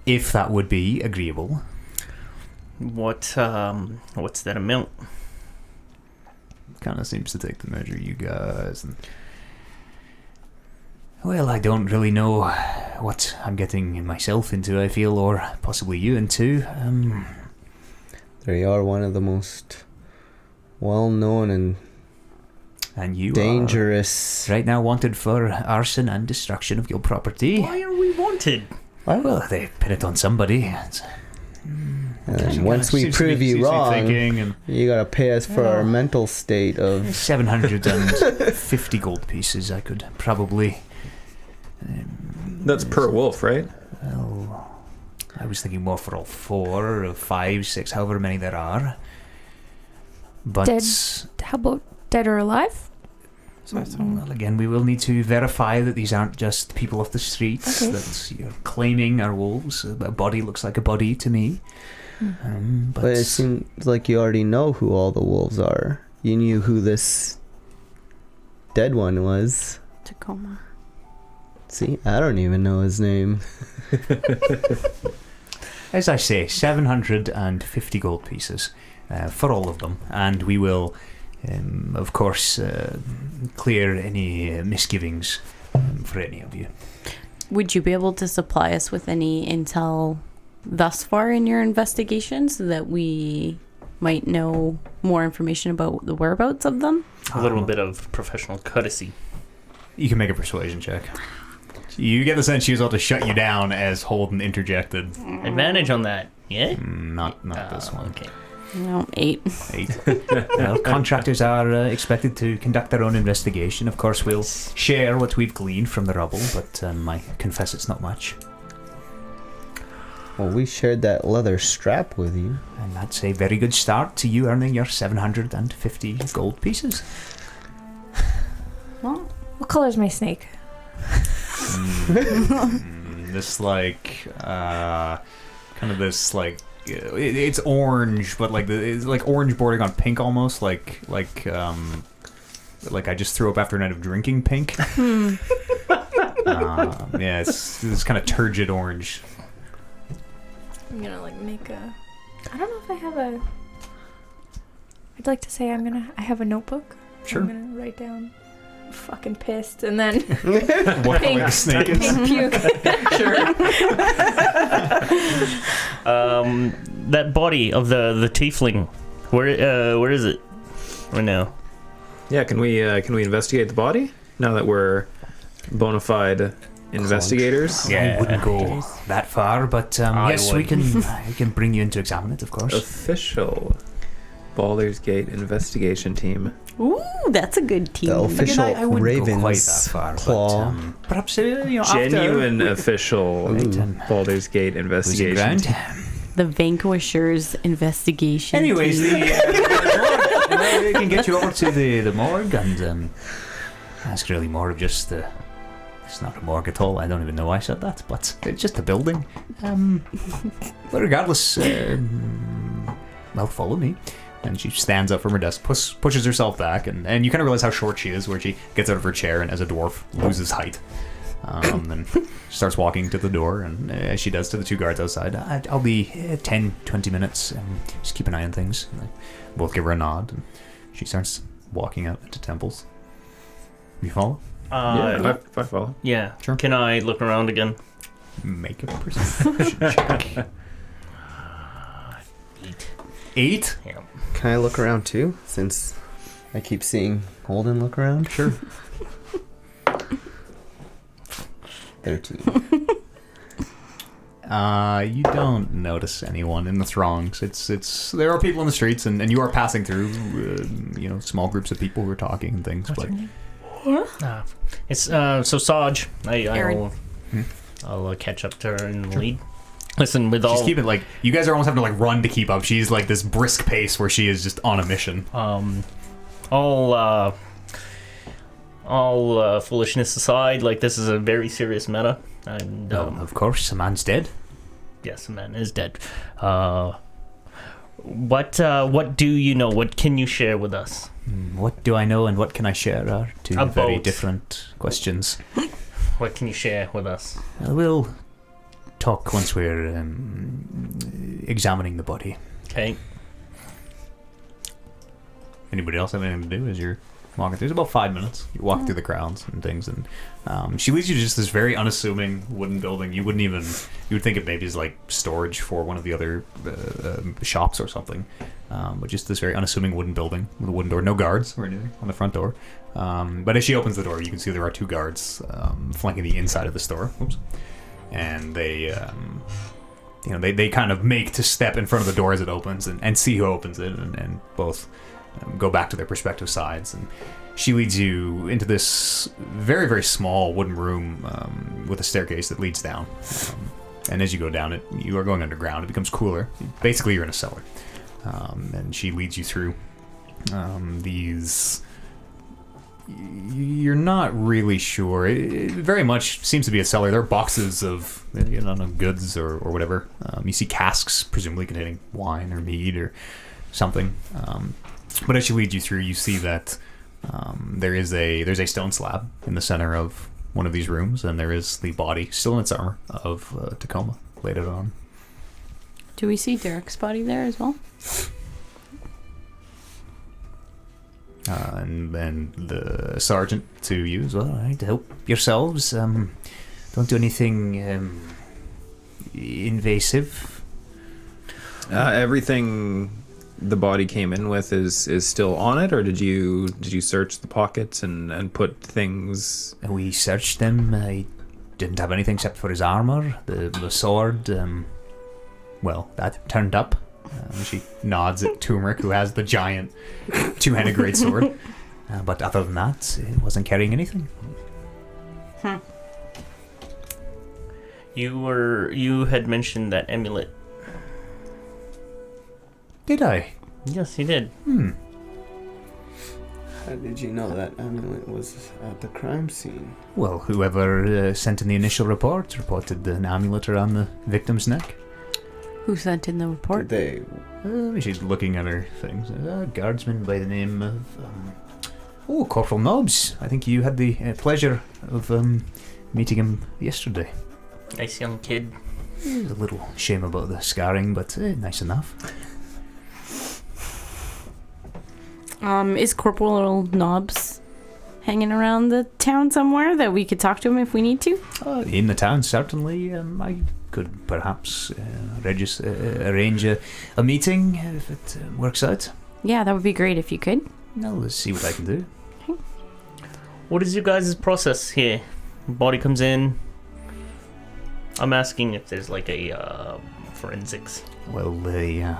If that would be agreeable. What's that amount? Kind of seems to take the measure, you guys. And well, I don't really know what I'm getting myself into, I feel, or possibly you into. They are one of the most well-known and you dangerous. Are right now wanted for arson and destruction of your property. Why are we wanted? Well, they pin it on somebody. And once we prove you wrong, you gotta pay us for our mental state of 750 gold pieces. I could probably. That's per wolf, right? Well, I was thinking more for all 4 or 5, 6, however many there are. But Dead. How about dead or alive? well, again, we will need to verify that these aren't just people off the streets that you're claiming are wolves. A body looks like a body to me. but it seems like you already know who all the wolves are. You knew who this dead one was. Tacoma. See, I don't even know his name. As I say, 750 gold pieces for all of them, and we will, of course, clear any misgivings for any of you. Would you be able to supply us with any intel thus far in your investigation so that we might know more information about the whereabouts of them? A little bit of professional courtesy. You can make a persuasion check. You get the sense she was about to shut you down as Holden interjected. Advantage on that, yeah? Not this one. Okay. No, 8. 8. Well, contractors are expected to conduct their own investigation. Of course, we'll share what we've gleaned from the rubble, but I confess it's not much. Well, we shared that leather strap with you. And that's a very good start to you earning your 750 gold pieces. Well, What color's my snake? This kind of this it's orange, but it's like orange bordering on pink almost, like I just threw up after a night of drinking pink. Yeah, it's kind of turgid orange. I'm gonna make a. I don't know if I have a. I'd like to say I have a notebook. Sure. I'm gonna write down. Fucking pissed, and then What color the snake is? pink puke. That body of the tiefling, where is it right now? Yeah, can we investigate the body now that we're bona fide investigators? I wouldn't go that far, but yes, we can bring you in to examine it, of course. Official Baldur's Gate investigation team. ooh, that's a good team. The official I wouldn't go Raven's quite that far, claw. but perhaps Genuine official Right, Baldur's Gate losing investigation ground. team. The Vanquishers investigation. Anyways, team. we can get you over to the morgue, and that's really more of just the. It's not a morgue at all. I don't even know why I said that, but it's just a building. But regardless, well, follow me. And she stands up from her desk, pushes herself back, and you kind of realize how short she is, where she gets out of her chair and, as a dwarf, loses height. And starts walking to the door, and as she does to the two guards outside, I'll be 10, 20 minutes, just keep an eye on things. And they both give her a nod, and she starts walking out into temples. You follow? Yeah, I follow. Yeah. Sure. Can I look around again? Make a perception check. 8? Yeah. Can I look around too? Since I keep seeing Holden look around. Sure. 13. You don't notice anyone in the throngs. It's there are people in the streets, and you are passing through, small groups of people who are talking and things. What's but her name? It's so Saj. Aaron. I'll catch up to her and lead. Listen, with she's all keeping you guys are almost having to run to keep up. She's like this brisk pace where she is just on a mission. all foolishness aside, this is a very serious matter, and Of course, a man's dead. yes, a man is dead. What do you know? What can you share with us? What do I know and what can I share are two very About- different questions. What can you share with us? We'll talk once we're examining the body. Okay. Anybody else have anything to do as you're walking through? It's about 5 minutes. You walk through the crowds and things, and she leads you to just this very unassuming wooden building. You would think it maybe is like storage for one of the other shops or something, but just this very unassuming wooden building with a wooden door, no guards or anything on the front door. But as she opens the door, you can see there are two guards flanking the inside of the store. Oops. And they kind of make to step in front of the door as it opens and see who opens it, and both go back to their respective sides. And she leads you into this very, very small wooden room with a staircase that leads down. And as you go down it, you are going underground. It becomes cooler. Basically, you're in a cellar. And she leads you through these... You're not really sure. It very much seems to be a cellar. There are boxes of goods or whatever. You see casks, presumably containing wine or mead or something. But as she leads you through, you see that there's a stone slab in the center of one of these rooms, and there is the body, still in its armor, of Tacoma laid out on. Do we see Derek's body there as well? And the sergeant to you as well. All right, help yourselves. Don't do anything invasive. Everything the body came in with is still on it, or did you search the pockets and put things? We searched them. I didn't have anything except for his armor, the sword. Well, that turned up. She nods at Turmeric, who has the giant two-handed greatsword. But other than that, it wasn't carrying anything. You had mentioned that amulet. Did I? Yes, you did. How did you know that amulet was at the crime scene? Well, whoever sent in the initial report reported an amulet around the victim's neck. Who sent in the report? Did they? She's looking at her things. A guardsman by the name of... Corporal Nobbs. I think you had the pleasure of meeting him yesterday. Nice young kid. There's a little shame about the scarring, but nice enough. Is Corporal Nobbs hanging around the town somewhere that we could talk to him if we need to? In the town, certainly. I could perhaps arrange a meeting if it works out. Yeah, that would be great if you could. I'll see what I can do. What is your guys' process here? Body comes in. I'm asking if there's like a forensics. Well, the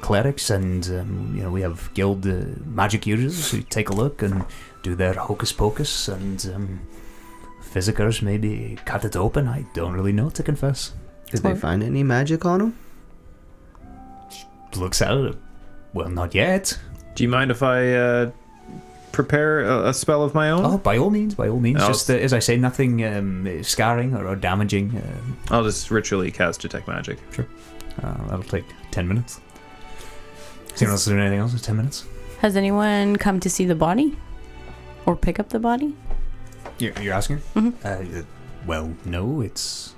clerics and we have guild magic users who take a look and do their hocus pocus, and physicers maybe cut it open. I don't really know, to confess. Did they find any magic on him? Looks at it. Well, not yet. Do you mind if I prepare a spell of my own? Oh, by all means. I'll Just as I say, nothing scarring or damaging. I'll just ritually cast Detect Magic. That'll take 10 minutes. Is anyone else doing anything else in 10 minutes? Has anyone come to see the body? Or pick up the body? You're asking? Mhm. Well, no, it's...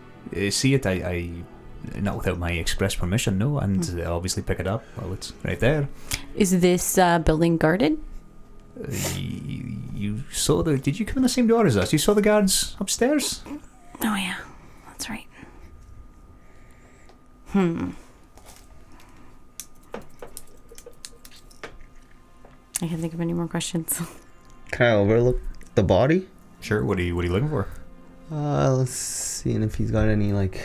see it, I not without my express permission, no, and obviously pick it up. Well, it's right there. Is this building guarded? You saw the... Did you come in the same door as us? You saw the guards upstairs? Oh, yeah. That's right. I can't think of any more questions. Can I overlook the body? Sure, what are you looking for? Let's see if he's got any, like,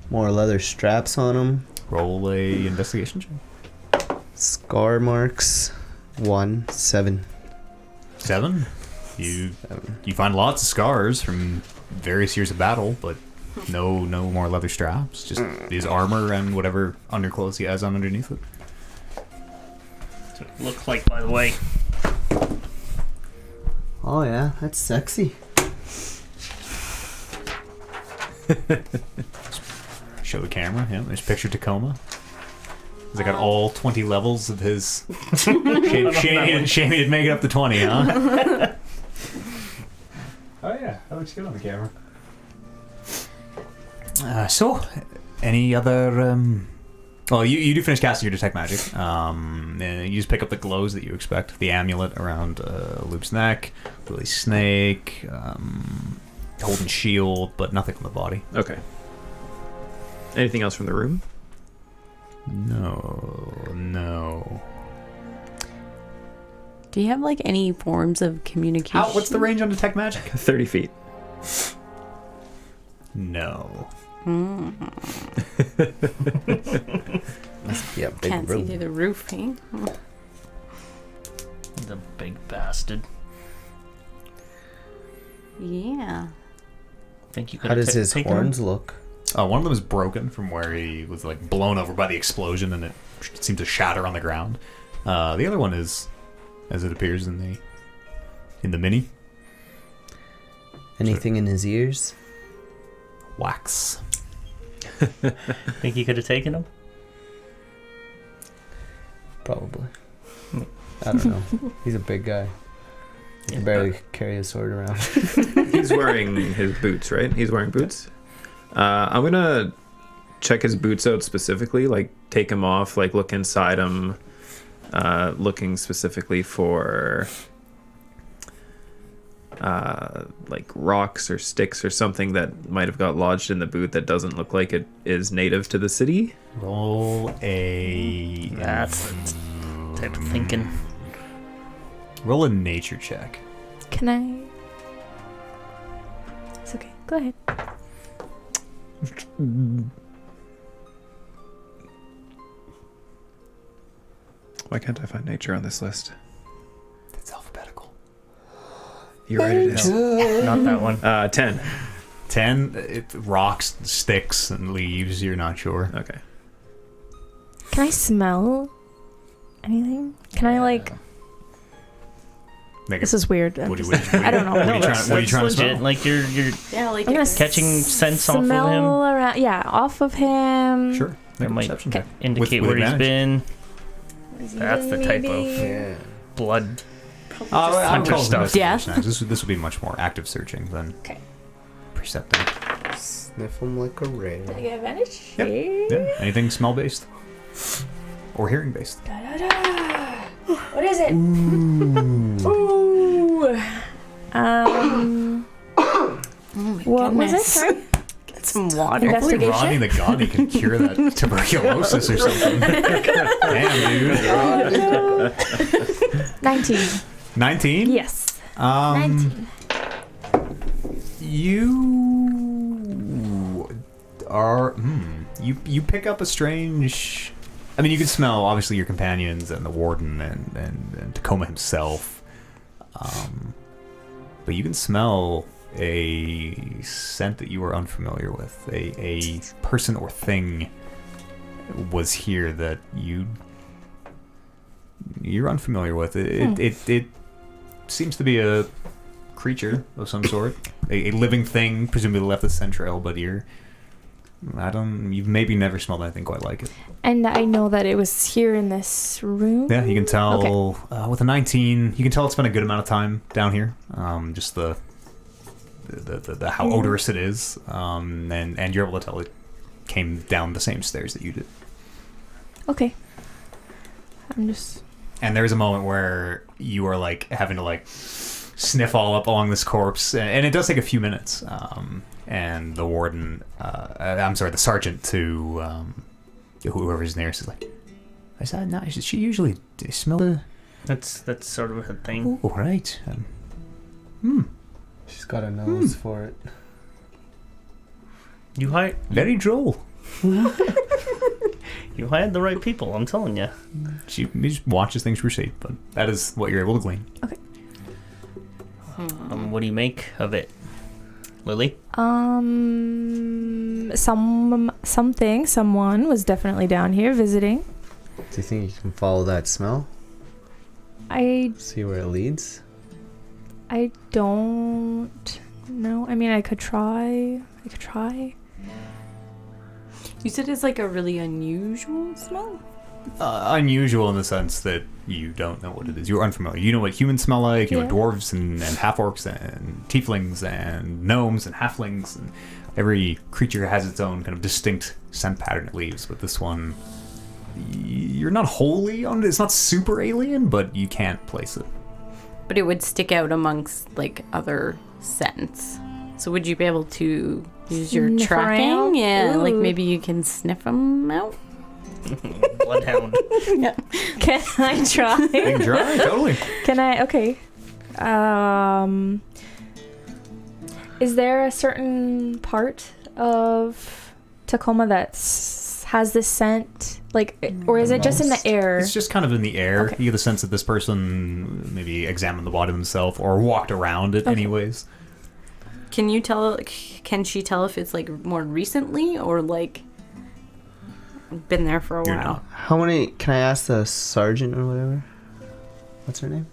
more leather straps on him. Roll a investigation check. Scar marks. 7. 7? You find lots of scars from various years of battle, but no more leather straps. Just his armor and whatever underclothes he has on underneath it. That's what it looks like, by the way. Oh yeah, that's sexy. Show the camera. Yeah, there's picture Tacoma. He's got all 20 levels of his. Shame he didn't make it up to 20, huh? Oh yeah, that looks good on the camera. So, any other? Well, you do finish casting your detect magic. And you just pick up the glows that you expect. The amulet around Loop's neck, Lily's snake, holding shield, but nothing on the body. Okay. Anything else from the room? No. Do you have like any forms of communication? What's the range on detect magic? 30 feet. No. Must be a big Can't see room. through the roof, eh? The big bastard. Yeah. Think you could. How does his horns look? One of them is broken from where he was like blown over by the explosion, and it seemed to shatter on the ground. The other one is, as it appears in the mini, Anything in his ears? wax. Think you could have taken him? Probably. I don't know. He's a big guy. He can barely carry a sword around. He's wearing his boots, right? He's wearing boots. I'm gonna check his boots out specifically, like take them off, like look inside them, looking specifically for like rocks or sticks or something that might have got lodged in the boot that doesn't look like it is native to the city. Roll a. That's the type of thinking. Roll a nature check. Can I? It's okay. Go ahead. Why can't I find nature on this list? It's alphabetical. You're right, it is. Not that one. 10. 10, rocks, sticks, and leaves. You're not sure. Okay. Can I smell anything? Can I like? Make This it, is weird. what do you I don't know. What are you That's trying to legit. smell? Like you're Yeah, like I'm gonna catching sense off of smell him. around. Yeah, off of him. Sure. Make That a might perception check. indicate With where he's advantage. been. That's the type of Yeah. blood. I'm hunter calling stuff. Yeah. investigation. This would be much more active searching than perceptive. Sniff them like a rail. Did I get advantage? Yep. Yeah. Anything smell based or hearing based. What is it? Ooh. What was it? Sorry. Get some water. Hopefully Investigation? Rodney the Godly can cure that tuberculosis or something. Damn, dude. 19. 19? Yes. 19. 19. You are. You pick up a strange. I mean, you can smell obviously your companions and the warden and Tacoma himself, but you can smell a scent that you are unfamiliar with. A person or thing was here that you're unfamiliar with. It seems to be a creature of some sort, a living thing, presumably left the scent trail, but you've maybe never smelled anything quite like it. And I know that it was here in this room. Yeah, you can tell Okay. with a 19, you can tell it's been a good amount of time down here. Just the how odorous it is, and you're able to tell it came down the same stairs that you did. Okay. I'm just. And there's a moment where you are like having to like sniff all up along this corpse, and it does take a few minutes. And the warden, I'm sorry, the sergeant to whoever's nearest is like, "Is that nice? Does she usually smell the?" That's sort of a thing. Oh, right. She's got a nose for it. You hired Very droll. you hired the right people. I'm telling you. She just watches things receive, but that is what you're able to glean. What do you make of it, Lily? Someone was definitely down here visiting. Do you think you can follow that smell? I See where it leads? don't know. I mean, I could try. You said it's like a really unusual smell? Unusual in the sense that you don't know what it is. You're unfamiliar. You know what humans smell like. You know Yeah. dwarves and half-orcs and tieflings and gnomes and halflings. And every creature has its own kind of distinct scent pattern it leaves. But this one, you're not wholly on it. It's not super alien, but you can't place it. But it would stick out amongst like other scents. So would you be able to use your Sniff tracking? around? Yeah, like Ooh. maybe you can sniff them out. Bloodhound. Can I try? You can try, totally. Can I? Okay. Is there a certain part of Tacoma that has this scent? Like, or is it just in the air? It's just kind of in the air. Okay. You get the sense that this person maybe examined the body themselves or walked around it anyways. Can you tell? Can she tell if it's like more recently or like been there for a You're while? not. How many? Can I ask the sergeant or whatever? What's her name?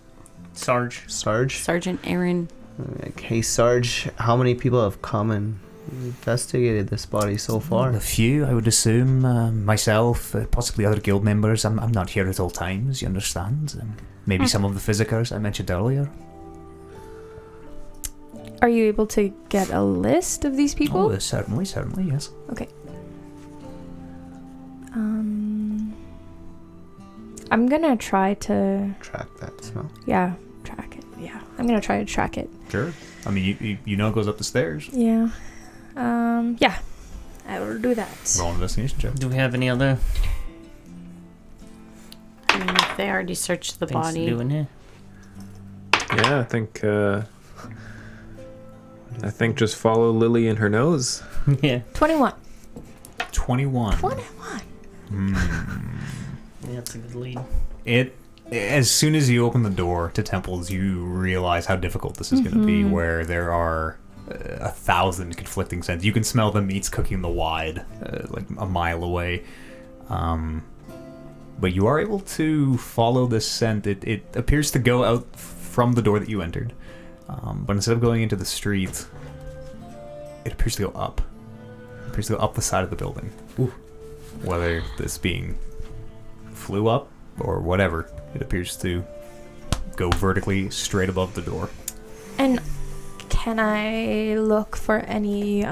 Sarge. Sarge? Sergeant Aaron. Like, hey, Sarge, how many people have come and investigated this body so far? A few, I would assume. Myself, possibly other guild members. I'm not here at all times, you understand? Maybe some of the physicers I mentioned earlier. Are you able to get a list of these people? Oh, certainly, yes. Okay. I'm gonna try to, Track that smell. track it. Yeah, I'm gonna try to track it. Sure. I mean, you know it goes up the stairs. Yeah. Yeah. I will do that. Roll an investigation check. Do we have any other I mean, if they already searched the things to body. do in here? Yeah, I think just follow Lily and her nose. Yeah. 21. 21. 21. Yeah, that's a good lead. As soon as you open the door to temples, you realize how difficult this is going to be, where there are 1,000 conflicting scents. You can smell the meats cooking in the wide, like a mile away. But you are able to follow this scent. It appears to go out from the door that you entered. But instead of going into the street, it appears to go up. It appears to go up the side of the building. Ooh. Whether this being flew up or whatever, it appears to go vertically straight above the door. And can I look for any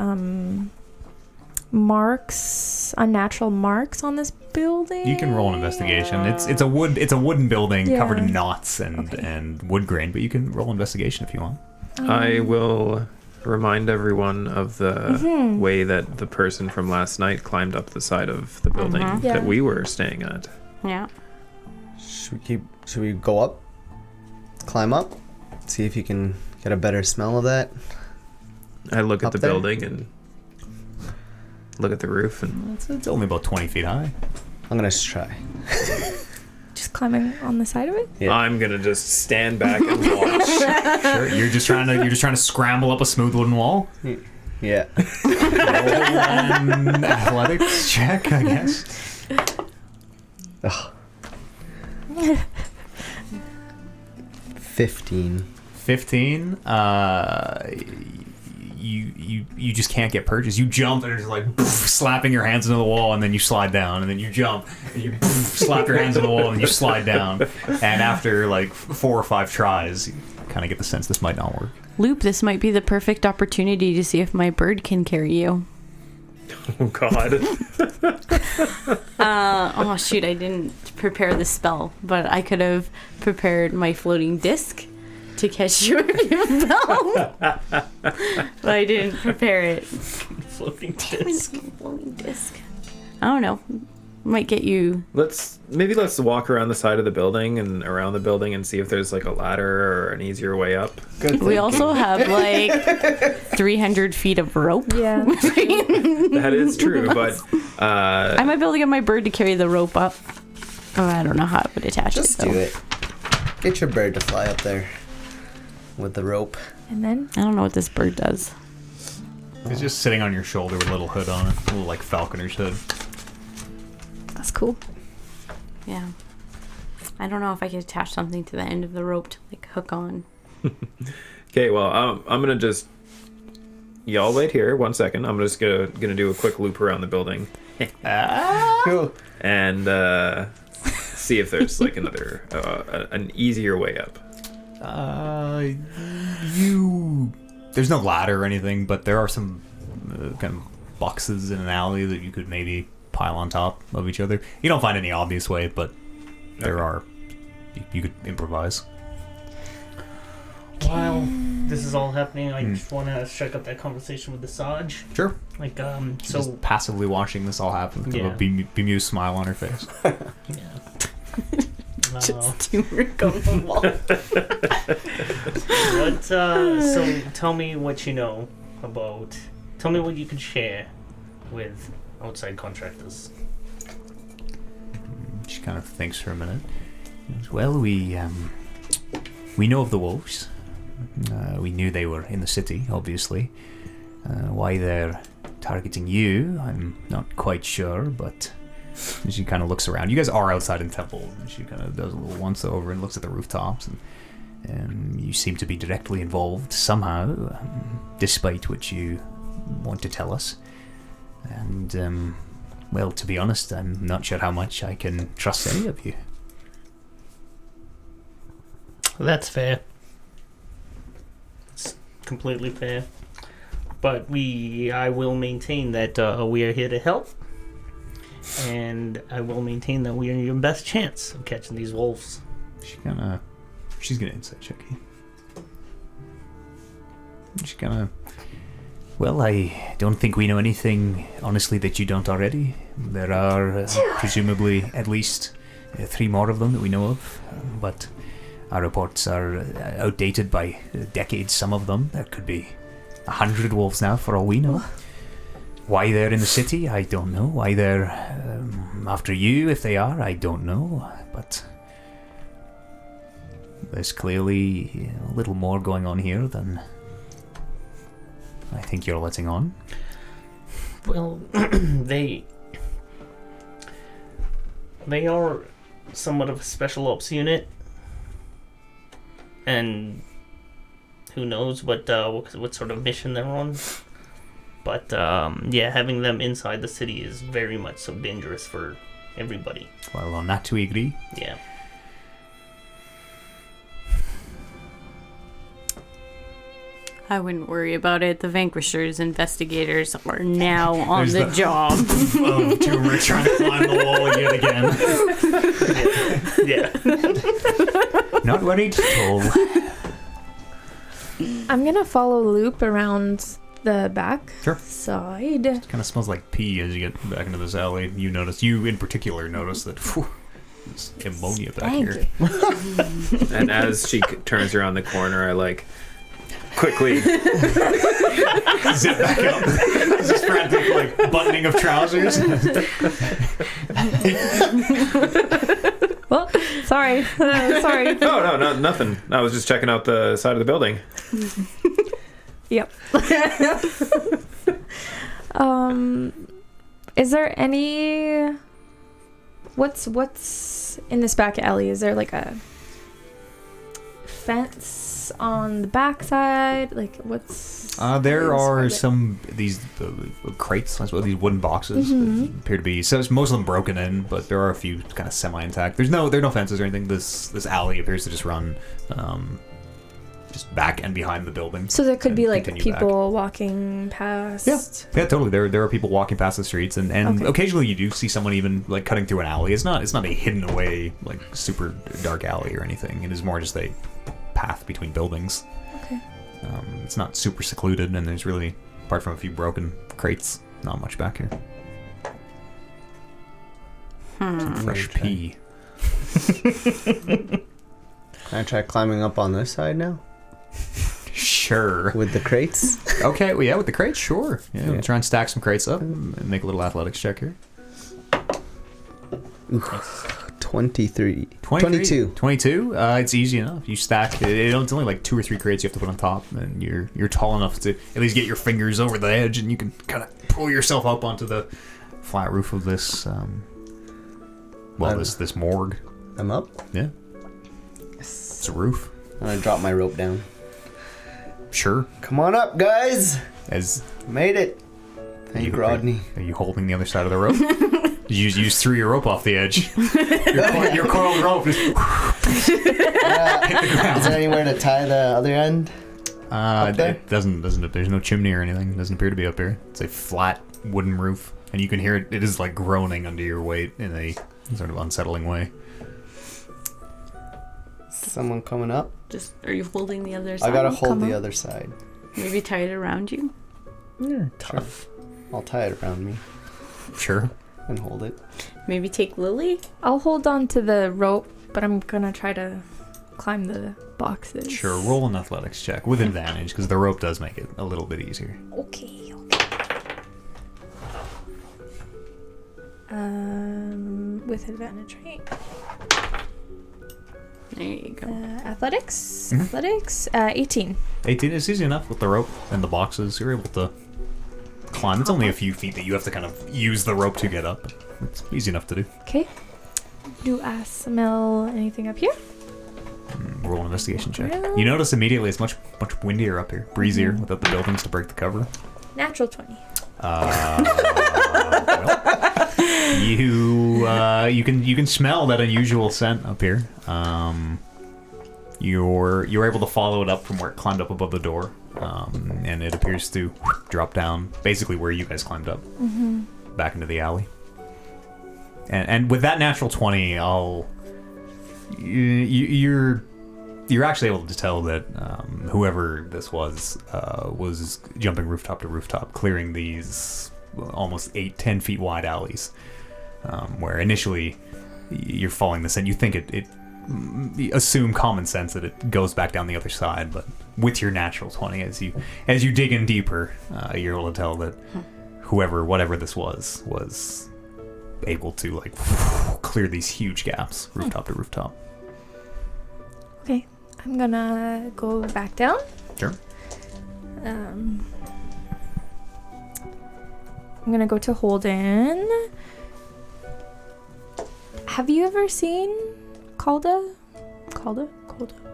marks, unnatural marks on this building? You can roll an investigation. It's a wooden building covered in knots and wood grain, but you can roll investigation if you want. I will remind everyone of the way that the person from last night climbed up the side of the building that we were staying at. Yeah. Should we go up? Climb up? See if you can get a better smell of that? I look at Up the there? building and look at the roof, and It's only about 20 feet high. I'm gonna try. Just climbing on the side of it? Yeah. I'm gonna just stand back and watch. Sure, you're just trying to scramble up a smooth wooden wall. Yeah. Roll an athletics check, I guess. Ugh. 15. 15. You just can't get purchase. You jump and it's like poof, slapping your hands into the wall, and then you slide down, and then you jump and you poof, slap your hands into the wall, and you slide down. And after like 4 or 5 tries, you kind of get the sense this might not work. Loop, this might be the perfect opportunity to see if my bird can carry you. Oh God. Oh shoot, I didn't prepare the spell, but I could have prepared my floating disc to catch you if you fell. But I didn't prepare it. Floating Damn it, disc. floating disc. I don't know. Might get you. Let's walk around the side of the building and around the building and see if there's like a ladder or an easier way up. Good We also have like 300 feet of rope. Yeah. That is true, but I might be able to get my bird to carry the rope up. Oh, I don't know how I would attach Just it. do though. it. Get your bird to fly up there with the rope. And then I don't know what this bird does. It's just sitting on your shoulder with a little hood on it, a little like falconer's hood. that's cool. Yeah. I don't know if I could attach something to the end of the rope to like hook on. okay. Well, I'm gonna just y'all wait here 1 second. I'm just gonna do a quick loop around the building Cool. and see if there's like another an easier way up. There's no ladder or anything, but there are some kind of boxes in an alley that you could maybe pile on top of each other. You don't find any obvious way, but there are. You could improvise. While this is all happening, I just want to strike up that conversation with the Saj. Sure. Like, so Just passively watching this all happen with Yeah. a bemused smile on her face. yeah. Just teamwork on the wall. What? So tell me what you know about. Tell me what you can share with outside contractors. She kind of thinks for a minute. She goes, well, we know of the wolves. We knew they were in the city, obviously. Why they're targeting you, I'm not quite sure, but she kind of looks around. You guys are outside in temple, and she kind of does a little once over and looks at the rooftops, and you seem to be directly involved somehow, despite what you want to tell us. And, well, to be honest, I'm not sure how much I can trust any of you. That's fair. It's completely fair. But I will maintain that we are here to help. And I will maintain that we are your best chance of catching these wolves. She's gonna insight check you. She's gonna. Well, I don't think we know anything, honestly, that you don't already. There are presumably at least 3 more of them that we know of, but our reports are outdated by decades, some of them. There could be 100 wolves now, for all we know. Why they're in the city, I don't know. Why they're after you, if they are, I don't know. But there's clearly a little more going on here than I think you're letting on. Well, they are somewhat of a special ops unit, and who knows what sort of mission they're on. But yeah, having them inside the city is very much so dangerous for everybody. Well, on that we agree. Yeah. I wouldn't worry about it. The Vanquishers investigators are now on There's the job. Tumor trying to climb the wall yet again. Yeah. Not worried at all. I'm gonna follow Loop around the back Sure. side. Kind of smells like pee as you get back into this alley. You in particular notice that there's ammonia back here. And as she turns around the corner, I like quickly Zip back up. It's just frantic like buttoning of trousers. Well, sorry. Sorry. no, nothing. I was just checking out the side of the building. Yep. Is there any what's in this back alley? Is there like a fence on the back side? Like what's There are describe it? some these crates, I suppose, these wooden boxes that appear to be most of them broken in, but there are a few kind of semi-intact. There are no fences or anything. This alley appears to just run just back and behind the building. So there could and be like continue people walking past. Yeah, totally. There are people walking past the streets, and Okay. occasionally you do see someone even like cutting through an alley. It's not a hidden away like super dark alley or anything. It is more just a path between buildings. Okay. It's not super secluded, and there's really, apart from a few broken crates, not much back here. Some fresh pee. Can I try climbing up on this side now Sure. with the crates? Okay, well, yeah, with the crates, sure. Yeah, Yeah. we'll try and stack some crates up and make a little athletics check here. 23. 22. 22. 22? It's easy enough. You stack, it's only like 2 or 3 crates you have to put on top, and you're tall enough to at least get your fingers over the edge, and you can kind of pull yourself up onto the flat roof of this, this morgue. I'm up. Yeah. It's a roof. I'm gonna drop my rope down. Sure. Come on up, guys. As Made it. Thank Rodney. Are you holding the other side of the rope? You just threw your rope off the edge. your coiled rope just hit the ground. Is there anywhere to tie the other end? Up there? It doesn't. There's no chimney or anything. It doesn't appear to be up here. It's a flat wooden roof, and you can hear it. It is like groaning under your weight in a sort of unsettling way. Someone coming up? Just are you holding the other side? I gotta hold Come the up. other side. Maybe tie it around you. Tough. I'll tie it around me Sure. and hold it. Maybe take Lily. I'll hold on to the rope, but I'm gonna try to climb the boxes. Sure. Roll an athletics check with advantage because the rope does make it a little bit easier. Okay. With advantage, right? There you go. Athletics. Mhm. Athletics. 18. 18 is easy enough with the rope and the boxes. You're able to climb. It's only a few feet that you have to kind of use the rope to get up. It's easy enough to do. Okay. Do I smell anything up here? Roll an investigation check. Well- You notice immediately it's much windier up here, breezier without the buildings to break the cover. Natural 20. You can smell that unusual scent up here. You're able to follow it up from where it climbed up above the door, and it appears to drop down basically where you guys climbed up, back into the alley. And with that natural 20, you're actually able to tell that whoever this was jumping rooftop to rooftop, clearing these almost 8-10 feet wide alleys, where initially you're following this and you think it assume common sense that it goes back down the other side, but with your natural 20, as you dig in deeper, you're able to tell that whatever this was able to like clear these huge gaps rooftop to rooftop. Okay. I'm gonna go back down. Sure. I'm gonna go to Holden. Have you ever seen Calda?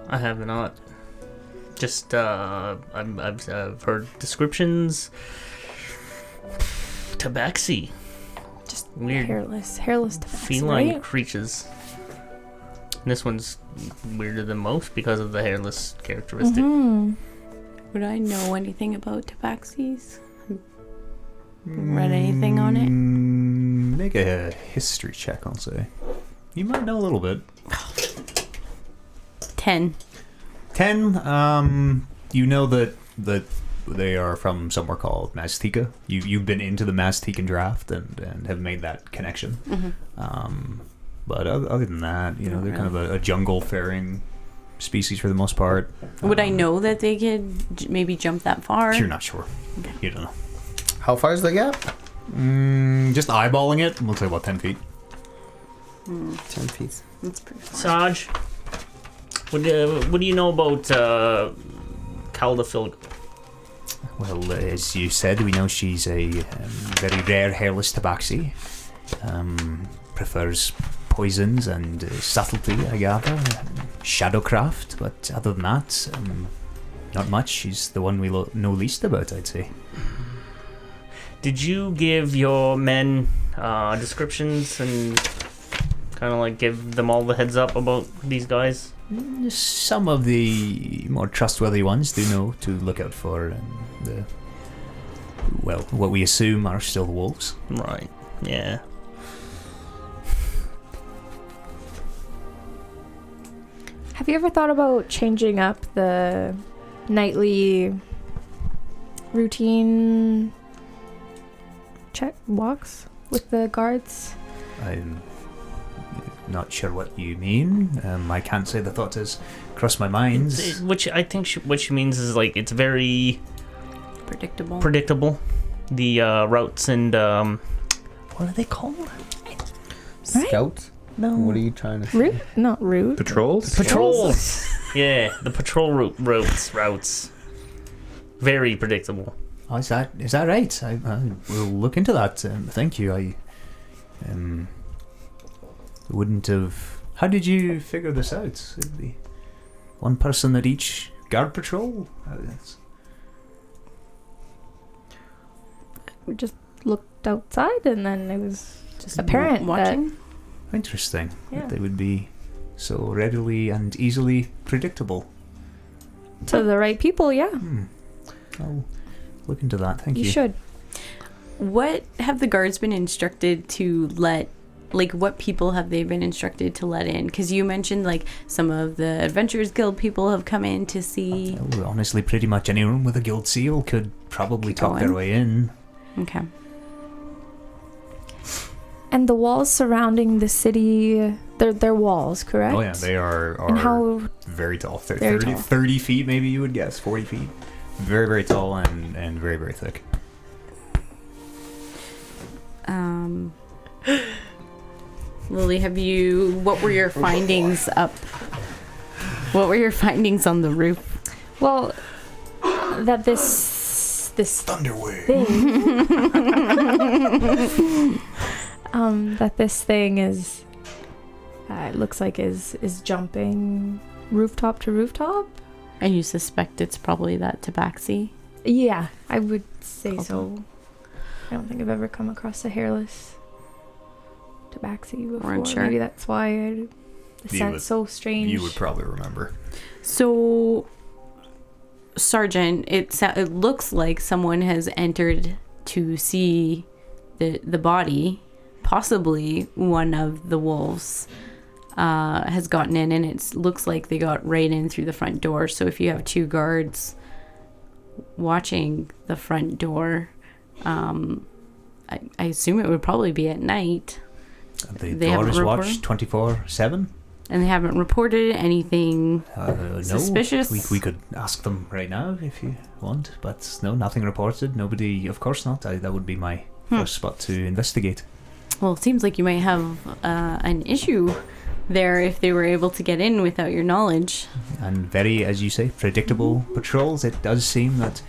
I have not. Just I've heard descriptions. Tabaxi. Just Weird. hairless tabaxi, Feline right? creatures. And this one's weirder than most because of the hairless characteristic. Mm-hmm. Would I know anything about tabaxis? Read anything on it? Make a history check, I'll say. You might know a little bit. 10. 10, you know that they are from somewhere called Maztica. You've been into the Maztican draft and have made that connection. Mm-hmm. But other than that, you know, they're kind of a jungle-faring species for the most part. Would I know that they could maybe jump that far? You're not sure. Okay. You don't know. How far is the gap? Just eyeballing it, we'll say about 10 feet. 10 feet. That's pretty far. Sarge, what do you know about Caldafilg? Well, as you said, we know she's a very rare hairless tabaxi. Prefers poisons and subtlety, I gather. Shadowcraft, but other than that, not much. She's the one we know least about, I'd say. Did you give your men descriptions and kind of like give them all the heads up about these guys? Some of the more trustworthy ones do know to look out for what we assume are still the wolves. Right. Yeah. Have you ever thought about changing up the nightly routine check walks with the guards? I'm not sure what you mean. I can't say the thought has crossed my mind. Which I think what she means is like it's very Predictable. The routes and what are they called? Scouts? No. What are you trying to say? Route? Not route. Patrols? Patrols. Yeah, the patrol routes. Very predictable. Oh, is that right? I will look into that. Thank you. I wouldn't have. How did you figure this out? It'd be one person at each guard patrol. We just looked outside and then it was Just apparent watching. Interesting. Yeah. That they would be so readily and easily predictable. to the right people. Yeah, I'll look into that. Thank you you. should. What have the guards been instructed to let? Like, what people have they been instructed to let in? Because you mentioned, like, some of the Adventurers Guild people have come in to see. Well, honestly, pretty much anyone with a guild seal could probably Keep talk their going. way in. Okay. And the walls surrounding the city, they're walls, correct? Oh yeah, they are And how? very tall. Very 30, tall. 30 feet maybe you would guess. 40 feet. Very, very tall and very, very thick. Lily, what were your findings up? What were your findings on the roof? Well, that this Thunderwave. thing, that this thing is, it looks like is jumping rooftop to rooftop. And you suspect it's probably that tabaxi? Yeah, I would say Cool. so. I don't think I've ever come across a hairless tabaxi before. Unsure. Maybe that's why the You scent's would- so strange. You would probably remember. So, Sergeant, it looks like someone has entered to see the body. Possibly one of the wolves has gotten in, and it looks like they got right in through the front door. So if you have two guards watching the front door, I assume it would probably be at night. The They door haven't is reported? watched 24/7. And they haven't reported anything. No, Suspicious? We could ask them right now if you want, but no, nothing reported. Nobody, of course not. That would be my first spot to investigate. Well, it seems like you might have an issue there if they were able to get in without your knowledge. And very, as you say, predictable patrols. It does seem that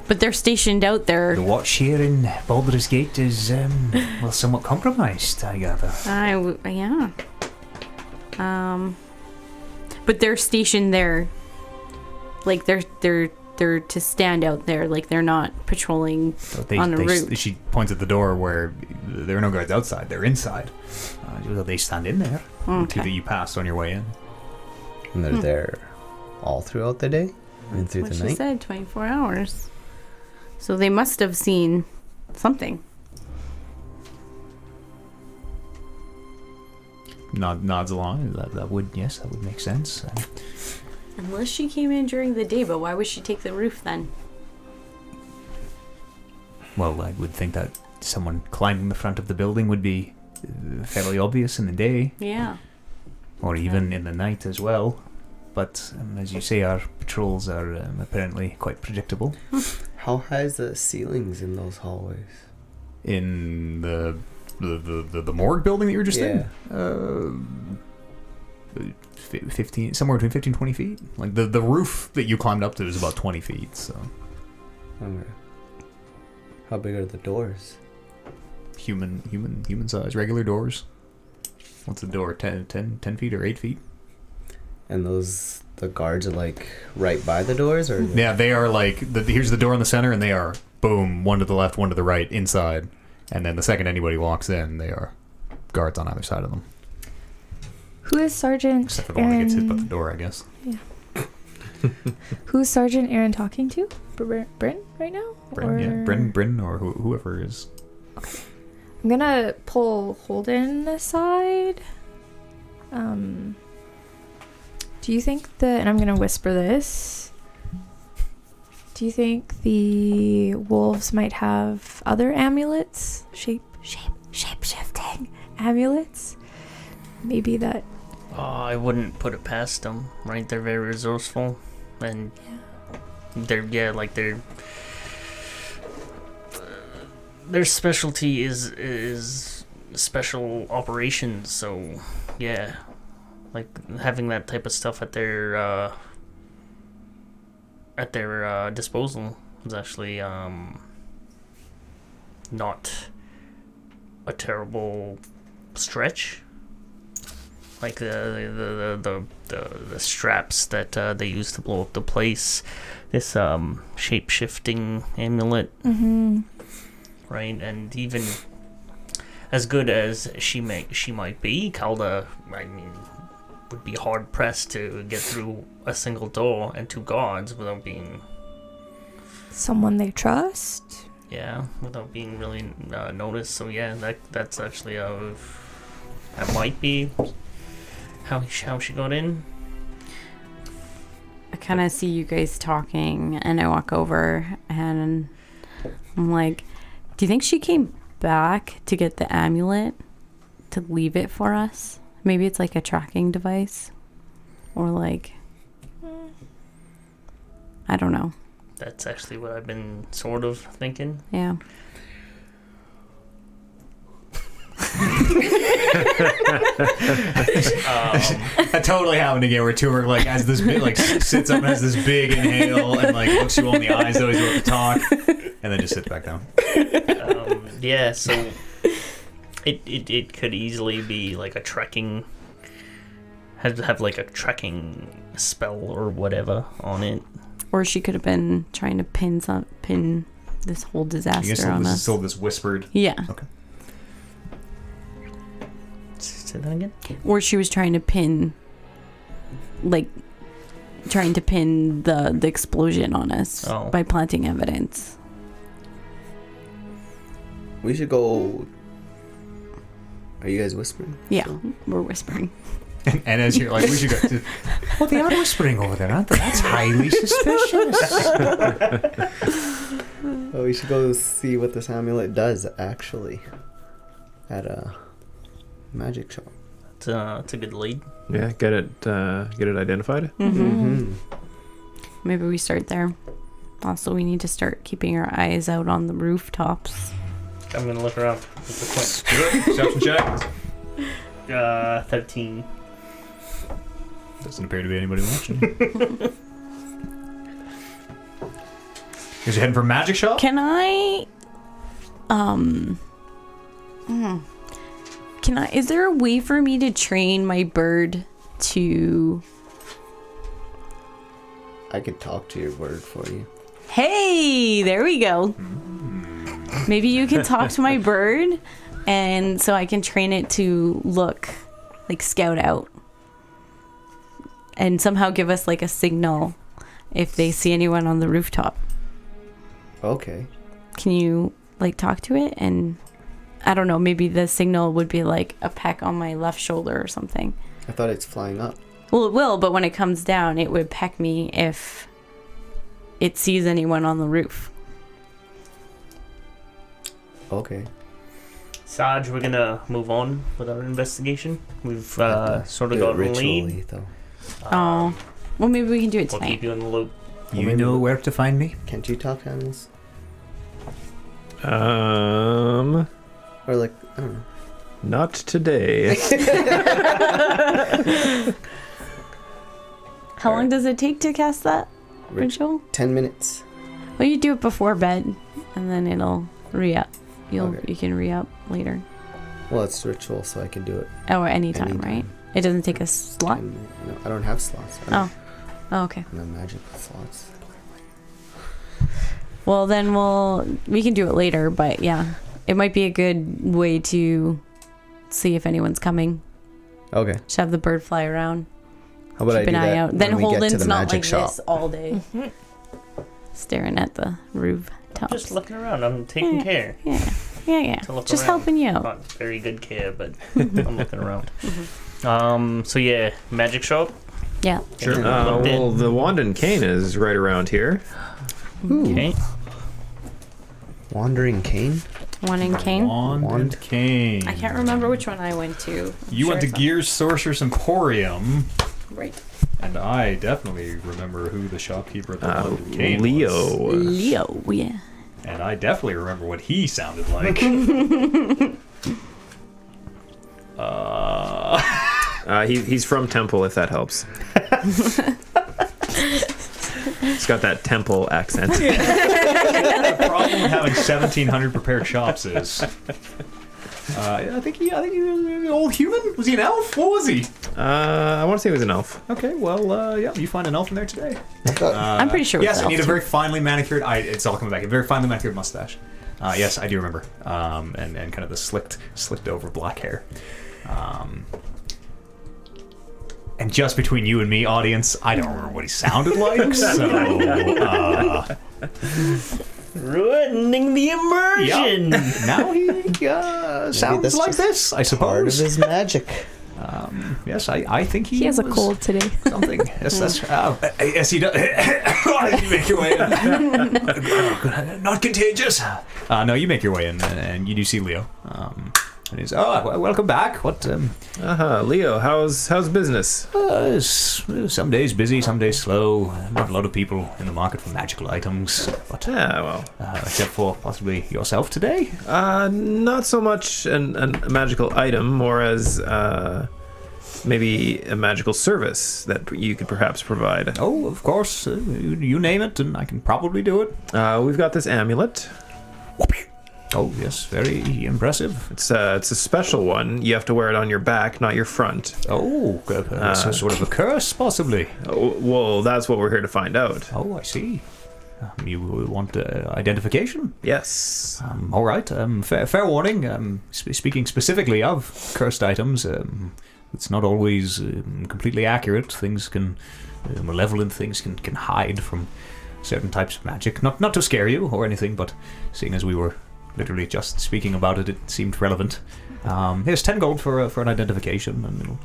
But they're stationed out there. The watch here in Baldur's Gate is, well, somewhat compromised, I gather. Yeah. But they're stationed there. Like they're to stand out there. Like they're not patrolling on the route. She points at the door where there are no guards outside. They're inside. They stand in there until you pass on your way in. And they're there all throughout the day? And through What the she night? said, 24 hours. So they must have seen something. Nods along. That would make sense. Unless she came in during the day, but why would she take the roof then? Well, I would think that someone climbing the front of the building would be fairly obvious in the day, Yeah. or even in the night as well. But as you say, our patrols are apparently quite predictable. How high is the ceilings in those hallways? In the morgue building that you were just in, 15, somewhere between 15 and 20 feet. Like the roof that you climbed up to is about 20 feet. So Okay. How big are the doors? human size, regular doors. What's the door? 10 feet or 8 feet? And the guards are like right by the doors, or Yeah, they are like here's the door in the center, and they are boom, one to the left, one to the right, inside. And then the second anybody walks in, they are guards on either side of them. Who is Sergeant Except for the one that gets hit by the Aaron? door, I guess. Who's Sergeant Aaron talking to? Bryn right now? Bryn, or whoever is. I'm gonna pull Holden aside. Do you think and I'm gonna whisper this. Do you think the wolves might have other amulets? Shape-shifting amulets? Maybe that. Oh, I wouldn't put it past them, right? They're very resourceful, and their specialty is special operations. So, yeah, like having that type of stuff at their disposal is actually not a terrible stretch. Like the straps that they use to blow up the place, this shape-shifting amulet, right? And even as good as she might be, Calda, I mean, would be hard pressed to get through a single door and two guards without being Someone they trust? without being really noticed. So yeah, that's actually that might be how she got in. I kind of see you guys talking, and I walk over, and I'm like, do you think she came back to get the amulet to leave it for us? Maybe it's like a tracking device, or like, I don't know. That's actually what I've been sort of thinking. Yeah. That totally happened again, where two are like, as this big, like sits up and has this big inhale and like looks you all in the eyes, always about to talk, and then just sits back down. Yeah, so it could easily be like a trekking, have like a trekking spell or whatever on it. Or she could have been trying to pin this whole disaster on this us. is still this whispered. Yeah. Okay. Say that again. Or she was trying to pin the explosion on us by planting evidence. we should go. Are you guys whispering? Yeah, we're whispering. And as you're like, we should go. Well, they are whispering over there, aren't they? That's highly suspicious. Oh, we should go see what this amulet does actually at a magic shop. It's a good lead. Yeah, get it identified. Maybe we start there. Also, we need to start keeping our eyes out on the rooftops. I'm gonna look around with the Perception check. 13. Doesn't appear to be anybody watching. Is you heading for magic shop? Can I? Is there a way for me to train my bird to? I could talk to your bird for you. Hey, there we go. Maybe you can talk to my bird, and so I can train it to look, like scout out, and somehow give us like a signal if they see anyone on the rooftop. Okay. Can you like talk to it? And I don't know, maybe the signal would be like a peck on my left shoulder or something. I thought it's flying up. Well, it will, but when it comes down, it would peck me if it sees anyone on the roof. Okay. Sarge, we're gonna move on with our investigation. We've sort of Do it got a ritually, lead. though. Oh, well, maybe we can do it We'll tonight. keep you in the loop. You know where to find me? Can't you talk to animals? Um, Or like, I don't know. not today. How long does it take to cast that ritual? 10 minutes. Well, you do it before bed, and then it'll re-up. Okay. You can re-up later. Well, it's ritual, so I can do it. Oh, anytime, Anytime. right? It doesn't take a slot. 10 minutes. No, I don't have slots. Oh, okay. No magical slots. Well, then we can do it later, but yeah, it might be a good way to see if anyone's coming. Okay. Just have the bird fly around. How about I Keep do an eye that out. Then when we get to Holden's the not magic like shop? this all day, staring at the rooftop. Just looking around. I'm taking care. Yeah. To look Just around. helping you out. Not very good care, but I'm looking around. So yeah, magic shop. Yeah. Sure. Well, the wand and cane is right around here. Okay. Wandering cane? One in cane. Wand Wand. and cane. I can't remember which one I went to. You went to Gears Sorcerer's Emporium, Right. and I definitely remember who the shopkeeper at the Wand and cane was. Leo. Leo, yeah. And I definitely remember what he sounded like. He's from Temple, if that helps. He's got that Temple accent. The problem with having 1,700 prepared shops is, I think he was an old human. Was he an elf? What was he? I want to say he was an elf. Okay, well, yeah, you find an elf in there today. I'm pretty sure. Yes, it's I need a elf. very finely manicured. It's all coming back. A very finely manicured mustache. Yes, I do remember. And kind of the slicked over black hair. And just between you and me, audience, I don't remember what he sounded like. So Ruining the immersion. now he sounds that's like just this, I Part of suppose. his magic. Yes, I think he He has a was cold today. Something. Yes, yes, he does. You make your way in. Not contagious. No, you make your way in, and you do see Leo. And he's, welcome back. What? Leo, how's business? Some days busy, some days slow. Not a lot of people in the market for magical items. But Yeah, well, except for possibly yourself today. not so much a magical item, more as maybe a magical service that you could perhaps provide. Oh, of course. You name it, and I can probably do it. We've got this amulet. Oh, yes, very impressive. It's a special one. You have to wear it on your back, not your front. Oh, so sort of a curse, possibly. Oh, well, that's what we're here to find out. Oh, I see. You want identification? Yes. All right. Fair warning. Speaking specifically of cursed items, it's not always completely accurate. Things can, malevolent things can hide from certain types of magic. Not to scare you or anything, but seeing as we were literally just speaking about it, it seemed relevant. Here's 10 gold for an identification, and it'll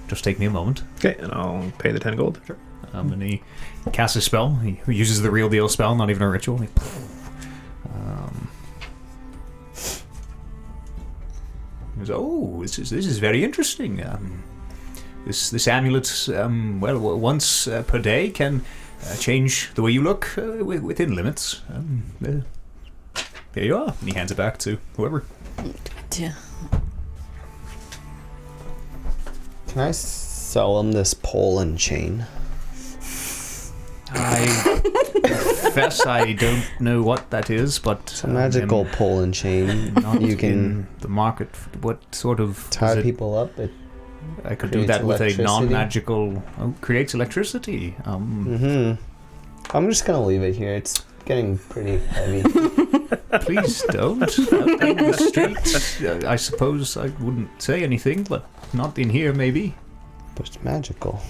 just take me a moment. Okay, and I'll pay the 10 gold. Sure. And he casts a spell. He uses the real deal spell, not even a ritual. He goes, oh, this is very interesting. This amulet, once per day can change the way you look within limits. There you are. And he hands it back to whoever. Yeah. Can I sell him this pole and chain? I confess I don't know what that is, but It's a magical pole and chain. not You can in the market. What sort of tie is it- people up. It I could do creates that with a electricity. non-magical. Oh, creates electricity. I'm just gonna leave it here. It's getting pretty heavy. Please don't. Out in the streets, I suppose I wouldn't say anything, but not in here, maybe. But it's magical.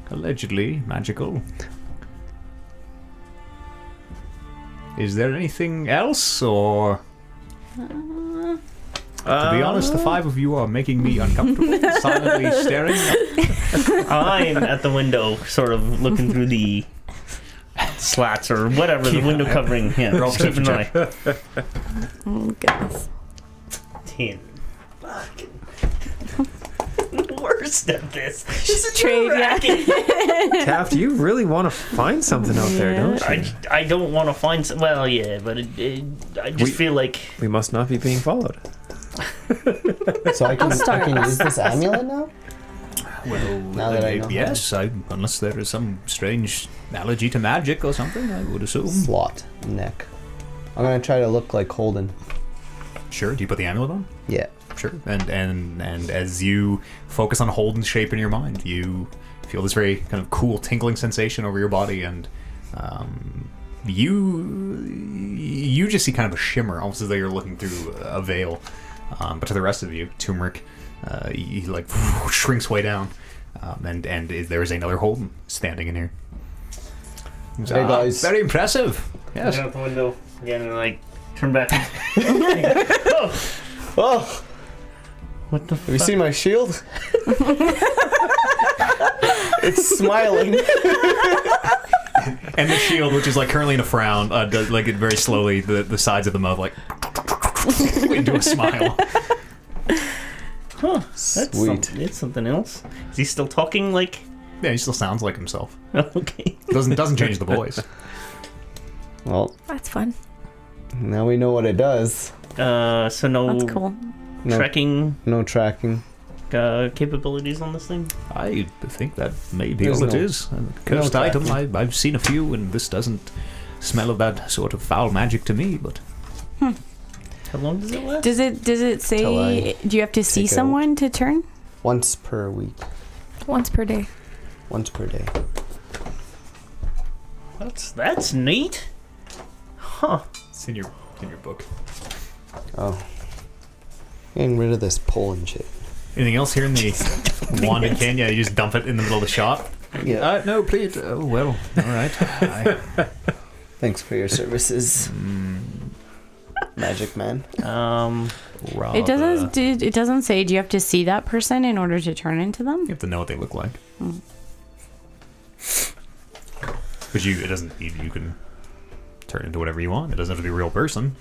Allegedly magical. Is there anything else, or? To be honest, the five of you are making me uncomfortable. Silently staring. I'm at the window, sort of looking through the slats or whatever, the window covering. Yeah, Roll just keep an eye. Oh, goodness. 10. Fucking worst at this. This is Trade, yeah. Taft, you really want to find something out there, don't you? I don't want to find some. Well, yeah, but I just feel like. We must not be being followed. So I can use this amulet now? Well, Now that I know yes, unless there is some strange allergy to magic or something, I would assume. Slot neck. I'm gonna try to look like Holden. Sure. Do you put the amulet on? Yeah. Sure. And as you focus on Holden's shape in your mind, you feel this very kind of cool tingling sensation over your body, and you just see kind of a shimmer, almost as though you're looking through a veil. But to the rest of you, turmeric, he like shrinks way down, and there is another Holden standing in here. Hey guys. Very impressive. Yes. Out the window again and like turn back. Oh! What the Have you seen my shield? It's smiling. And the shield, which is like currently in a frown, does like it very slowly, the sides of the mouth like into a smile. Huh. That's Sweet. it's something else. Is he still talking like? Yeah, he still sounds like himself. Okay. Doesn't change the voice. Well, That's fun. now we know what it does. So no That's cool. No, tracking no tracking. capabilities on this thing. I think that may be There's all it no- is. A cursed no item. tracking. I've seen a few, and this doesn't smell of that sort of foul magic to me. But How long does it last? Does it Till say? I Do you have to see take out- someone to turn? Once per week. Once per day. Once per day. That's neat. Huh. it's in your book. Oh. Getting rid of this pole and shit. Anything else here in the wand and can? Yeah, you just dump it in the middle of the shop. Yeah. No, please. Oh well. All right. Thanks for your services, Magic Man. It doesn't. It doesn't say. Do you have to see that person in order to turn into them? You have to know what they look like. But it doesn't. You can turn into whatever you want. It doesn't have to be a real person.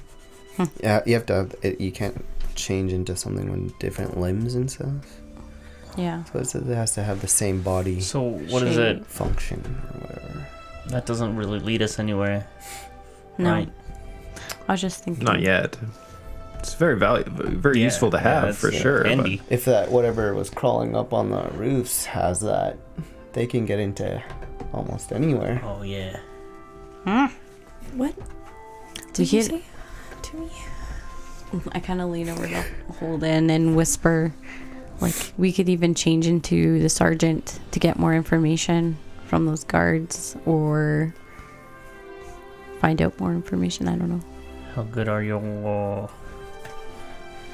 Yeah, you have to have it. You can't change into something with different limbs and stuff. Yeah. So it has to have the same body So what is it? function or whatever. That doesn't really lead us anywhere. No. Right. I was just thinking. Not yet. It's very valuable, very Yeah, useful to yeah, have that's, for sure. Handy. If that whatever was crawling up on the roofs has that, they can get into almost anywhere. Oh yeah. What Did you you? say to me? I kind of lean over to Holden and whisper, like we could even change into the sergeant to get more information from those guards, or find out more information. I don't know. How good are your?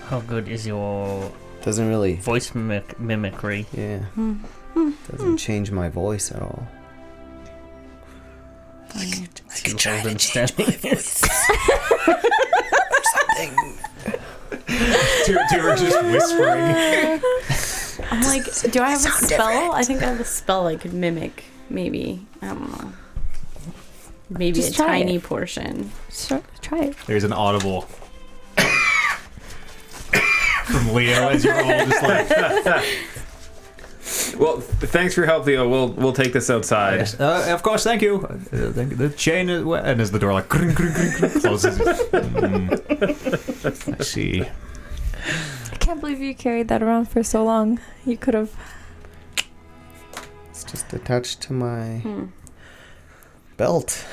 How good is your Doesn't really. voice mimicry? Yeah. Doesn't change my voice at all. I can try to change my voice. You're just whispering. I'm like, do I have a spell? I think I have a spell I could mimic. Maybe, I don't know. Maybe Just a try tiny it. portion. Try it. There's an audible from Leo as you're all just like. Well, thanks for your help, Leo. We'll take this outside. Of course, thank you. Thank you. The chain is and as the door like closes. I see. I can't believe you carried that around for so long. You could have. It's just attached to my belt.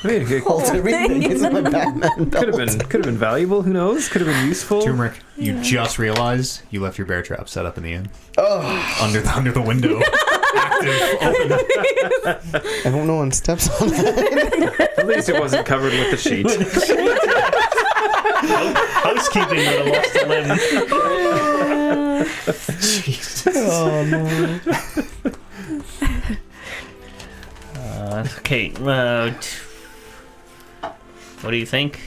I mean, it Holds everything. It's my Batman belt. could have been valuable. Who knows? Could have been useful. Turmeric, you just realized you left your bear trap set up in the inn. Oh, Under the window. Active, open. I hope no one steps on that. At least it wasn't covered with the sheet. Housekeeping would have lost a limb. Jesus. Oh no. Okay. What do you think?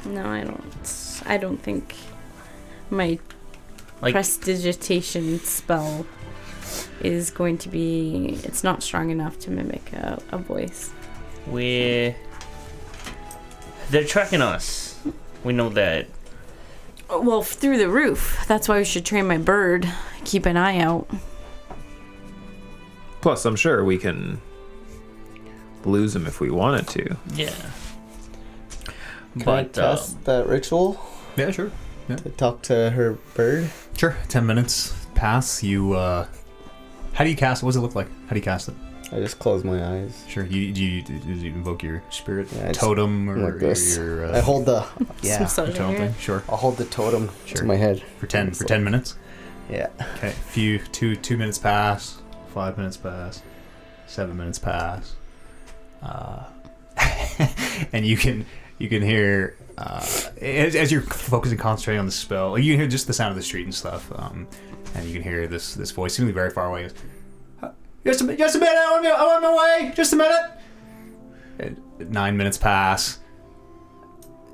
No, I don't. I don't think my Like, prestidigitation spell is going to be. It's not strong enough to mimic a voice. they're tracking us. We know that. Well, through the roof. That's why we should train my bird. Keep an eye out. Plus, I'm sure we can lose him if we wanted to. Yeah. Can I test that ritual Yeah, sure. to talk to her bird? Sure. 10 minutes pass. You, how do you cast it? What does it look like? How do you cast it? I just close my eyes. Sure. Do you invoke your spirit Yeah, I just- totem or like this. your I hold the Some totem thing? Sure. I'll hold the totem Sure. to my head. For 10 minutes. Yeah. Okay. Two minutes pass. 5 minutes pass. 7 minutes pass. And you can hear as you're focusing, concentrating on the spell, you can hear just the sound of the street and stuff. And you can hear this voice, seemingly very far away. Just a minute, I'm on my way. Just a minute. And 9 minutes pass.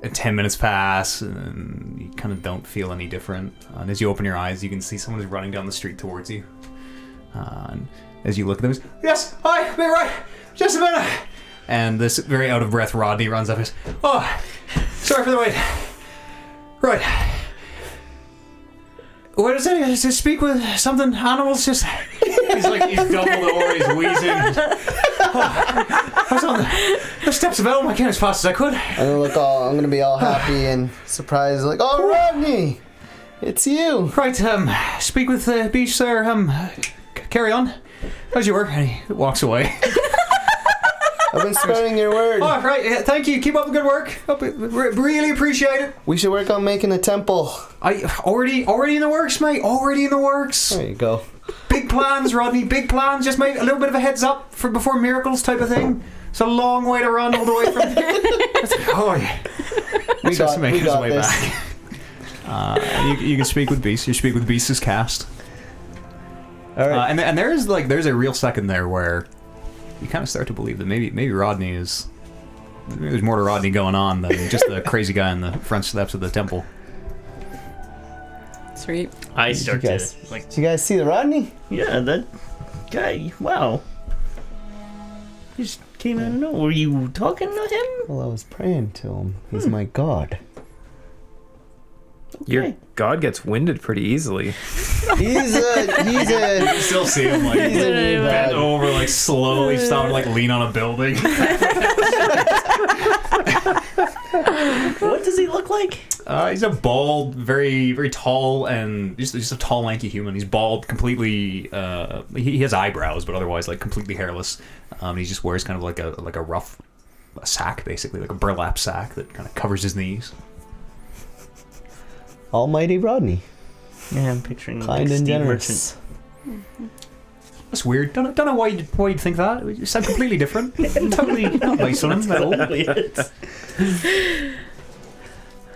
And 10 minutes pass, and you kind of don't feel any different. And as you open your eyes, you can see someone is running down the street towards you. And as you look at them, yes, hi, be right, just a minute. And this very out of breath Rodney runs up and says, oh, sorry for the wait. Right. What is it? To speak with something? Animals? Just. He's doubled over. He's wheezing. I was on the steps of Elm. I came as fast as I could. I'm gonna be all happy and surprised, like, oh, Rodney, it's you. Right. Speak with Beach, sir. Carry on. How's your work? And he walks away. I've been spreading your word. Oh, right. Yeah, thank you. Keep up the good work. Really appreciate it. We should work on making a temple. I already in the works, mate. Already in the works. There you go. Big plans, Rodney. Big plans. Just make a little bit of a heads up for before miracles type of thing. It's a long way to run all the way from. Oh yeah. We got this. Back. You can speak with Beast. You speak with Beast's cast. All right. And there's a real second there where you kind of start to believe that maybe Rodney is. Maybe there's more to Rodney going on than just the crazy guy in the front steps of the temple. Sweet. I start Did you guys see the Rodney? yeah, that guy. Wow. He just came out of nowhere. Were you talking to him? Well, I was praying to him. He's my god. Your god gets winded pretty easily. He's a. You still see him He's a bent bad. over, slowly stop and lean on a building. What does he look like? He's a bald, very, very tall, and just a tall, lanky human. He's bald, completely. He has eyebrows, but otherwise completely hairless. He just wears kind of like a rough sack, basically, like a burlap sack that kind of covers his knees. Almighty Rodney. Yeah, I'm picturing Kind and Steve generous. That's weird. Don't know why you'd think that. You sound completely different. Totally not based on him at all. Merchant.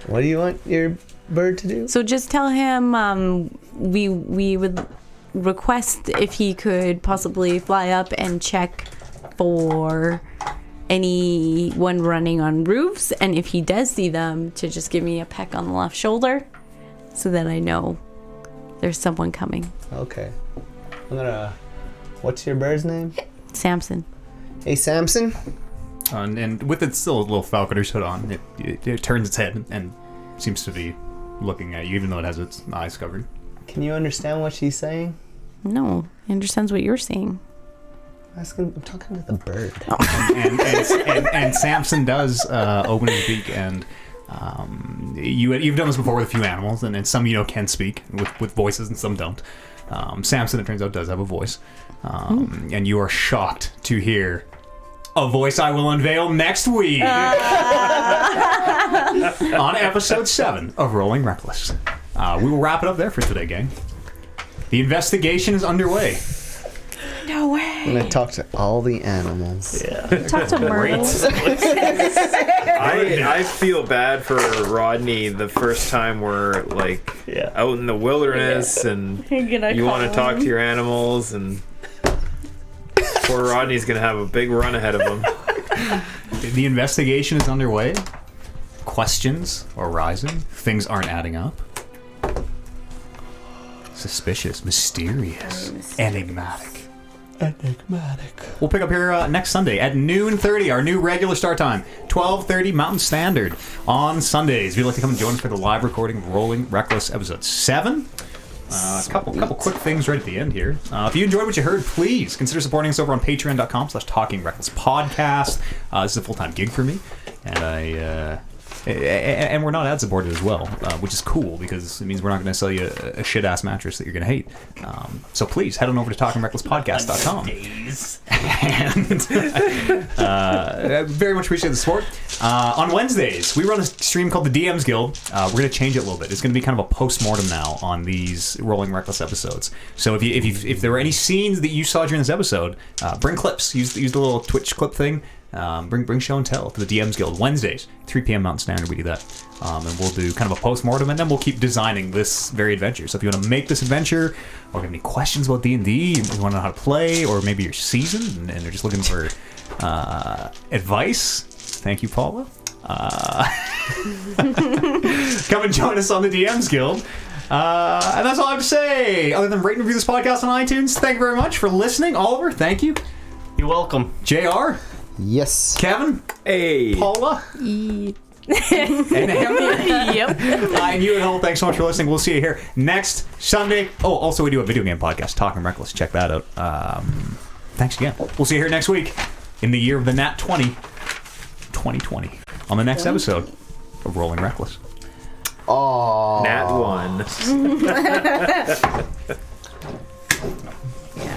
What do you want your bird to do? So just tell him we would request if he could possibly fly up and check for anyone running on roofs, and if he does see them, to just give me a peck on the left shoulder so that I know there's someone coming. Okay. What's your bird's name? Samson. Hey, Samson. And with it still a little falconer's hood on, it turns its head and seems to be looking at you, even though it has its eyes covered. Can you understand what she's saying? No, he understands what you're saying. I'm talking to the bird. And Samson does open his beak, and you've done this before with a few animals, and some can speak with voices and some don't. Samson, it turns out, does have a voice, and you are shocked to hear A voice I will unveil next week on episode 7 of Rolling Reckless. We will wrap it up there for today, gang. The investigation is underway. No way. I'm gonna talk to all the animals. Talk to Myrtle. I feel bad for Rodney the first time we're like out in the wilderness and you want to talk to your animals, and poor Rodney's gonna have a big run ahead of him. The investigation is underway. Questions are rising. Things aren't adding up. Suspicious, mysterious, enigmatic. We'll pick up here next Sunday at noon 30, our new regular start time, 12:30 Mountain Standard on Sundays. If you'd like to come and join us for the live recording of Rolling Reckless episode 7. A couple quick things right at the end here. If you enjoyed what you heard, please consider supporting us over on patreon.com/talkingrecklesspodcast. This is a full-time gig for me, and and we're not ad supported as well, which is cool because it means we're not going to sell you a shit ass mattress that you're going to hate. So please head on over to talkingrecklesspodcast.com. And I very much appreciate the support. On Wednesdays, we run a stream called the DM's Guild. We're going to change it a little bit. It's going to be kind of a post-mortem now on these Rolling Reckless episodes. So if there were any scenes that you saw during this episode, bring clips. Use the little Twitch clip thing. Bring show and tell to the DM's Guild. Wednesdays, 3 p.m. Mountain Standard, we do that. And we'll do kind of a post-mortem, and then we'll keep designing this very adventure. So if you want to make this adventure, or have any questions about D&D, you want to know how to play, or maybe you're seasoned and they're just looking for advice, thank you, Paula. Come and join us on the DM's Guild. And that's all I have to say, other than rate and review this podcast on iTunes. Thank you very much for listening. Oliver, thank you. You're welcome. JR? Yes. Kevin? Hey. Paula? And Amber? Yep. And you at home, thanks so much for listening. We'll see you here next Sunday. Oh, also we do a video game podcast, Talking Reckless. Check that out. Thanks again. We'll see you here next week in the year of the Nat 2020 on the next episode of Rolling Reckless. Oh. Nat 1.